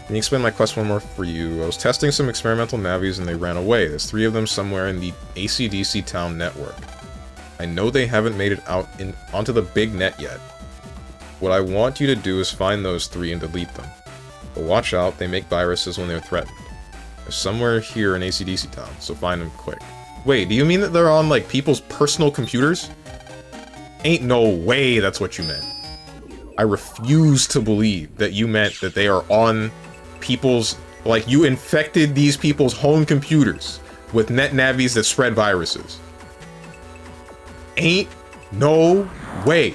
[SPEAKER 1] Let me explain my quest one more for you. I was testing some experimental navies and they ran away. There's 3 of them somewhere in the AC/DC town network. I know they haven't made it out onto the big net yet. What I want you to do is find those 3 and delete them. But watch out, they make viruses when they're threatened. They're somewhere here in AC/DC town, so find them quick. Wait, do you mean that they're on, like, people's personal computers? Ain't no way that's what you meant. I refuse to believe that you meant that they are on people's... like, you infected these people's home computers with net navies that spread viruses. Ain't no way.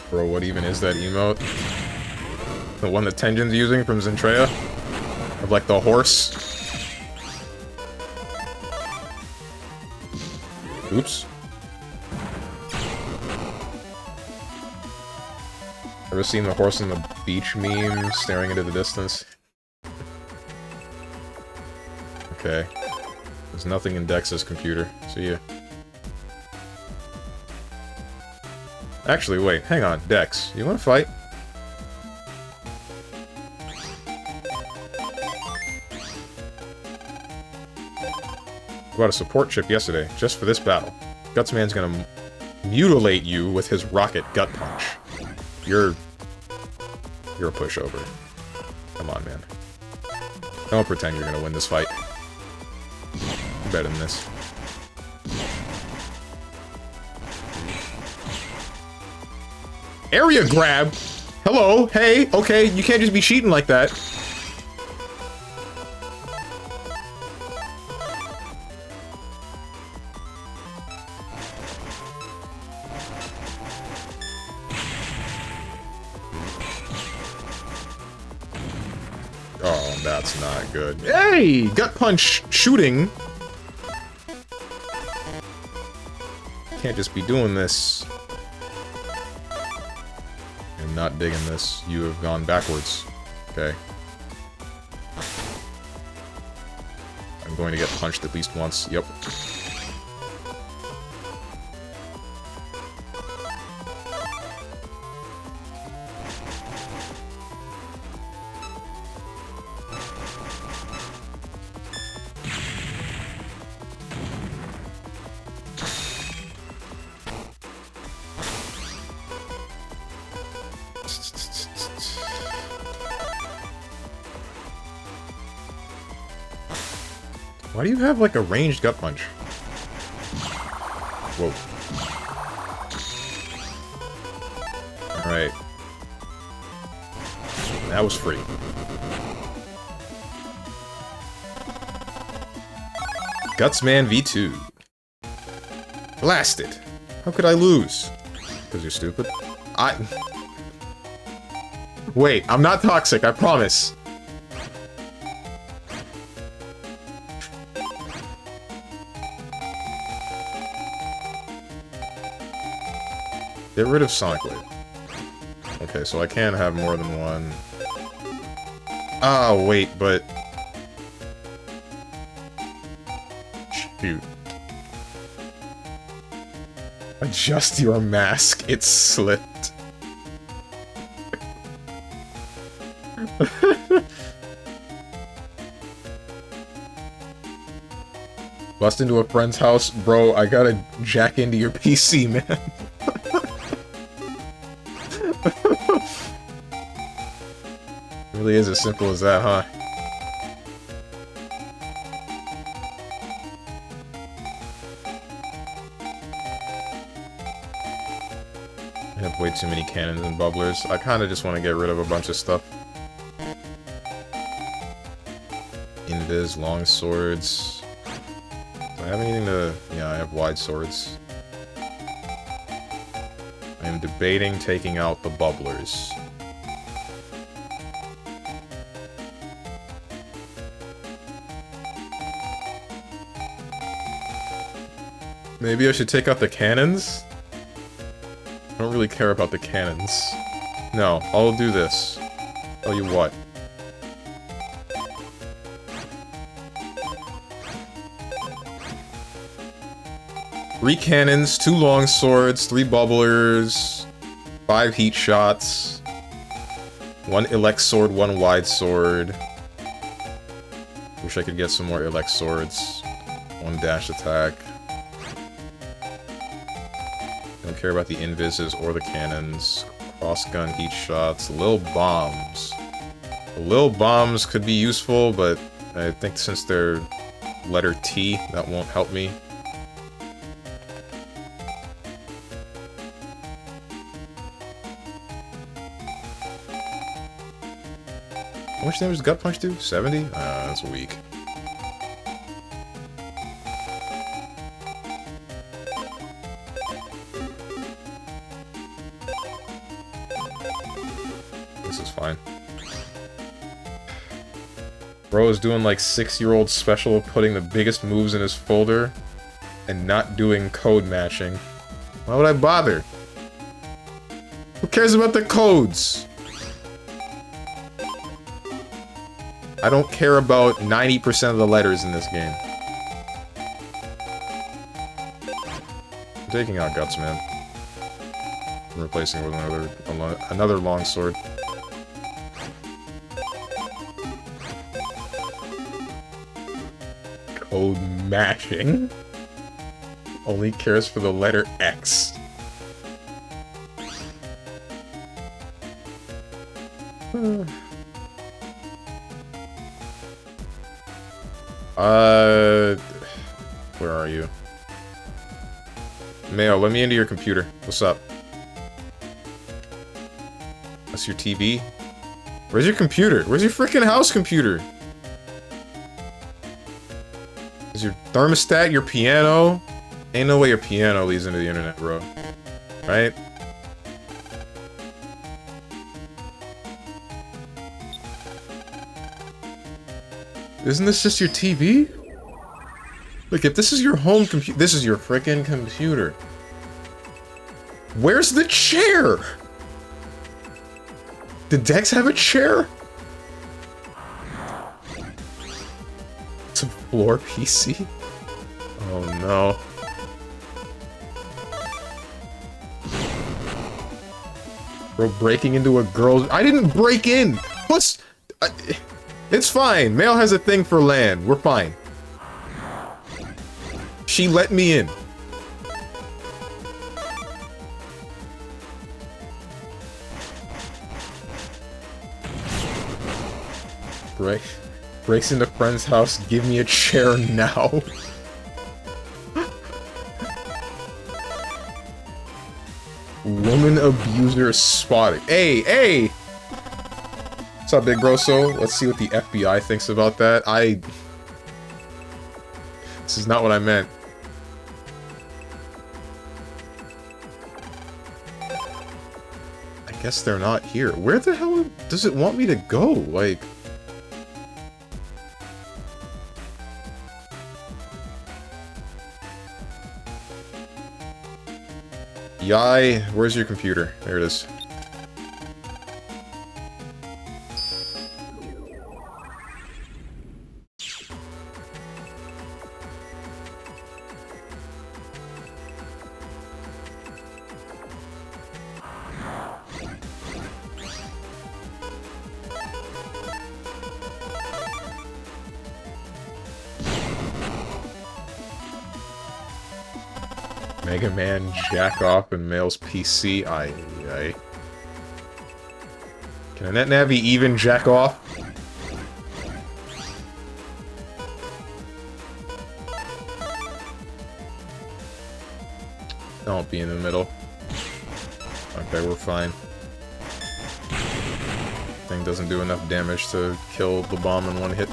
[SPEAKER 1] Bro, what even is that emote? The one that Tenjin's using from Zentreya? Of, like, the horse? Oops. Ever seen the horse on the beach meme staring into the distance? Okay. There's nothing in Dex's computer. See ya. Actually, wait. Hang on. Dex, you wanna fight? Got a support chip yesterday, just for this battle. Gutsman's gonna mutilate you with his rocket gut punch. You're a pushover. Come on, man. Don't pretend you're gonna win this fight. You're better than this. Area grab! Hello, hey, okay, you can't just be cheating like that. Oh, that's not good. Hey! Gut punch shooting! Can't just be doing this. I'm not digging this. You have gone backwards. Okay. I'm going to get punched at least once. Yep. Why do you have, like, a ranged gut punch? Whoa. Alright. That was free. Gutsman V2. Blast it! How could I lose? Because you're stupid? Wait, I'm not toxic, I promise. Get rid of Sonic Wave. Okay, so I can have more than one. Ah, wait, but... Shoot. Adjust your mask, it's slipped. Bust into a friend's house? Bro, I gotta jack into your PC, man. Really is as simple as that, huh? I have way too many cannons and bubblers. I kinda just want to get rid of a bunch of stuff. Invis, long swords. Do I have anything to... Yeah, I have wide swords. I am debating taking out the bubblers. Maybe I should take out the cannons? I don't really care about the cannons. No, I'll do this. Tell you what. Three cannons, 2 long swords, 3 bubblers, 5 heat shots, 1 elect sword, 1 wide sword. Wish I could get some more elect swords. 1 dash attack. Don't care about the invises or the cannons. Cross-gun heat shots. Lil bombs. The lil bombs could be useful, but I think since they're letter T, that won't help me. How much damage does Gut Punch do? 70? That's weak. This is fine. Bro is doing like 6-year-old special of putting the biggest moves in his folder and not doing code matching. Why would I bother? Who cares about the codes? I don't care about 90% of the letters in this game. I'm taking out Guts, man. I'm replacing it with another long sword. Code matching? Only cares for the letter X. Where are you? Mayo, let me into your computer. What's up? That's your TV? Where's your computer? Where's your freaking house computer? Is your thermostat your piano? Ain't no way your piano leads into the internet, bro. Right? Isn't this just your TV? Like, if this is your home computer, this is your frickin' computer. Where's the chair? Did Dex have a chair? It's a floor PC? Oh no. Bro, breaking into a girl's... I didn't break in! What's... It's fine. Male has a thing for land. We're fine. She let me in. Breaks into friend's house. Give me a chair now. Woman abuser spotted. Hey! What's up, big broso? Let's see what the FBI thinks about that. This is not what I meant. I guess they're not here. Where the hell does it want me to go? Like... Yai, where's your computer? There it is. Mega Man jack off in male's PC. Aye. Can a net Navi even jack off? Don't be in the middle. Okay, we're fine. Thing doesn't do enough damage to kill the bomb in one hit.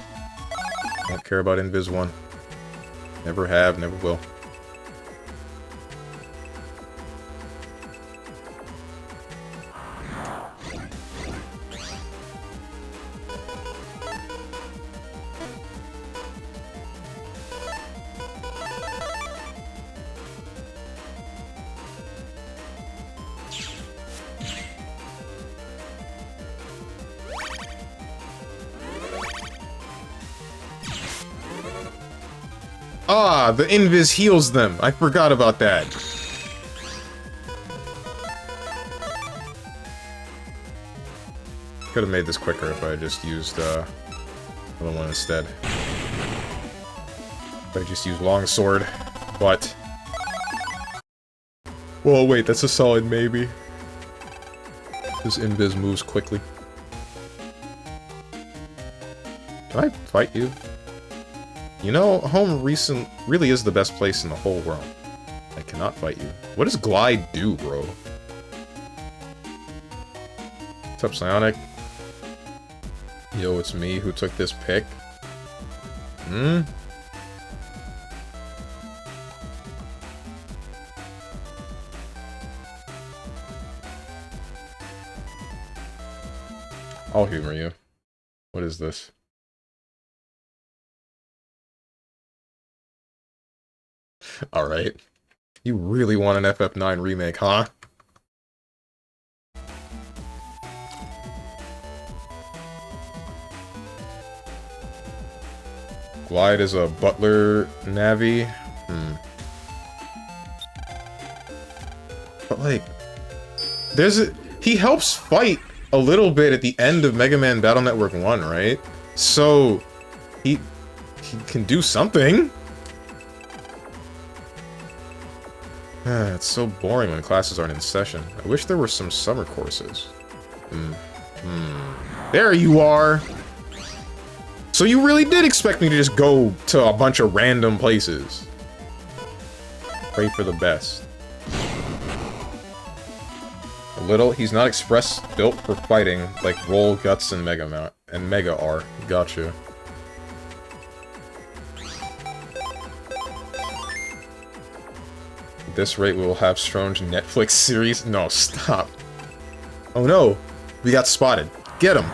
[SPEAKER 1] Don't care about Invis 1. Never have, never will. Ah, the Invis heals them. I forgot about that. Could have made this quicker if I just used the other one instead. If I just used longsword, but... Well, wait, that's a solid maybe. This Invis moves quickly. Can I fight you? You know, home really is the best place in the whole world. I cannot fight you. What does Glide do, bro? What's up, Psionic? Yo, it's me who took this pick. I'll humor you. What is this? Alright. You really want an FF9 remake, huh? Glide is a butler Navi? But like... he helps fight a little bit at the end of Mega Man Battle Network 1, right? So... He can do something! It's so boring when classes aren't in session. I wish there were some summer courses. There you are! So you really did expect me to just go to a bunch of random places. Pray for the best. A little, he's not express built for fighting like Roll, Guts, and Mega are. Gotcha. At this rate, we will have Strange Netflix series. No, stop. Oh no, we got spotted. Get him.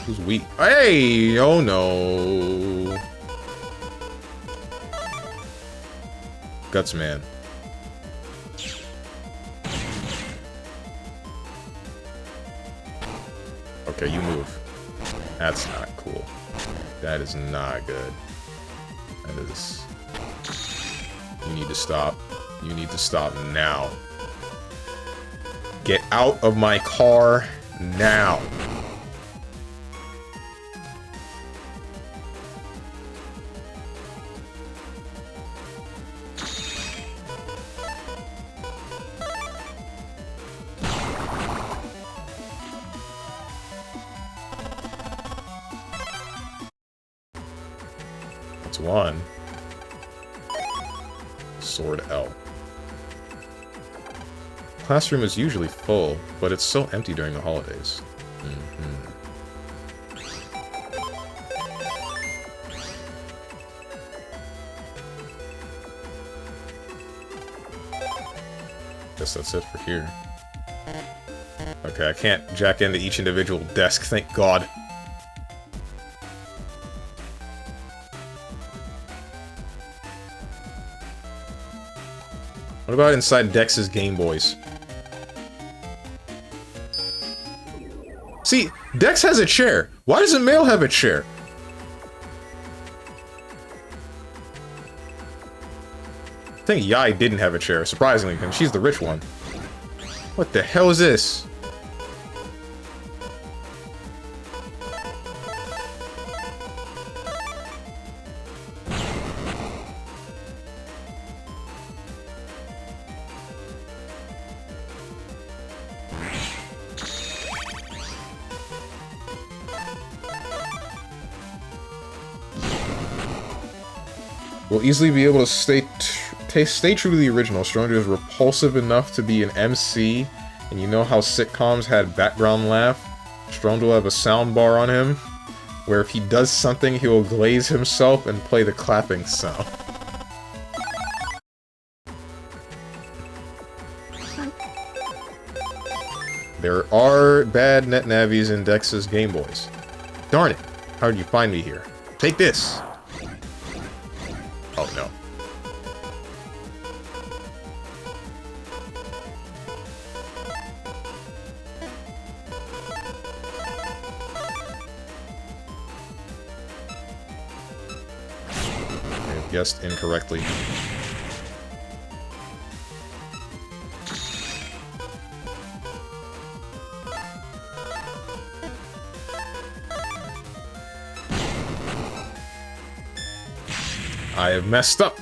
[SPEAKER 1] Who's weak? Hey! Oh no. Guts man. Okay, you move. That's not cool. That is not good. That is... You need to stop. You need to stop now. Get out of my car now. That's one. Sword L. Classroom is usually full, but it's so empty during the holidays. Guess that's it for here. Okay, I can't jack into each individual desk, thank God. What about inside Dex's Game Boys? See, Dex has a chair. Why doesn't Mail have a chair? I think Yai didn't have a chair, surprisingly, because she's the rich one. What the hell is this? Will easily be able to stay true to the original. Stronger is repulsive enough to be an MC, and you know how sitcoms had background laugh? Strong will have a sound bar on him, where if he does something, he will glaze himself and play the clapping sound. There are bad net navies in Dex's Game Boys. Darn it! How did you find me here? Take this! Oh no. I have guessed incorrectly. I have messed up.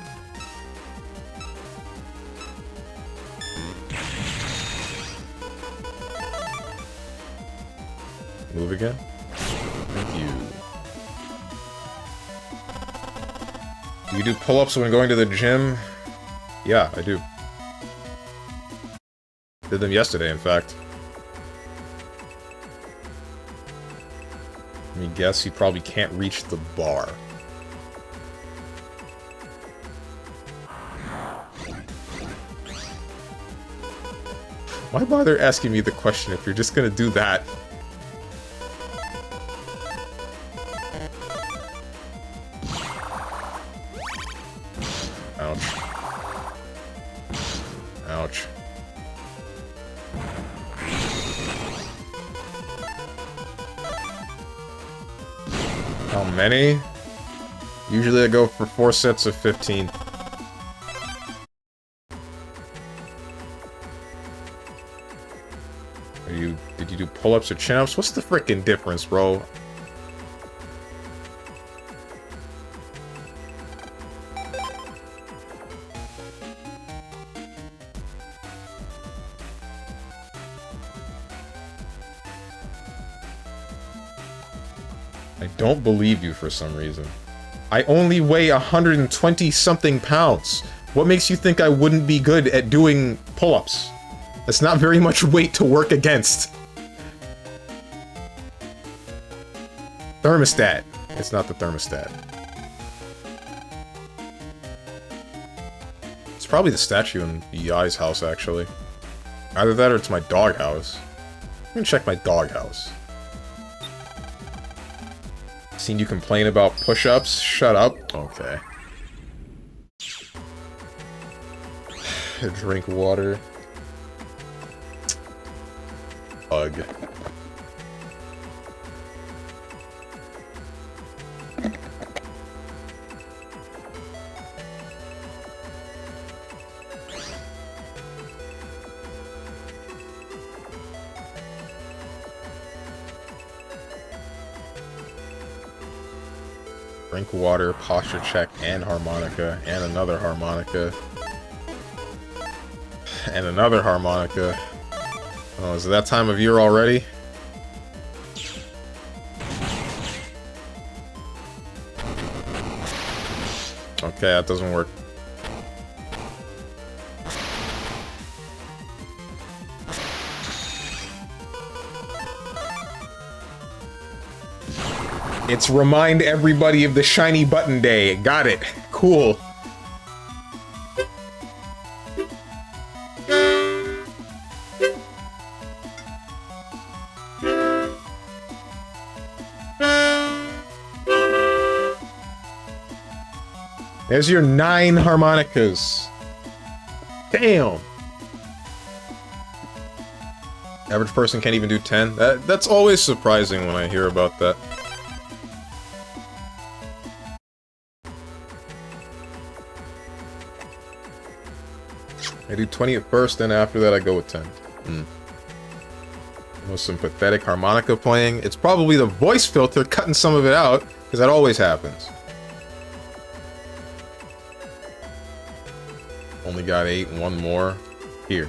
[SPEAKER 1] Move again. Thank you. Do you do pull-ups when going to the gym? Yeah, I do. Did them yesterday, in fact. Let me guess, you probably can't reach the bar. Why bother asking me the question if you're just gonna do that? Ouch. Ouch. How many? Usually I go for 4 sets of 15. Did you do pull-ups or chin-ups? What's the frickin' difference, bro? I don't believe you for some reason. I only weigh 120-something pounds. What makes you think I wouldn't be good at doing pull-ups? That's not very much weight to work against. Thermostat. It's not the thermostat. It's probably the statue in Yai's house, actually. Either that or it's my doghouse. I'm gonna check my doghouse. Seen you complain about push-ups? Shut up. Okay. Drink water. Ugh. Drink water, posture check, and harmonica, and another harmonica. And another harmonica. Oh, is it that time of year already? Okay, that doesn't work. It's remind everybody of the shiny button day. Got it. Cool. There's your 9 harmonicas. Damn. Average person can't even do 10. That's always surprising when I hear about that. I do 20 at first, then after that I go with 10. With some pathetic harmonica playing. It's probably the voice filter cutting some of it out, because that always happens. Only got 8, one more. Here.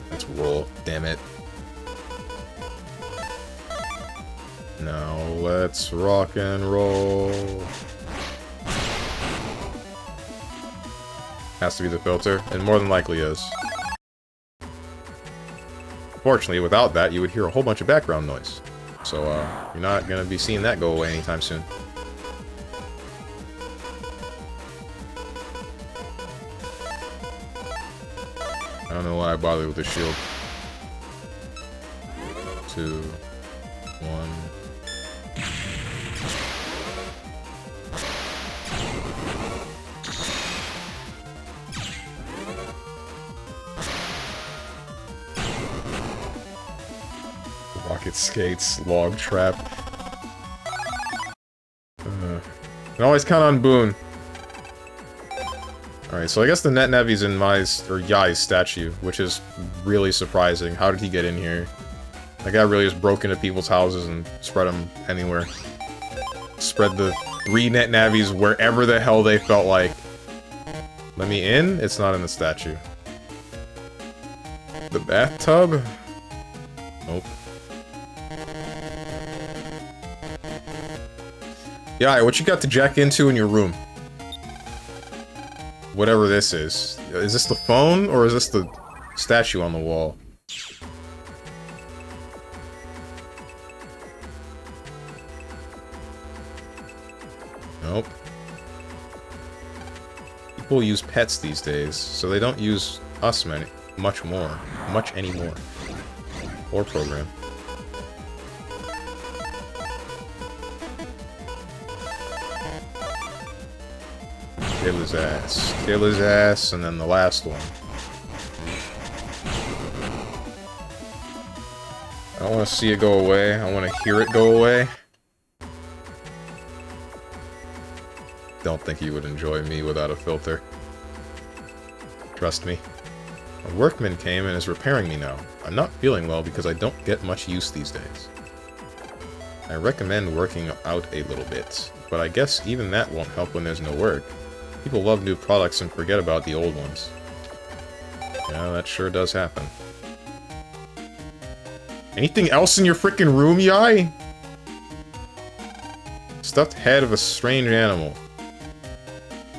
[SPEAKER 1] Let's roll, damn it. Now let's rock and roll. Has to be the filter, and more than likely is. Fortunately, without that, you would hear a whole bunch of background noise. So, you're not gonna be seeing that go away anytime soon. I don't know why I bothered with the shield. 2, 1. Rocket skates, log trap. Can always count on Boone. Alright, so I guess the Net Nevi's in Yai's statue, which is really surprising. How did he get in here? That guy really just broke into people's houses and spread them anywhere. Spread the 3 Net Navis wherever the hell they felt like. Let me in? It's not in the statue. The bathtub? Nope. Yeah, what you got to jack into in your room? Whatever this is. Is this the phone, or is this the statue on the wall? Nope. People use pets these days, so they don't use us much anymore. Or program. Kill his ass. Kill his ass, and then the last one. I don't want to see it go away. I want to hear it go away. Don't think you would enjoy me without a filter. Trust me. A workman came and is repairing me now. I'm not feeling well because I don't get much use these days. I recommend working out a little bit, but I guess even that won't help when there's no work. People love new products and forget about the old ones. Yeah, that sure does happen. Anything else in your frickin' room, Yai? Stuffed head of a strange animal.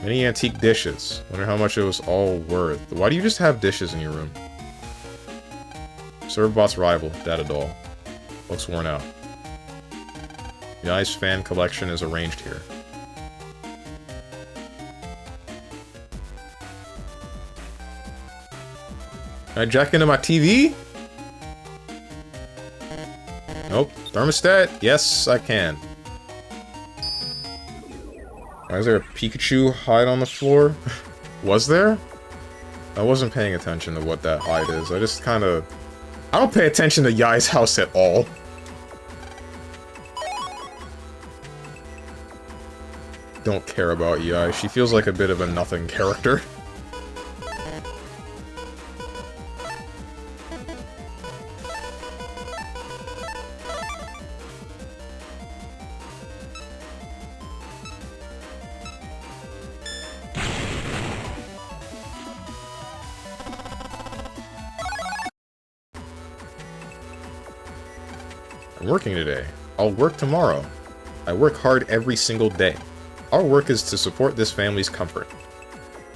[SPEAKER 1] Many antique dishes. Wonder how much it was all worth. Why do you just have dishes in your room? Servbot's rival, Data Doll. Looks worn out. Yai's fan collection is arranged here. Can I jack into my TV? Nope. Thermostat? Yes, I can. Why is there a Pikachu hide on the floor? Was there? I wasn't paying attention to what that hide is. I just kind of... I don't pay attention to Yai's house at all. Don't care about Yai. She feels like a bit of a nothing character. I'm working today. I'll work tomorrow. I work hard every single day. Our work is to support this family's comfort.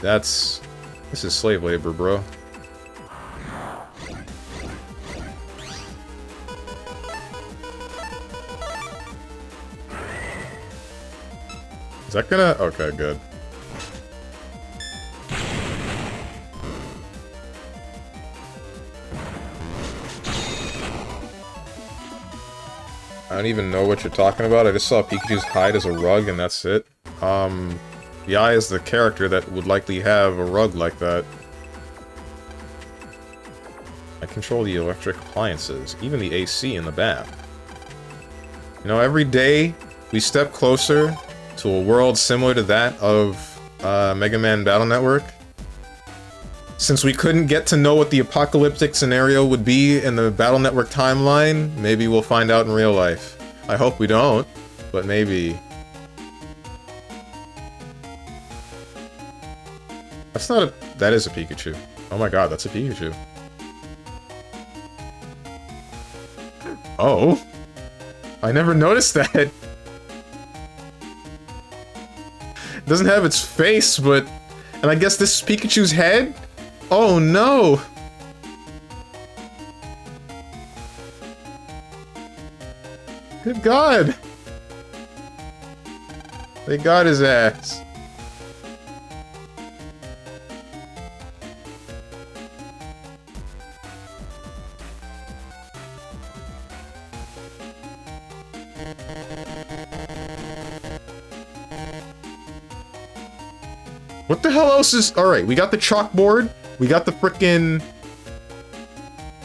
[SPEAKER 1] This is slave labor, bro. Is that gonna... Okay, good. I don't even know what you're talking about. I just saw Pikachu's hide as a rug, and that's it. Yai is the character that would likely have a rug like that. I control the electric appliances, even the AC in the bath. You know, every day we step closer to a world similar to that of Mega Man Battle Network. Since we couldn't get to know what the apocalyptic scenario would be in the Battle Network timeline, maybe we'll find out in real life. I hope we don't, but maybe. That's not a... That is a Pikachu. Oh my god, that's a Pikachu. Oh. I never noticed that. It doesn't have its face, but... And I guess this is Pikachu's head? Oh no! Good god! They got his ass. What the hell else is... Alright, we got the chalkboard. We got the frickin'...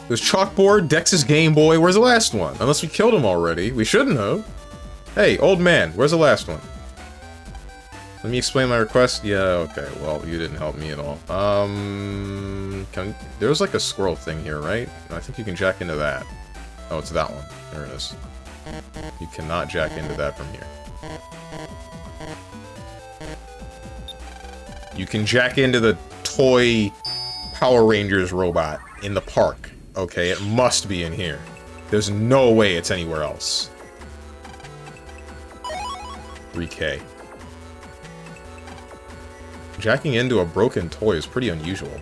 [SPEAKER 1] There's chalkboard, Dex's Game Boy. Where's the last one? Unless we killed him already. We shouldn't have. Hey, old man, where's the last one? Let me explain my request. Yeah, okay. Well, you didn't help me at all. There's like a squirrel thing here, right? I think you can jack into that. Oh, it's that one. There it is. You cannot jack into that from here. You can jack into the toy Power Rangers robot in the park. Okay, it must be in here. There's no way it's anywhere else. 3K. Jacking into a broken toy is pretty unusual.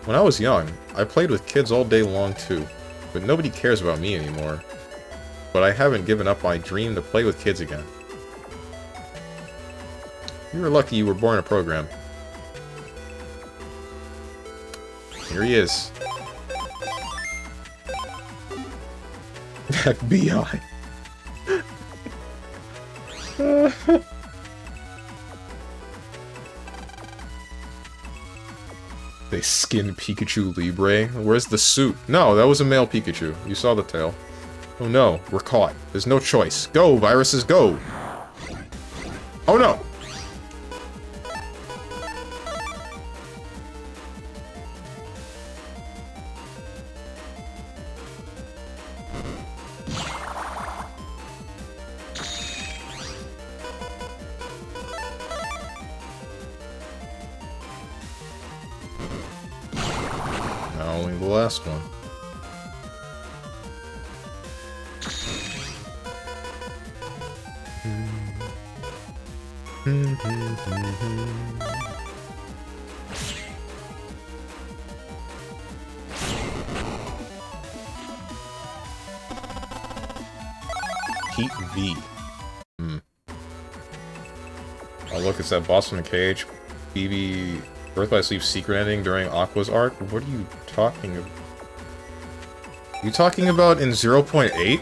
[SPEAKER 1] When I was young, I played with kids all day long too, but nobody cares about me anymore. But I haven't given up my dream to play with kids again. You were lucky you were born a program. Here he is. FBI. They skinned Pikachu Libre. Where's the suit? No, that was a male Pikachu. You saw the tail. Oh no, we're caught. There's no choice. Go, viruses, go! Oh no! Only the last one. Heat V. Oh look, it's that boss from the cage. BB Birth by Sleep secret ending during Aqua's arc? What are you talking about? You talking about in 0.8?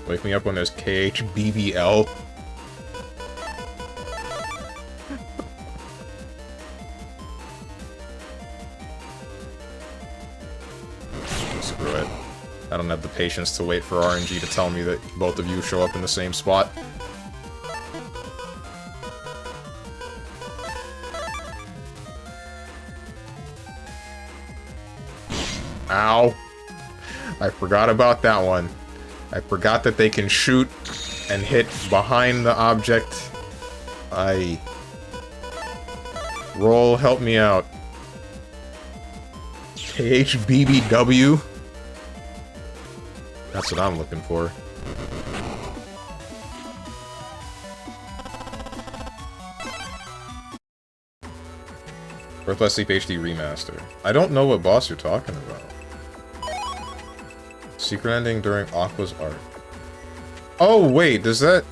[SPEAKER 1] Wake me up when there's KHBBL. Screw it. I don't have the patience to wait for RNG to tell me that both of you show up in the same spot. Ow. I forgot about that one. I forgot that they can shoot and hit behind the object. Roll, help me out. KHBBW? That's what I'm looking for. Birth by Sleep HD Remaster. I don't know what boss you're talking about. Secret ending during Aqua's art. Oh, wait, does that...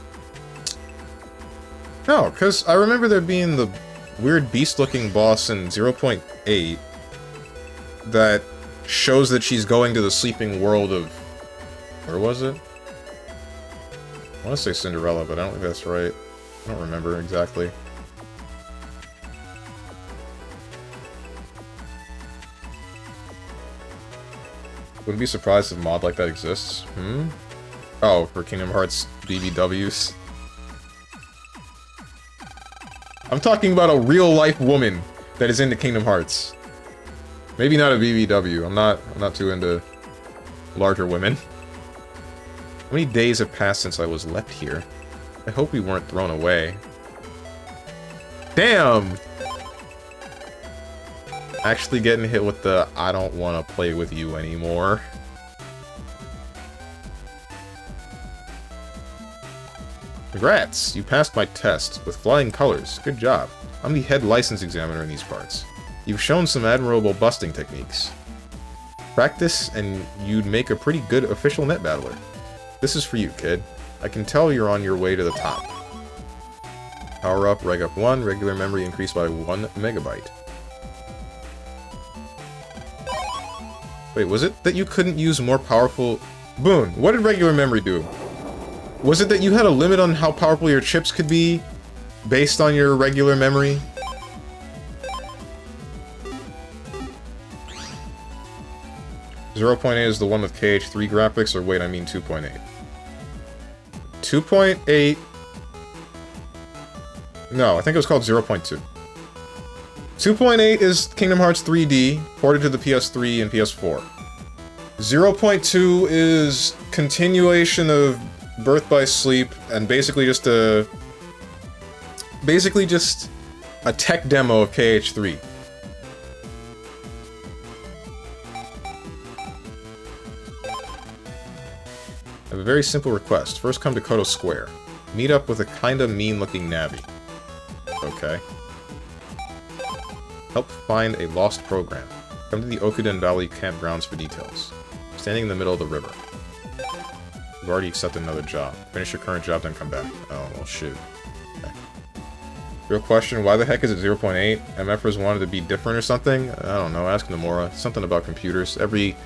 [SPEAKER 1] No, because I remember there being the weird beast-looking boss in 0.8 that shows that she's going to the sleeping world of... Where was it? I want to say Cinderella, but I don't think that's right. I don't remember exactly. Wouldn't be surprised if a mod like that exists. Oh, for Kingdom Hearts BBWs. I'm talking about a real-life woman that is into Kingdom Hearts. Maybe not a BBW. I'm not too into larger women. How many days have passed since I was left here? I hope we weren't thrown away. Damn! Actually getting hit with the I don't want to play with you anymore. Congrats! You passed my test with flying colors. Good job. I'm the head license examiner in these parts. You've shown some admirable busting techniques. Practice and you'd make a pretty good official net battler. This is for you, kid. I can tell you're on your way to the top. Power up, reg up 1, regular memory increased by 1 megabyte. Wait, was it that you couldn't use more powerful... Boon, what did regular memory do? Was it that you had a limit on how powerful your chips could be based on your regular memory? .8 is the one with KH3 graphics, or wait, I mean 2.8. 2.8... No, I think it was called 0.2. 2.8 is Kingdom Hearts 3D, ported to the PS3 and PS4. 0.2 is continuation of Birth by Sleep, and basically just a tech demo of KH3. I have a very simple request. First come to Koto Square. Meet up with a kinda mean-looking Navi. Okay. Help find a lost program. Come to the Okuden Valley campgrounds for details. Standing in the middle of the river. You've already accepted another job. Finish your current job, then come back. Oh, well, shoot. Okay. Real question, why the heck is it 0.8? MFers wanted to be different or something? I don't know, ask Nomura. Something about computers. Every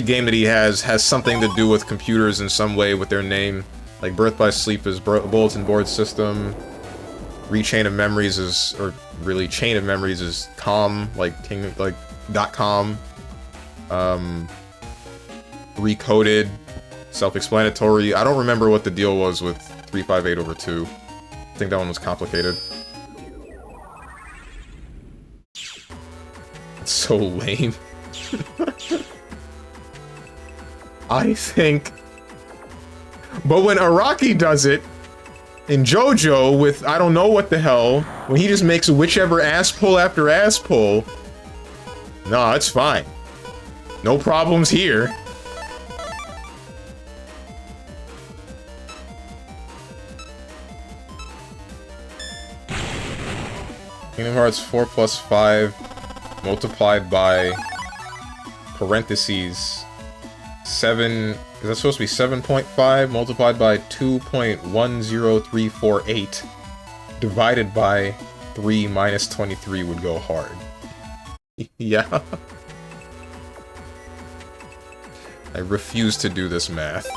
[SPEAKER 1] game that he has something to do with computers in some way with their name. Like Birth by Sleep is Bulletin Board System. Rechain of Memories is, or really Chain of Memories is .com, like .com. Recoded, self-explanatory. I don't remember what the deal was with 358/2. I think that one was complicated. It's so lame. I think... But when Araki does it, in JoJo with I don't know what the hell, when he just makes whichever ass pull after ass pull, no, it's fine. No problems here. Kingdom Hearts 4 plus 5 multiplied by parentheses 7... Is that supposed to be 7.5 multiplied by 2.10348 divided by 3 minus 23 would go hard. Yeah. I refuse to do this math.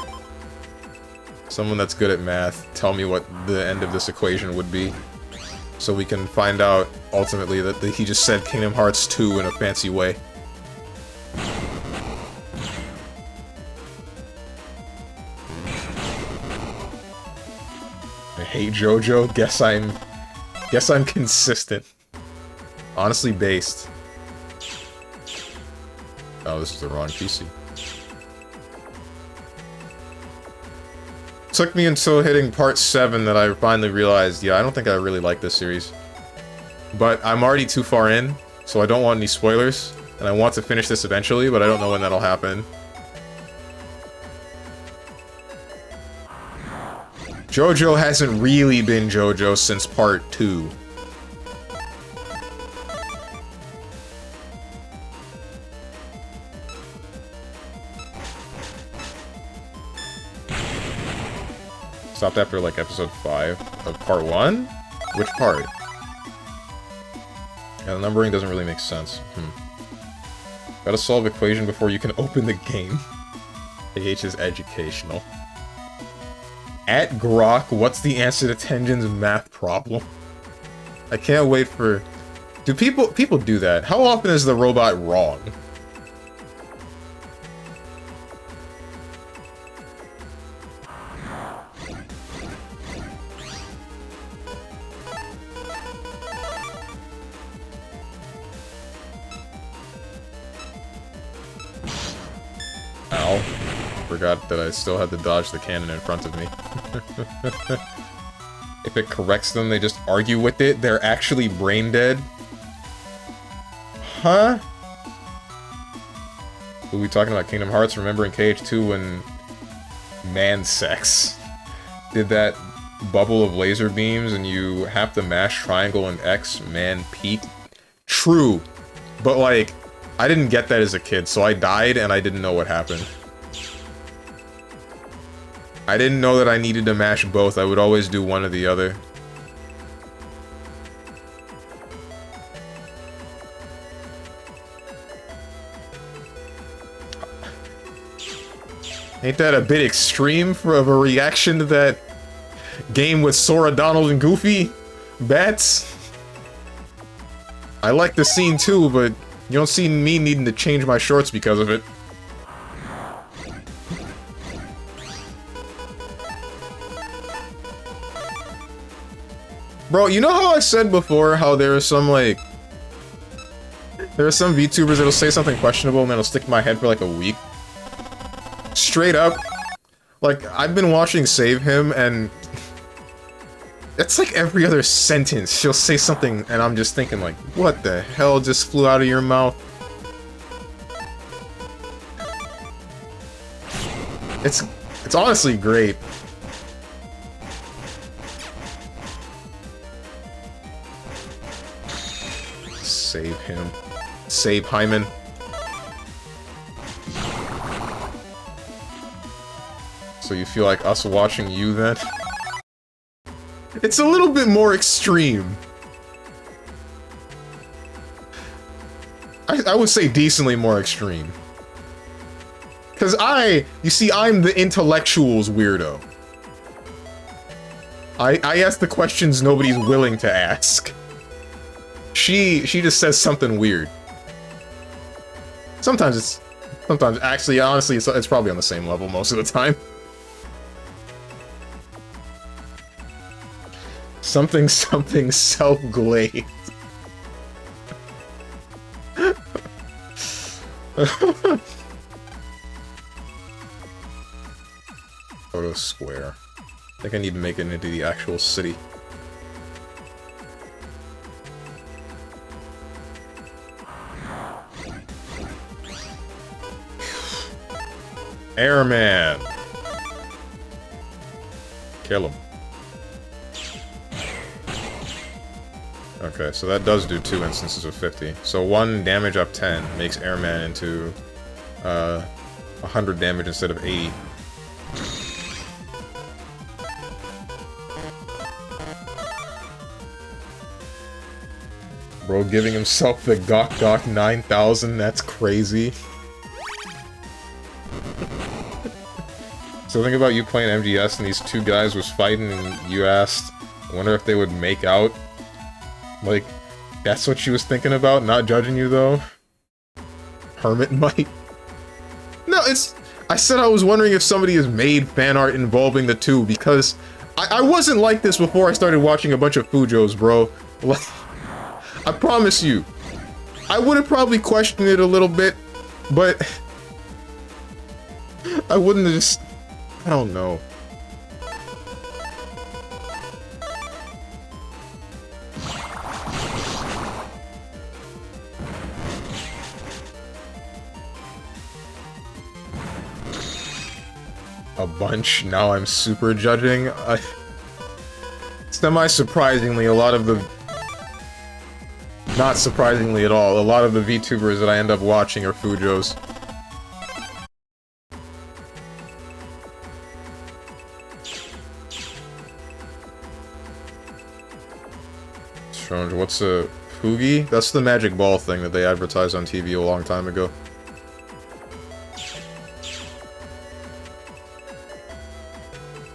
[SPEAKER 1] Someone that's good at math, tell me what the end of this equation would be. So we can find out, ultimately, that he just said Kingdom Hearts 2 in a fancy way. I hate JoJo. Guess I'm consistent. Honestly based. Oh, this is the wrong PC. Took me until hitting part 7 that I finally realized, yeah, I don't think I really like this series. But I'm already too far in, so I don't want any spoilers. And I want to finish this eventually, but I don't know when that'll happen. JoJo hasn't really been JoJo since part 2. Stopped after, like, episode 5 of part 1? Which part? Yeah, the numbering doesn't really make sense. Gotta solve equation before you can open the game. AH is educational. At Grok, what's the answer to Tenjin's math problem? I can't wait for... Do people do that? How often is the robot wrong? Ow. Forgot that I still had to dodge the cannon in front of me. If it corrects them, they just argue with it. They're actually brain dead. Huh? Were we talking about Kingdom Hearts? Remember in KH2 when man sex did that bubble of laser beams and you have to mash triangle and X, man, Pete? True. But like, I didn't get that as a kid, so I died and I didn't know what happened. I didn't know that I needed to mash both. I would always do one or the other. Ain't that a bit extreme for a reaction to that game with Sora, Donald, and Goofy? Bats? I like the scene too, but you don't see me needing to change my shorts because of it. Bro, you know how I said before how there are some, like... There are some VTubers that'll say something questionable and then it'll stick in my head for like a week? Straight up. Like, I've been watching Save Him and... It's like every other sentence she'll say something and I'm just thinking like, what the hell just flew out of your mouth? It's honestly great. Save him. Save Hyman. So you feel like us watching you then? It's a little bit more extreme. I would say decently more extreme. Cause you see, I'm the intellectuals weirdo. I ask the questions nobody's willing to ask. She just says something weird. Sometimes actually, honestly, it's probably on the same level most of the time. Something self-glazed. Photo square. I think I need to make it into the actual city. Airman! Kill him. Okay, so that does do 2 instances of 50. So 1 damage up 10 makes Airman into 100 damage instead of 80. Bro giving himself the Gok Gok 9000, that's crazy. So think about you playing MGS and these two guys was fighting and you asked, I wonder if they would make out. Like, that's what she was thinking about? Not judging you though? Hermit might? No, it's... I said I was wondering if somebody has made fan art involving the two because I wasn't like this before I started watching a bunch of Fujos, bro. I promise you. I would have probably questioned it a little bit, but I wouldn't have just... I don't know. A bunch. Now I'm super judging. Semi-surprisingly, a lot of the... Not surprisingly at all, a lot of the VTubers that I end up watching are Fujos. Strange, what's a Fugi? That's the magic ball thing that they advertised on TV a long time ago.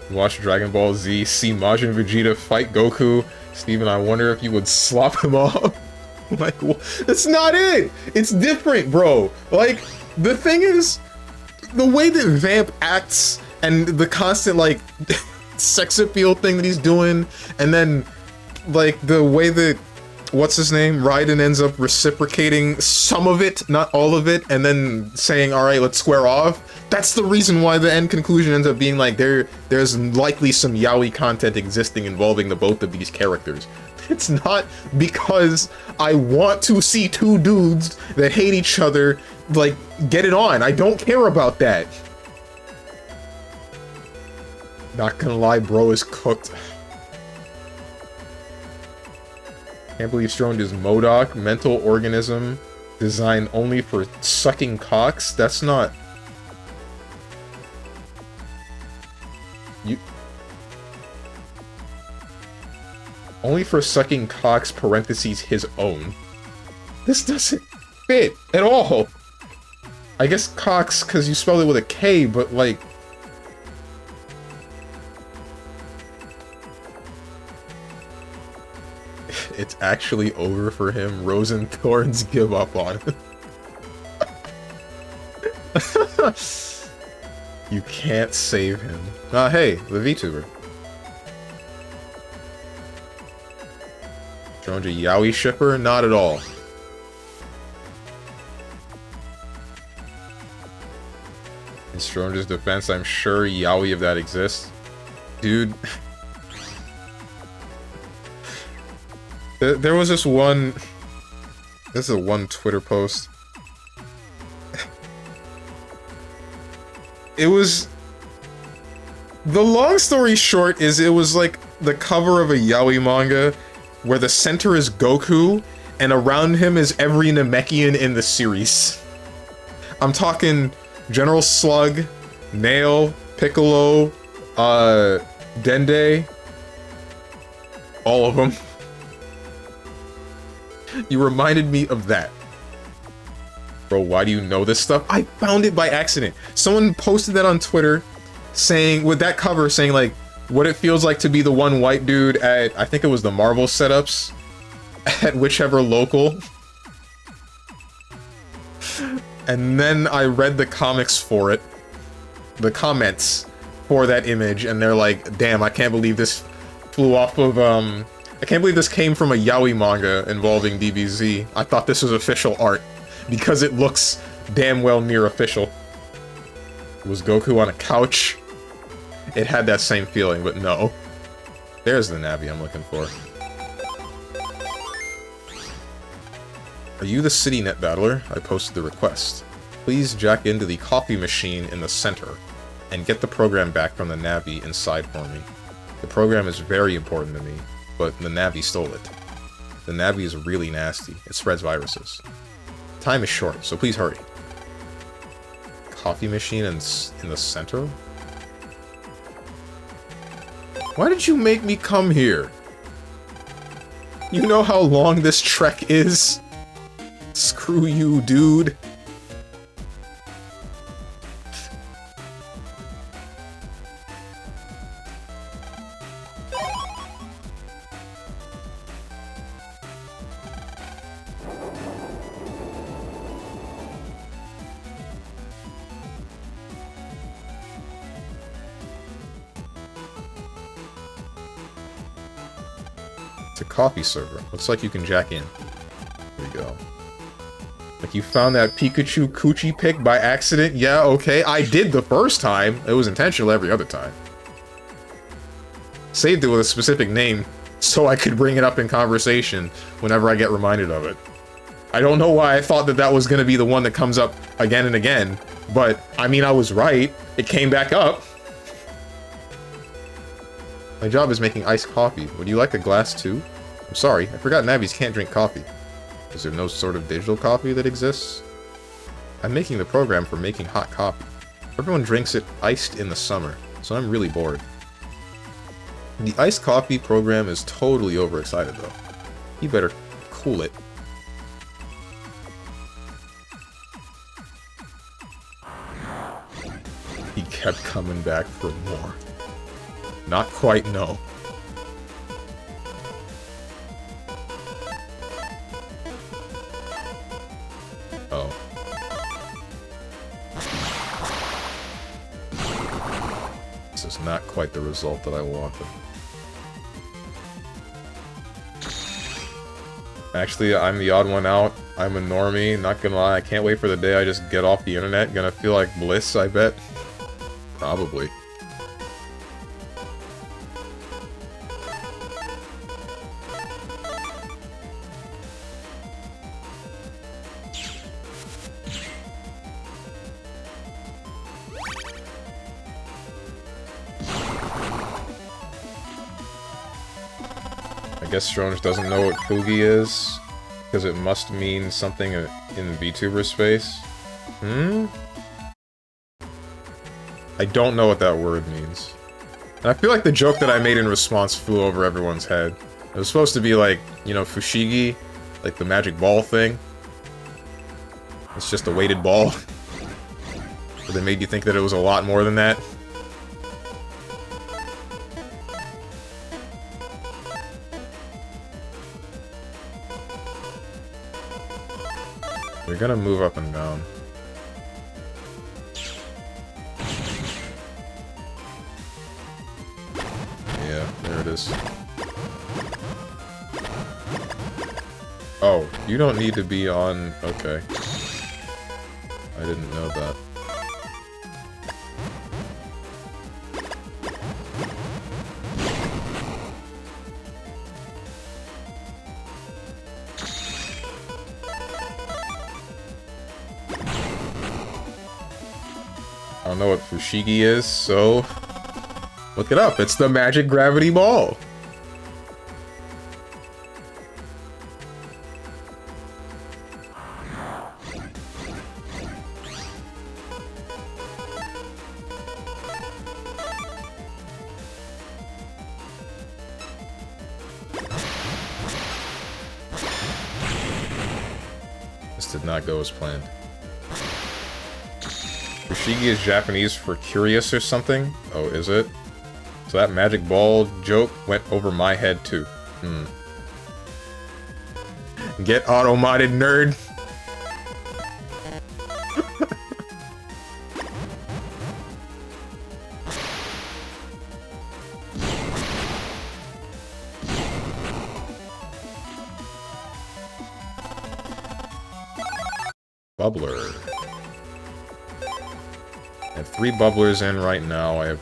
[SPEAKER 1] Watch Dragon Ball Z, see Majin Vegeta fight Goku. Steven, I wonder if you would slop him off. Like, that's not it! It's different, bro! Like, the thing is, the way that Vamp acts, and the constant, like, sex appeal thing that he's doing, and then, like, the way that, what's his name, Raiden ends up reciprocating some of it, not all of it, and then saying, alright, let's square off. That's the reason why the end conclusion ends up being like, there's likely some yaoi content existing involving the both of these characters. It's not because I want to see two dudes that hate each other, like, get it on. I don't care about that. Not gonna lie, bro is cooked. Can't believe Strong is MODOK, mental organism, designed only for sucking cocks? That's not... You... Only for sucking cocks, parentheses, his own. This doesn't fit at all. I guess cocks, because you spelled it with a K, but like... It's actually over for him. Rose and Thorns give up on him. You can't save him. Hey, the VTuber. Drone's a yaoi shipper? Not at all. In Strange's defense, I'm sure yaoi of that exists. Dude. There was this one... This is one Twitter post. It was... The long story short is it was like the cover of a yaoi manga where the center is Goku and around him is every Namekian in the series. I'm talking General Slug, Nail, Piccolo, Dende. All of them. You reminded me of that. Bro, why do you know this stuff? I found it by accident. Someone posted that on Twitter saying, with that cover saying like, what it feels like to be the one white dude at, I think it was the Marvel setups, at whichever local. And then I read the comics for it, the comments for that image, and they're like, damn, I can't believe this flew off of, I can't believe this came from a yaoi manga involving DBZ. I thought this was official art, because it looks damn well near official. Was Goku on a couch? It had that same feeling, but no. There's the Navi I'm looking for. Are you the City Net Battler? I posted the request. Please jack into the coffee machine in the center, and get the program back from the Navi inside for me. The program is very important to me, but the Navi stole it. The Navi is really nasty. It spreads viruses. Time is short, so please hurry. coffee machine in the center? Why did you make me come here? You know how long this trek is? Screw you, dude. It's a coffee server. Looks like you can jack in. There you go. Like, you found that Pikachu coochie pic by accident? Yeah, okay. I did the first time. It was intentional every other time. Saved it with a specific name so I could bring it up in conversation whenever I get reminded of it. I don't know why I thought that that was going to be the one that comes up again and again, but, I mean, I was right. It came back up. My job is making iced coffee. Would you like a glass too? I'm sorry, I forgot Nabbies can't drink coffee. Is there no sort of digital coffee that exists? I'm making the program for making hot coffee. Everyone drinks it iced in the summer, so I'm really bored. The iced coffee program is totally overexcited though. You better cool it. He kept coming back for more. Not quite, no. Oh. This is not quite the result that I wanted. Actually, I'm the odd one out. I'm a normie, not gonna lie. I can't wait for the day I just get off the internet. Gonna feel like bliss, I bet. Probably. I guess Stronge doesn't know what Fugi is, because it must mean something in VTuber space. I don't know what that word means. And I feel like the joke that I made in response flew over everyone's head. It was supposed to be like, you know, Fushigi, like the magic ball thing. It's just a weighted ball. But they made you think that it was a lot more than that. They're gonna move up and down. Yeah, there it is. Oh, you don't need to be on... Okay. I didn't know that. I don't know what Fushigi is, so... Look it up, it's the magic gravity ball! This did not go as planned. Fushigi is Japanese for curious or something? Oh, is it? So that magic ball joke went over my head too. Get auto-modded, nerd! Bubbler. I have 3 bubblers in right now. I have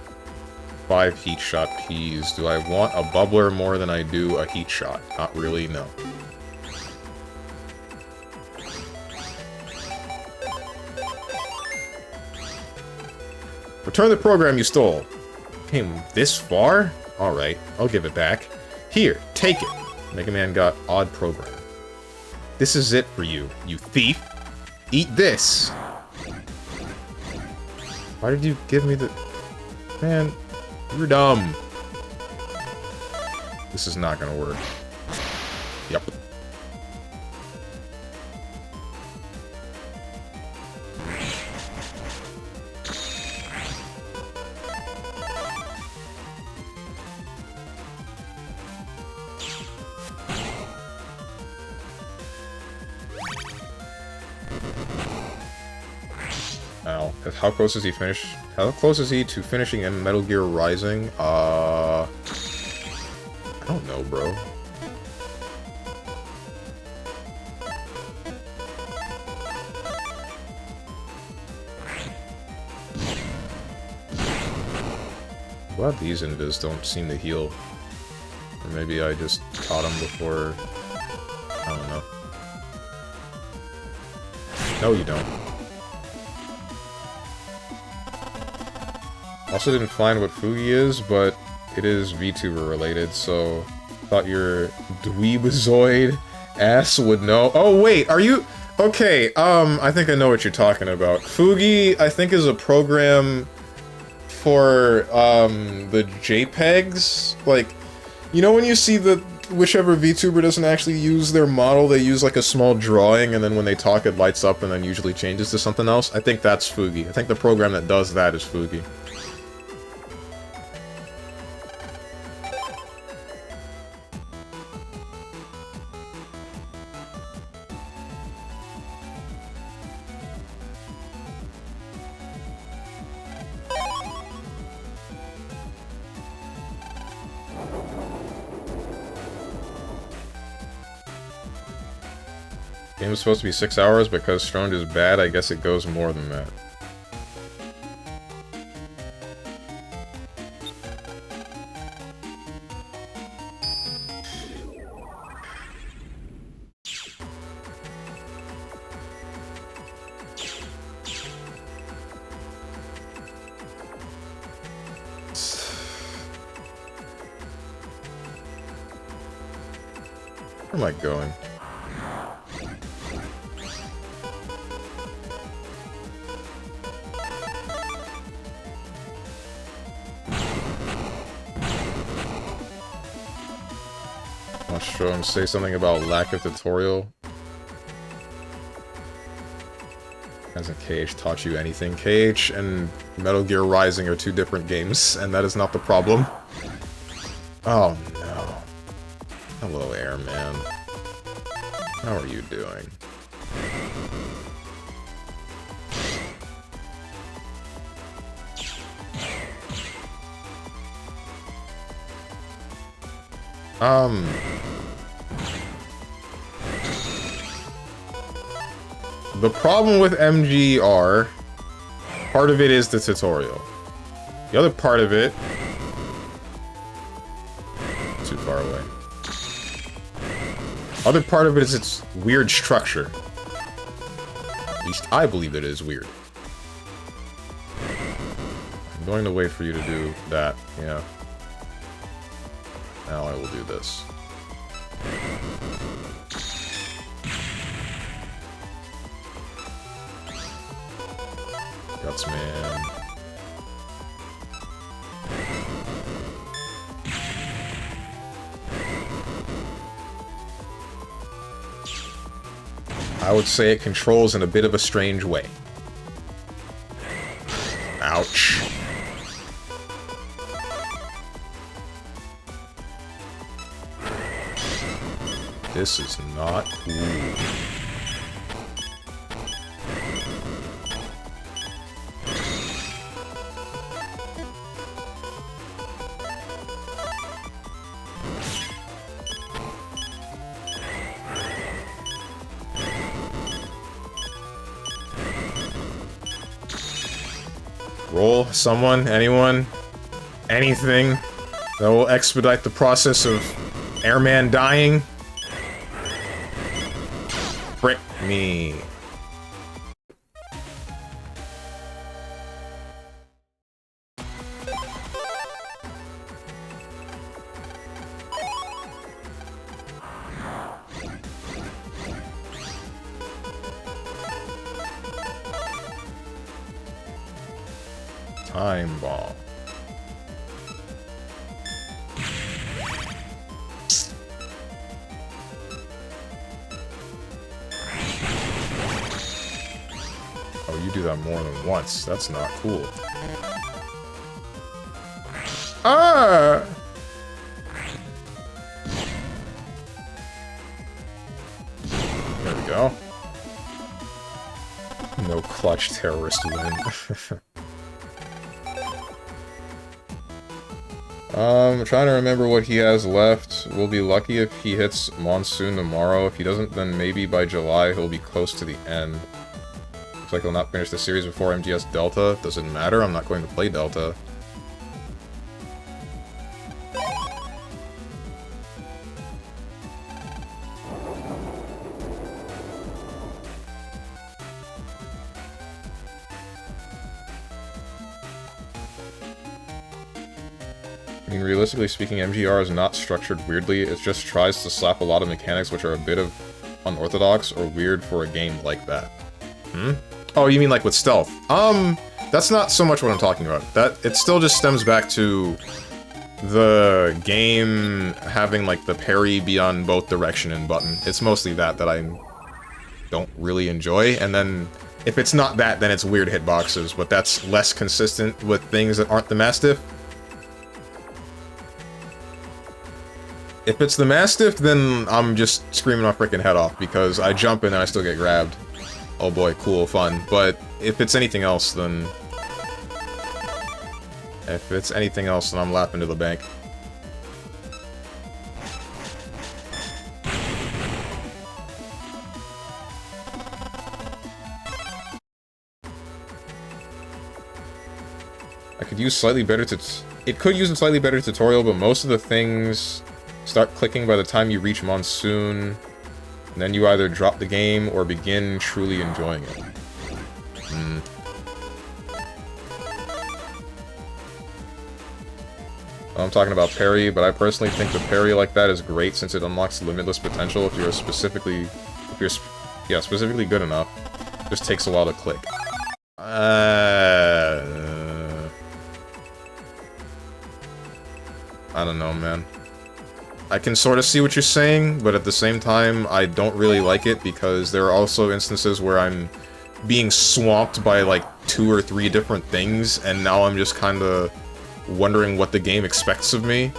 [SPEAKER 1] 5 heat shot peas. Do I want a bubbler more than I do a heat shot? Not really, no. Return the program you stole. Came this far? Alright, I'll give it back. Here, take it. Mega Man got odd program. This is it for you, you thief. Eat this. Why did you give me the... Man, you're dumb. This is not gonna work. Yep. Ow. How close is he How close is he to finishing in Metal Gear Rising? I don't know, bro. Glad these invis don't seem to heal. Or maybe I just caught him before... I don't know. No, you don't. Also didn't find what Fugi is, but it is VTuber related, so thought your dweebazoid ass would know. Oh wait, are you... Okay, I think I know what you're talking about. Fugi, I think, is a program for, the JPEGs? Like, you know when you see the... Whichever VTuber doesn't actually use their model, they use like a small drawing, and then when they talk it lights up and then usually changes to something else? I think that's Fugi. I think the program that does that is Fugi. Game was supposed to be 6 hours because Strong is bad. I guess it goes more than that. Where am I going? Show him say something about lack of tutorial. Hasn't KH taught you anything? KH and Metal Gear Rising are two different games, and that is not the problem. Oh no. Hello, Airman. How are you doing? The problem with MGR, part of it is the tutorial. The other part of it... Too far away. Other part of it is its weird structure. At least I believe that it is weird. I'm going to wait for you to do that, yeah. Now I will do this. Guts, man. I would say it controls in a bit of a strange way. Ouch. This is not cool. Roll, someone, anyone, anything that will expedite the process of Airman dying. Frick me. Time bomb. Oh, you do that more than once. That's not cool. Ah! There we go. No clutch terrorist win. Trying to remember what he has left. We'll be lucky if he hits Monsoon tomorrow. If he doesn't, then maybe by July he'll be close to the end. Looks like he'll not finish the series before MGS Delta. Doesn't matter, I'm not going to play Delta. I mean, realistically speaking, MGR is not structured weirdly, it just tries to slap a lot of mechanics which are a bit of unorthodox or weird for a game like that. Hmm? Oh, you mean like with stealth? That's not so much what I'm talking about. It still just stems back to the game having, like, the parry be on both direction and button. It's mostly that I don't really enjoy, and then if it's not that, then it's weird hitboxes, but that's less consistent with things that aren't the Mastiff. If it's the Mastiff, then I'm just screaming my freaking head off, because I jump in and I still get grabbed. Oh boy, cool, fun. But if it's anything else, then... I'm lapping to the bank. I could use slightly better It could use a slightly better tutorial, but most of the things start clicking by the time you reach Monsoon, and then you either drop the game or begin truly enjoying it. I'm talking about parry, but I personally think the parry like that is great since it unlocks limitless potential if you're specifically good enough. Just takes a while to click. I don't know, man. I can sort of see what you're saying, but at the same time, I don't really like it because there are also instances where I'm being swamped by like 2 or 3 different things, and now I'm just kind of wondering what the game expects of me.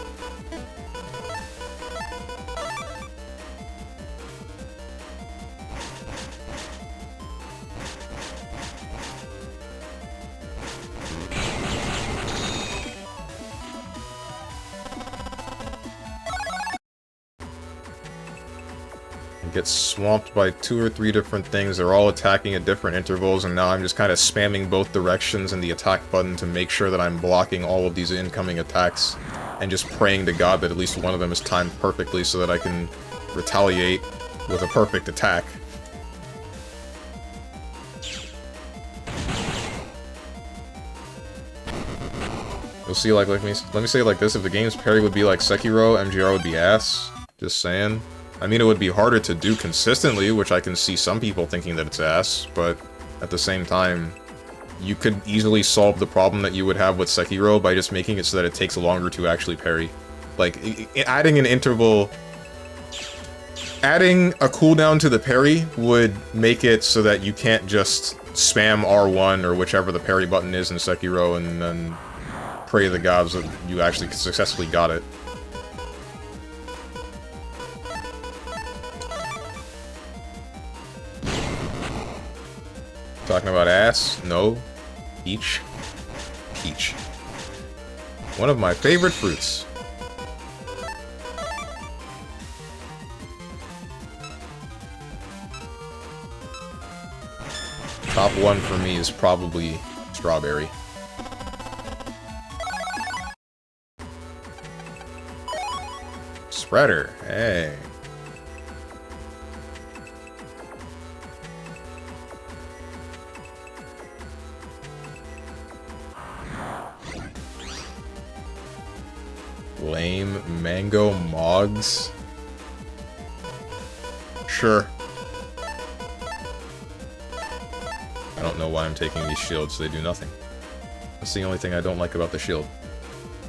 [SPEAKER 1] Get swamped by 2 or 3 different things. They're all attacking at different intervals, and now I'm just kind of spamming both directions and the attack button to make sure that I'm blocking all of these incoming attacks, and just praying to God that at least one of them is timed perfectly so that I can retaliate with a perfect attack. You'll see, like let me say it like this: if the game's parry would be like Sekiro, MGR would be ass. Just saying. I mean, it would be harder to do consistently, which I can see some people thinking that it's ass, but at the same time, you could easily solve the problem that you would have with Sekiro by just making it so that it takes longer to actually parry. Like, adding an interval... Adding a cooldown to the parry would make it so that you can't just spam R1 or whichever the parry button is in Sekiro and then pray to the gods that you actually successfully got it. Talking about ass? No. Peach. Peach. One of my favorite fruits. Top 1 for me is probably strawberry. Spreader. Hey. Lame mango mogs? Sure. I don't know why I'm taking these shields, they do nothing. That's the only thing I don't like about the shield.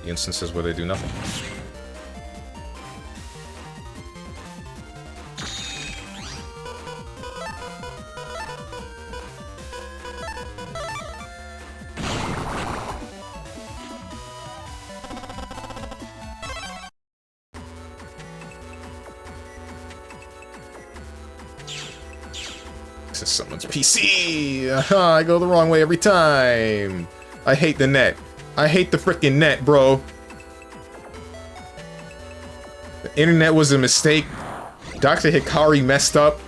[SPEAKER 1] The instances where they do nothing. This is someone's PC! I go the wrong way every time! I hate the net. I hate the frickin' net, bro. The internet was a mistake. Dr. Hikari messed up.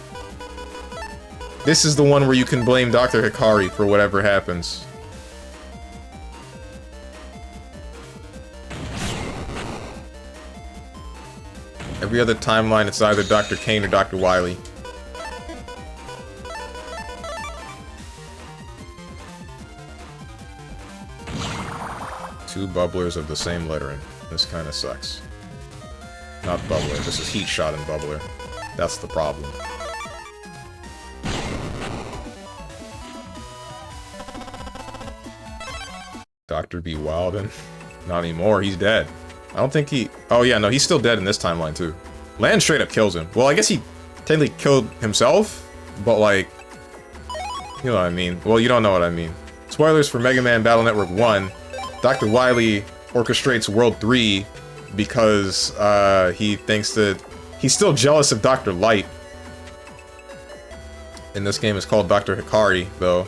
[SPEAKER 1] This is the one where you can blame Dr. Hikari for whatever happens. Every other timeline, it's either Dr. Kane or Dr. Wily. Two bubblers of the same lettering. This kind of sucks. Not bubbler, this is heat shot and bubbler. That's the problem. Dr. B. Wilden? Not anymore, he's dead. I don't think he... Oh yeah, no, he's still dead in this timeline too. Lan straight up kills him. Well, I guess he technically killed himself, but like... You know what I mean. Well, you don't know what I mean. Spoilers for Mega Man Battle Network 1. Dr. Wily orchestrates World 3 because he thinks that he's still jealous of Dr. Light. In this game, it's called Dr. Hikari, though.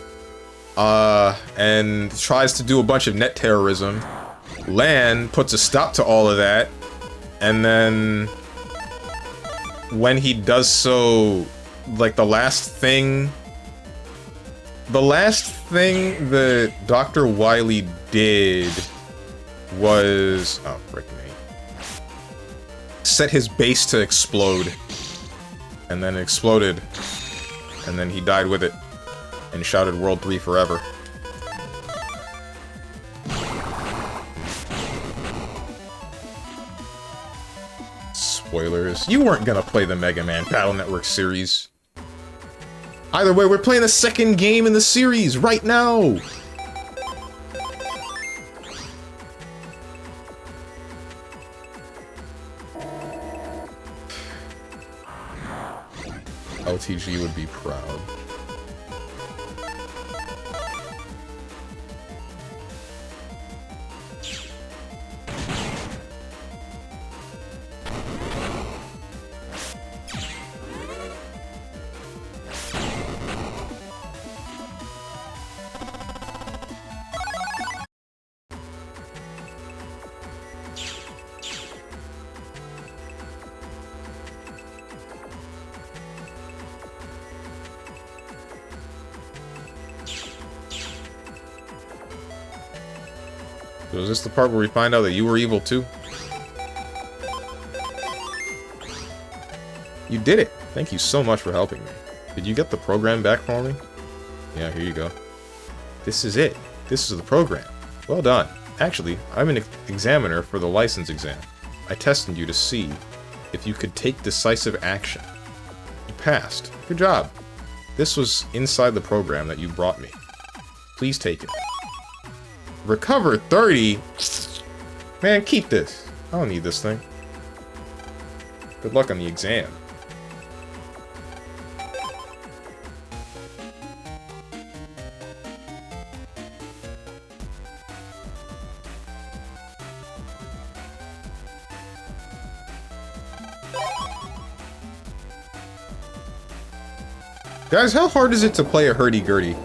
[SPEAKER 1] And tries to do a bunch of net terrorism. Lan puts a stop to all of that, and then when he does so, like the last thing that Dr. Wily did was... Oh, frick me. Set his base to explode. And then it exploded. And then he died with it. And shouted World 3 forever. Spoilers. You weren't gonna play the Mega Man Battle Network series. Either way, we're playing the second game in the series right now! LTG would be proud. So is this the part where we find out that you were evil too? You did it! Thank you so much for helping me. Did you get the program back for me? Yeah, here you go. This is it. This is the program. Well done. Actually, I'm an examiner for the license exam. I tested you to see if you could take decisive action. You passed. Good job. This was inside the program that you brought me. Please take it. Recover 30? Man, keep this. I don't need this thing. Good luck on the exam. Guys, how hard is it to play a hurdy-gurdy?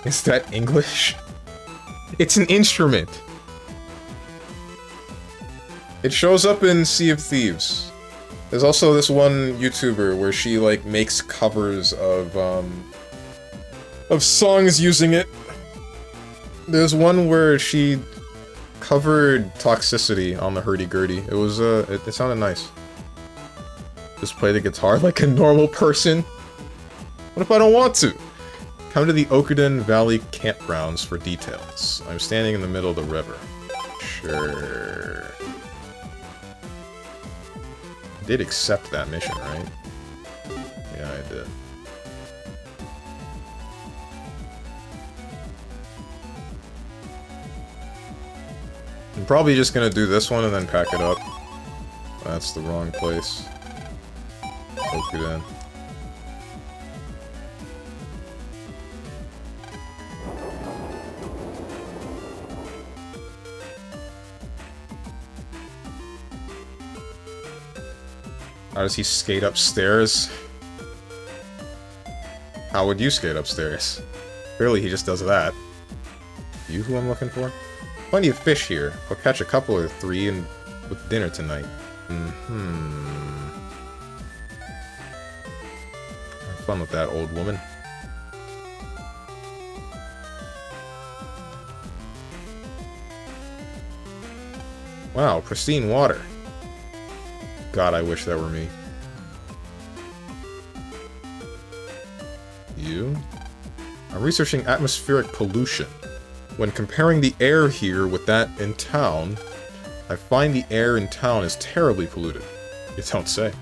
[SPEAKER 1] Is that English? It's an instrument. It shows up in Sea of Thieves. There's also this one YouTuber where she like makes covers of songs using it. There's one where she covered Toxicity on the hurdy-gurdy. It was it sounded nice. Just play the guitar like a normal person. What if I don't want to? Come to the Okuden Valley campgrounds for details. I'm standing in the middle of the river. Sure. I did accept that mission, right? Yeah, I did. I'm probably just gonna do this one and then pack it up. That's the wrong place. Okuden. How does he skate upstairs? How would you skate upstairs? Clearly he just does that. You who I'm looking for? Plenty of fish here. I'll catch a couple or three and with dinner tonight. Have fun with that, old woman. Wow, pristine water. God, I wish that were me. You? I'm researching atmospheric pollution. When comparing the air here with that in town, I find the air in town is terribly polluted. You don't say.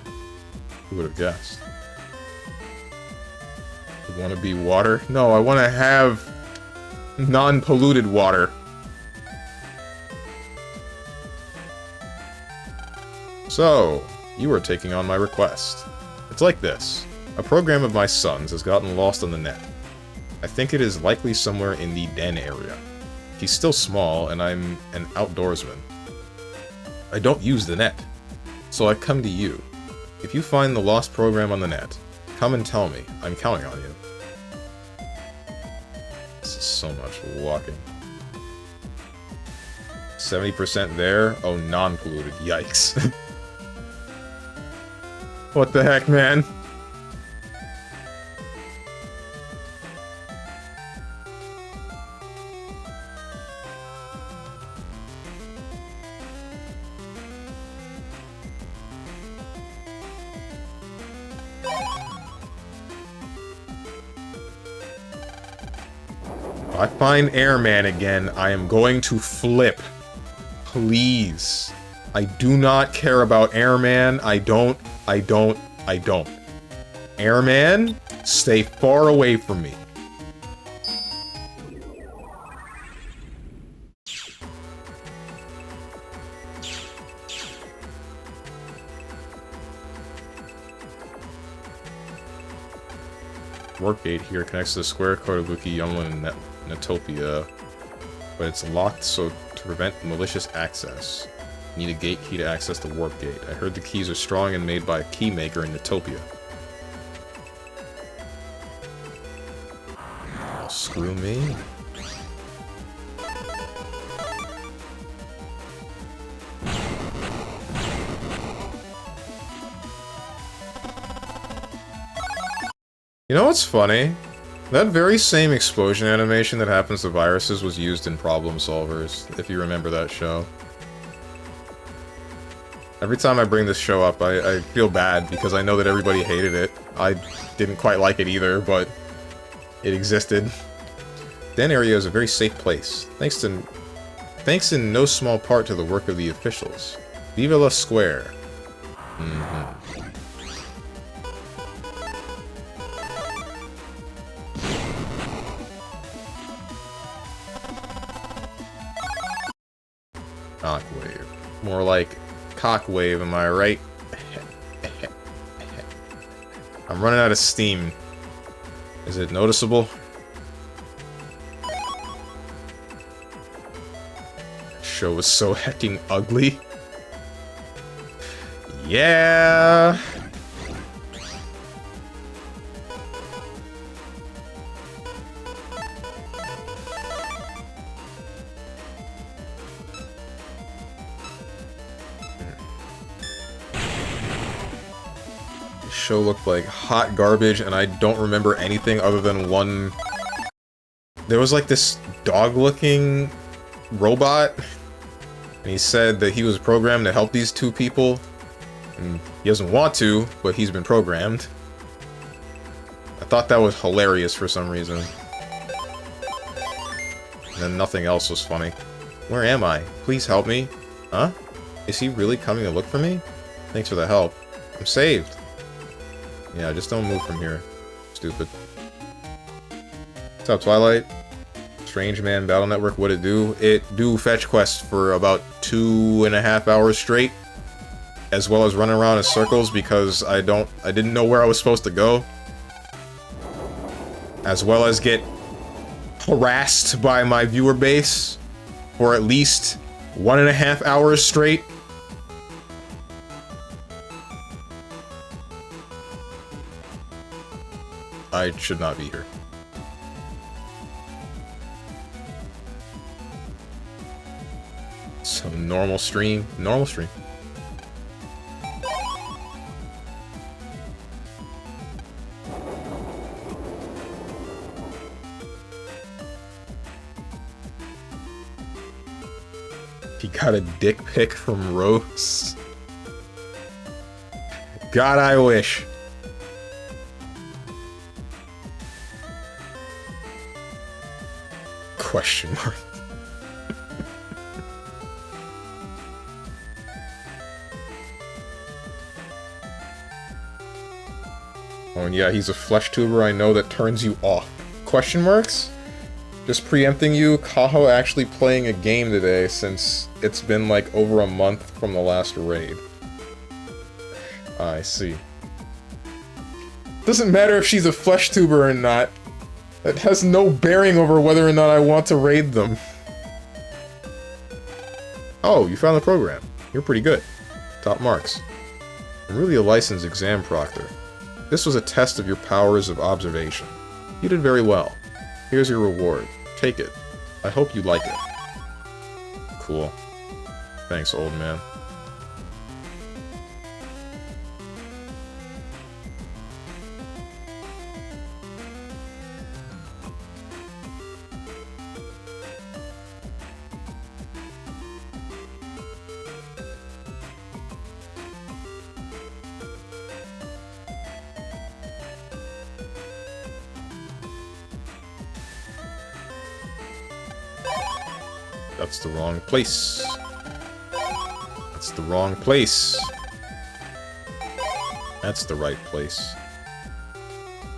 [SPEAKER 1] Who would have guessed? You want to be water? No, I want to have non-polluted water. So, you are taking on my request. It's like this. A program of my son's has gotten lost on the net. I think it is likely somewhere in the den area. He's still small, and I'm an outdoorsman. I don't use the net, so I come to you. If you find the lost program on the net, come and tell me. I'm counting on you. This is so much walking. 70% there? Oh, non-polluted. Yikes. What the heck, man? If I find Airman again, I am going to flip. Please. I do not care about Airman. I don't. Airman, stay far away from me. Warp gate here connects to the square Kotobuki, Yumlin, and Netopia, but it's locked so to prevent malicious access. Need a gate key to access the warp gate. I heard the keys are strong and made by a key maker in Netopia. Oh, screw me. You know what's funny? That very same explosion animation that happens to viruses was used in Problem Solvers, if you remember that show. Every time I bring this show up, I feel bad because I know that everybody hated it. I didn't quite like it either, but it existed. Den area is a very safe place, thanks in no small part to the work of the officials. Viva la Square. Cockwave. More like cockwave, am I right? I'm running out of steam. Is it noticeable? Show was so hecking ugly. Yeah. Show looked like hot garbage, and I don't remember anything other than one... There was like this dog-looking robot, and he said that he was programmed to help these two people, and he doesn't want to, but he's been programmed. I thought that was hilarious for some reason. then nothing else was funny. Where am I? Please help me. Huh? Is he really coming to look for me? Thanks for the help. I'm saved. Yeah, just don't move from here. Stupid. What's up, Twilight? Strange Man Battle Network, what it do? It do fetch quests for about 2.5 hours straight, as well as running around in circles because I didn't know where I was supposed to go, as well as get harassed by my viewer base for at least 1.5 hours straight. I should not be here. Some normal stream. Normal stream. He got a dick pic from Rose. God, I wish. Question mark. Oh, and yeah, he's a flesh tuber I know that turns you off. Question marks? Just preempting you, Kaho actually playing a game today since it's been like over a month from the last raid. I see. Doesn't matter if she's a flesh tuber or not. That has no bearing over whether or not I want to raid them. Oh, you found the program. You're pretty good. Top marks. I'm really a licensed exam proctor. This was a test of your powers of observation. You did very well. Here's your reward. Take it. I hope you like it. Cool. Thanks, old man. That's the wrong place. That's the wrong place. That's the right place.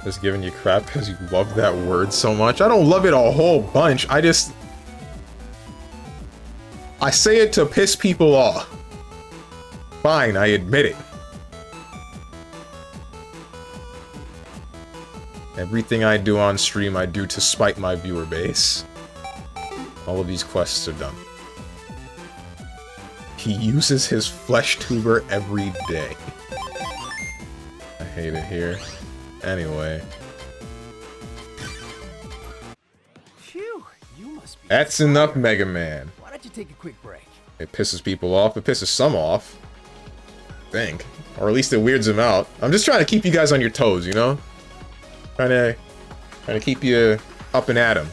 [SPEAKER 1] Just giving you crap because you love that word so much. I don't love it a whole bunch. I say it to piss people off. Fine, I admit it. Everything I do on stream, I do to spite my viewer base. All of these quests are done. He uses his flesh tuber every day. I hate it here. Anyway.
[SPEAKER 2] Phew, you must be.
[SPEAKER 1] That's enough, Mega Man.
[SPEAKER 2] Why don't you take a quick break?
[SPEAKER 1] It pisses people off. It pisses some off. I think. Or at least it weirds them out. I'm just trying to keep you guys on your toes, you know? Trying to keep you up and at 'em.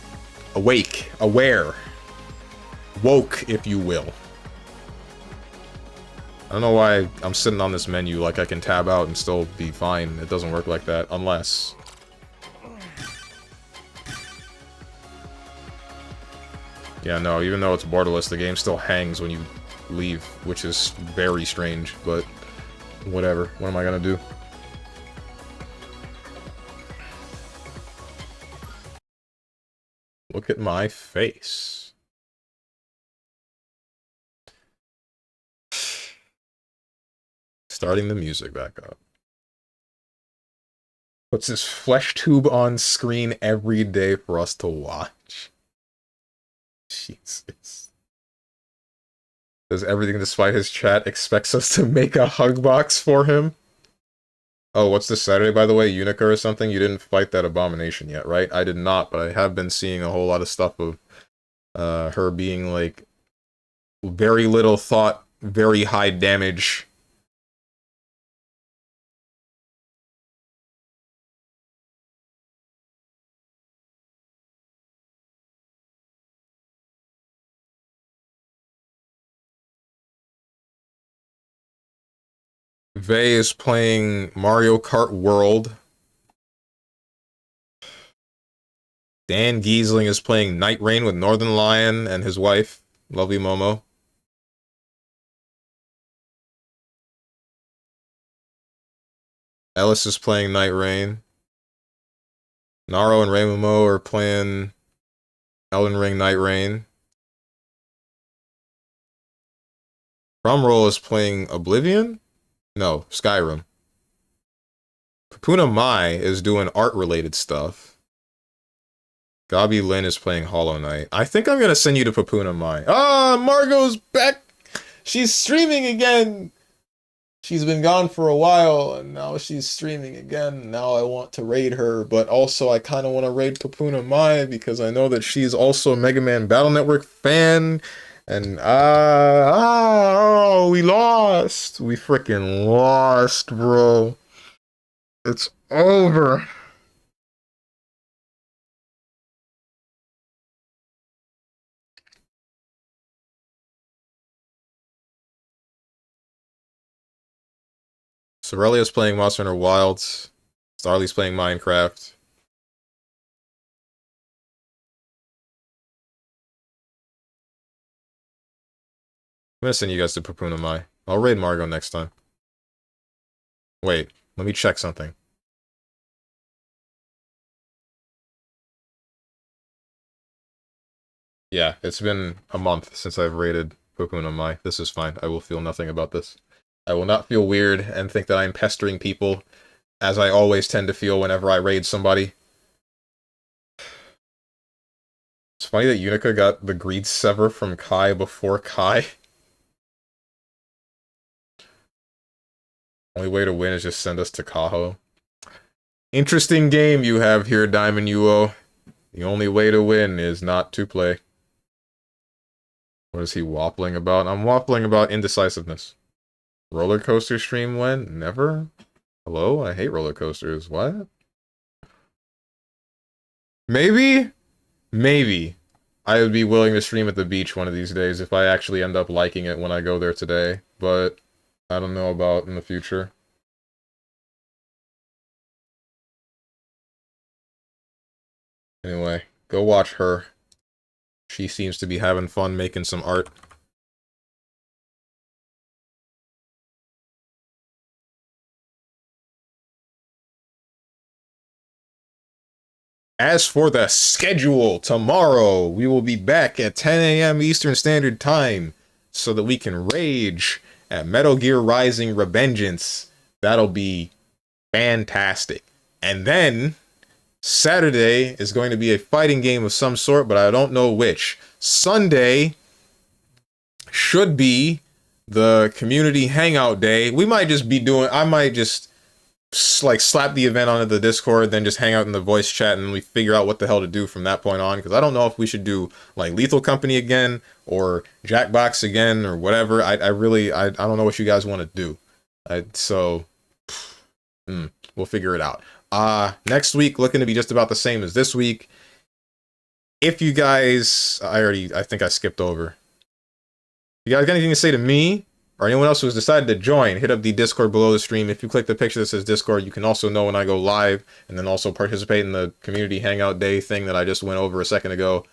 [SPEAKER 1] Awake, aware, woke, if you will. I don't know why I'm sitting on this menu like I can tab out and still be fine. It doesn't work like that, unless... Yeah, no, even though it's borderless, the game still hangs when you leave, which is very strange, but whatever. What am I gonna do? Look at my face. Starting the music back up. Puts his flesh tube on screen every day for us to watch. Jesus. Does everything despite his chat expects us to make a hug box for him? Oh, what's this Saturday, by the way? Unica or something? You didn't fight that abomination yet, right? I did not, but I have been seeing a whole lot of stuff of her being, like, very little thought, very high damage. Vey is playing Mario Kart World. Dan Giesling is playing Night Rain with Northern Lion and his wife, lovely Momo. Ellis is playing Night Rain. Naro and Momo are playing Elden Ring Night Rain. Cromroll is playing Oblivion? No, Skyrim. Papuna Mai is doing art-related stuff. Gabi Lin is playing Hollow Knight. I think I'm gonna send you to Papuna Mai. Ah, Margot's back! She's streaming again! She's been gone for a while, and now she's streaming again. Now I want to raid her, but also I kind of want to raid Papuna Mai because I know that she's also a Mega Man Battle Network fan. And, oh, we lost. We freaking lost, bro. It's over. Sorelia's playing Monster Hunter Wilds. Starly's playing Minecraft. I'm gonna send you guys to Papuna Mai. I'll raid Margot next time. Wait, let me check something. Yeah, it's been a month since I've raided Papuna Mai. This is fine. I will feel nothing about this. I will not feel weird and think that I'm pestering people, as I always tend to feel whenever I raid somebody. It's funny that Unica got the Greed Sever from Kai before Kai. Only way to win is just send us to Kaho. Interesting game you have here, Diamond Uo. The only way to win is not to play. What is he waffling about? I'm waffling about indecisiveness. Roller coaster stream when? Never? Hello? I hate roller coasters. What? Maybe? Maybe. I would be willing to stream at the beach one of these days if I actually end up liking it when I go there today. But I don't know about in the future. Anyway, go watch her. She seems to be having fun making some art. As for the schedule, tomorrow we will be back at 10 a.m. Eastern Standard Time so that we can rage at Metal Gear Rising Revengeance. That'll be fantastic. And then Saturday is going to be a fighting game of some sort, but I don't know which. Sunday should be the community hangout day. We might just be doing, I might just like slap the event onto the Discord, then just hang out in the voice chat, and we figure out what the hell to do from that point on, because I don't know if we should do like Lethal Company again or Jackbox again or whatever. I don't know what you guys want to do. We'll figure it out. Next week looking to be just about the same as this week. If you guys, I think I skipped over. You guys got anything to say to me or anyone else who's decided to join, hit up the Discord below the stream. If you click the picture that says Discord, you can also know when I go live and then also participate in the community hangout day thing that I just went over a second ago.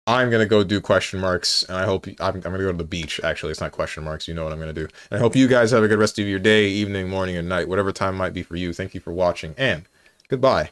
[SPEAKER 1] I'm going to go do question marks, and I hope I'm going to go to the beach. Actually, it's not question marks. You know what I'm going to do. And I hope you guys have a good rest of your day, evening, morning, and night, whatever time might be for you. Thank you for watching, and goodbye.